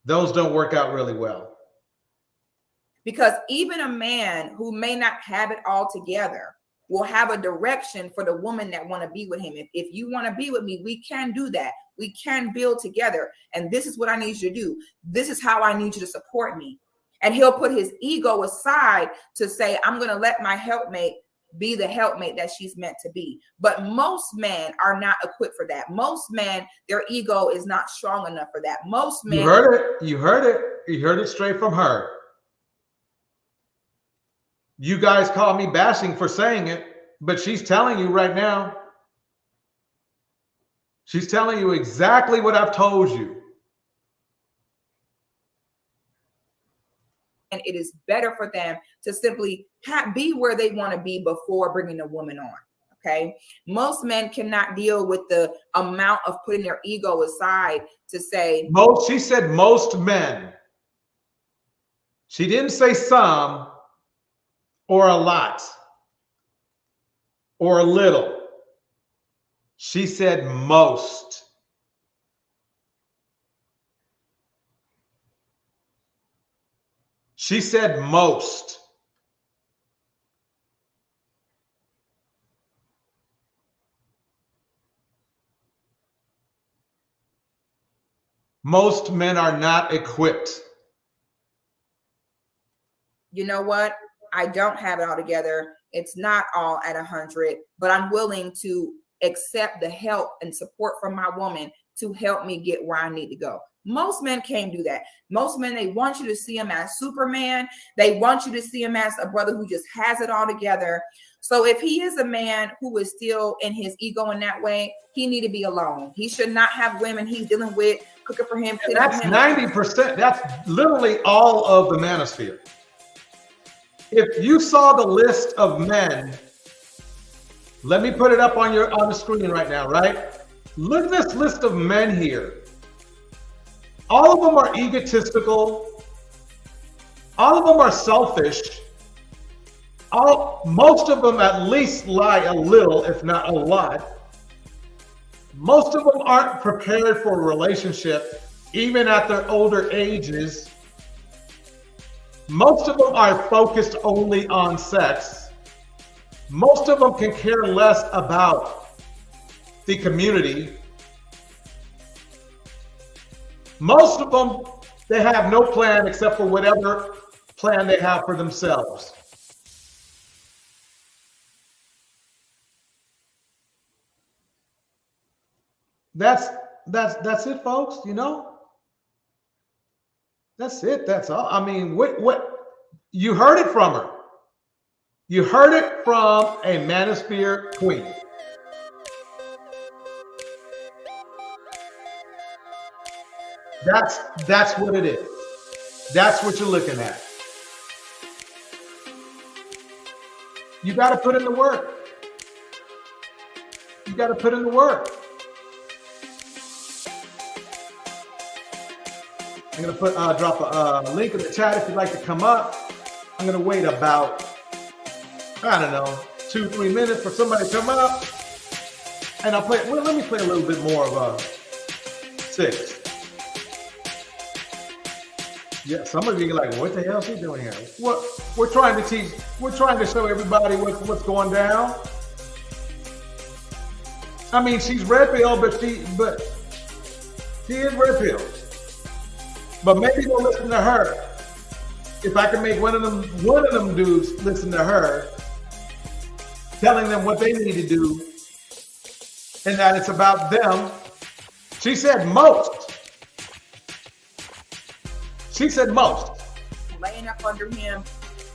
Those don't work out really well. Because even a man who may not have it all together will have a direction for the woman that want to be with him. If you want to be with me, we can do that. We can build together. And this is what I need you to do. This is how I need you to support me. And he'll put his ego aside to say, I'm going to let my helpmate be the helpmate that she's meant to be. But most men are not equipped for that. Most men, their ego is not strong enough for that. Most men. You heard it. You heard it. You heard it straight from her. You guys call me bashing for saying it, but she's telling you right now. She's telling you exactly what I've told you. And it is better for them to simply be where they want to be before bringing a woman on. Okay. Most men cannot deal with the amount of putting their ego aside to say. Most, she said most men. She didn't say some or a lot or a little. She said most. She said most. Most men are not equipped. You know what? I don't have it all together. It's not all at 100, but I'm willing to accept the help and support from my woman to help me get where I need to go. Most men can't do that. Most men, they want you to see him as Superman. They want you to see him as a brother who just has it all together. So if he is a man who is still in his ego in that way, he need to be alone. He should not have women he's dealing with, cooking for him. That's 90%. That's literally all of the manosphere. If you saw the list of men, let me put it up on the screen right now, right? Look at this list of men here. All of them are egotistical. All of them are selfish. Most of them at least lie a little, if not a lot. Most of them aren't prepared for a relationship, even at their older ages. Most of them are focused only on sex. Most of them can care less about the community. Most of them, they have no plan except for whatever plan they have for themselves. That's it, folks. You know, that's it. That's all. I mean, what you heard it from her. You heard it from a manosphere queen. That's what it is. That's what you're looking at. You got to put in the work. You got to put in the work. I'm going to drop a link in the chat if you'd like to come up. I'm going to wait about, I don't know, 2-3 minutes for somebody to come up. And I'll play, well, let me play a little bit more of 6. Yeah, some of you are like, what the hell is he doing here? What we're trying to teach, we're trying to show everybody what's going down. I mean, she's red pill, but she is red pill. But maybe don't listen to her. If I can make one of them dudes listen to her, telling them what they need to do, and that it's about them. She said most. She said most. Laying up under him,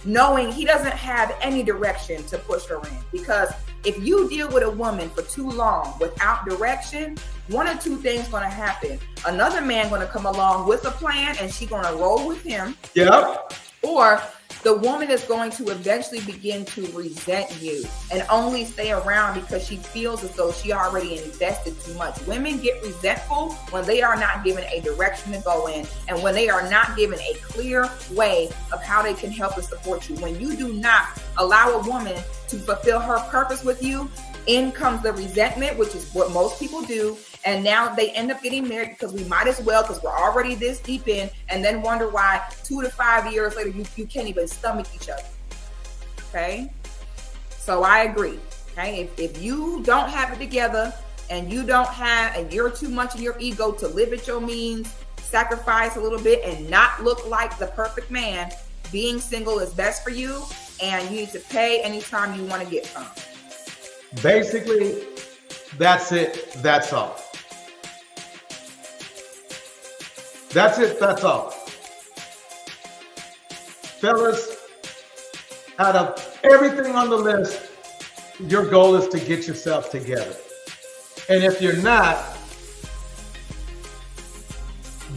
knowing he doesn't have any direction to push her in. Because if you deal with a woman for too long without direction, one or two things going to happen. Another man going to come along with a plan and she's going to roll with him. Yep. Or the woman is going to eventually begin to resent you and only stay around because she feels as though she already invested too much. Women get resentful when they are not given a direction to go in and when they are not given a clear way of how they can help and support you. When you do not allow a woman to fulfill her purpose with you, in comes the resentment, which is what most people do. And now they end up getting married because we might as well, because we're already this deep in, and then wonder why 2 to 5 years later you can't even stomach each other. Okay, so I agree. Okay, if you don't have it together and you're too much in your ego to live at your means, sacrifice a little bit and not look like the perfect man, being single is best for you, and you need to pay anytime you want to get some. Basically, that's it. That's all. That's it. That's all. Fellas, out of everything on the list, your goal is to get yourself together. And if you're not,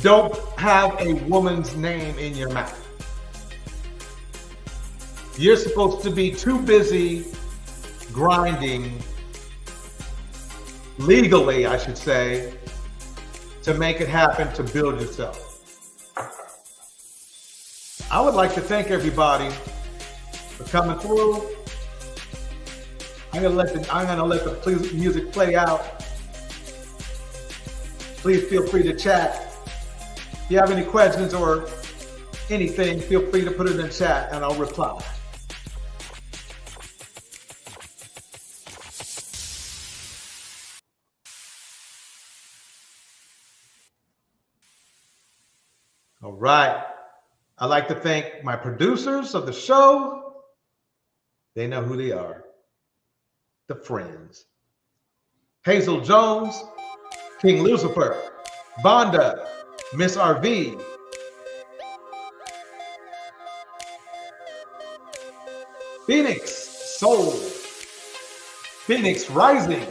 don't have a woman's name in your mouth. You're supposed to be too busy grinding legally, I should say, to make it happen, to build yourself. I would like to thank everybody for coming through. I'm gonna let the music play out. Please feel free to chat. If you have any questions or anything, feel free to put it in chat and I'll reply. All right. I'd like to thank my producers of the show. They know who they are. The Friends. Hazel Jones, King Lucifer, Vonda, Miss RV, Phoenix Soul, Phoenix Rising,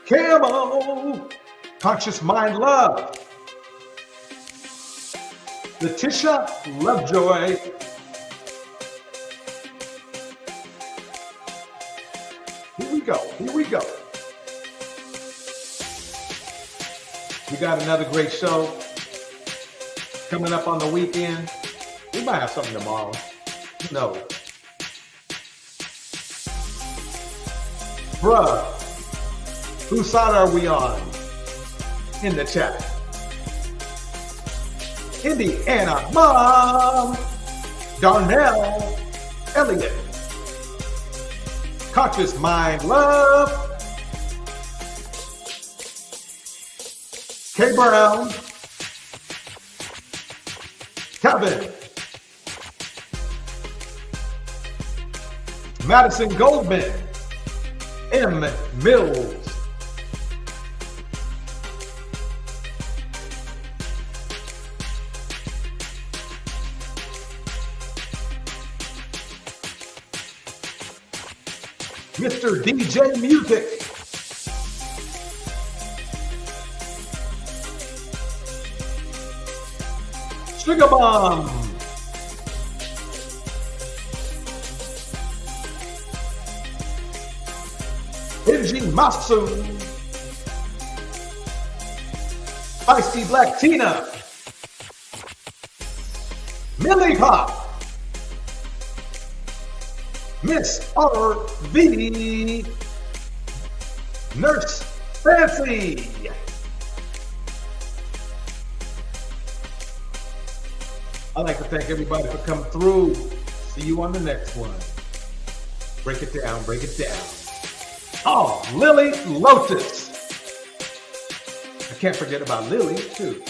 Camo, Conscious Mind Love, Letitia Lovejoy, Here we go. We got another great show coming up on the weekend. We might have something tomorrow. Who knows? Bruh, whose side are we on? In the chat. Indiana Mom, Darnell, Elliott, Conscious Mind Love, K Brown, Kevin, Madison Goldman, M. Mills, Mr. DJ Music, Sugar Bomb, Benji Masu, Feisty Black Tina, Millie Pop, Miss RV, Nurse Fancy, I'd like to thank everybody for coming through. See you on the next one. Break it down, break it down. Oh, Lily Lotus. I can't forget about Lily, too.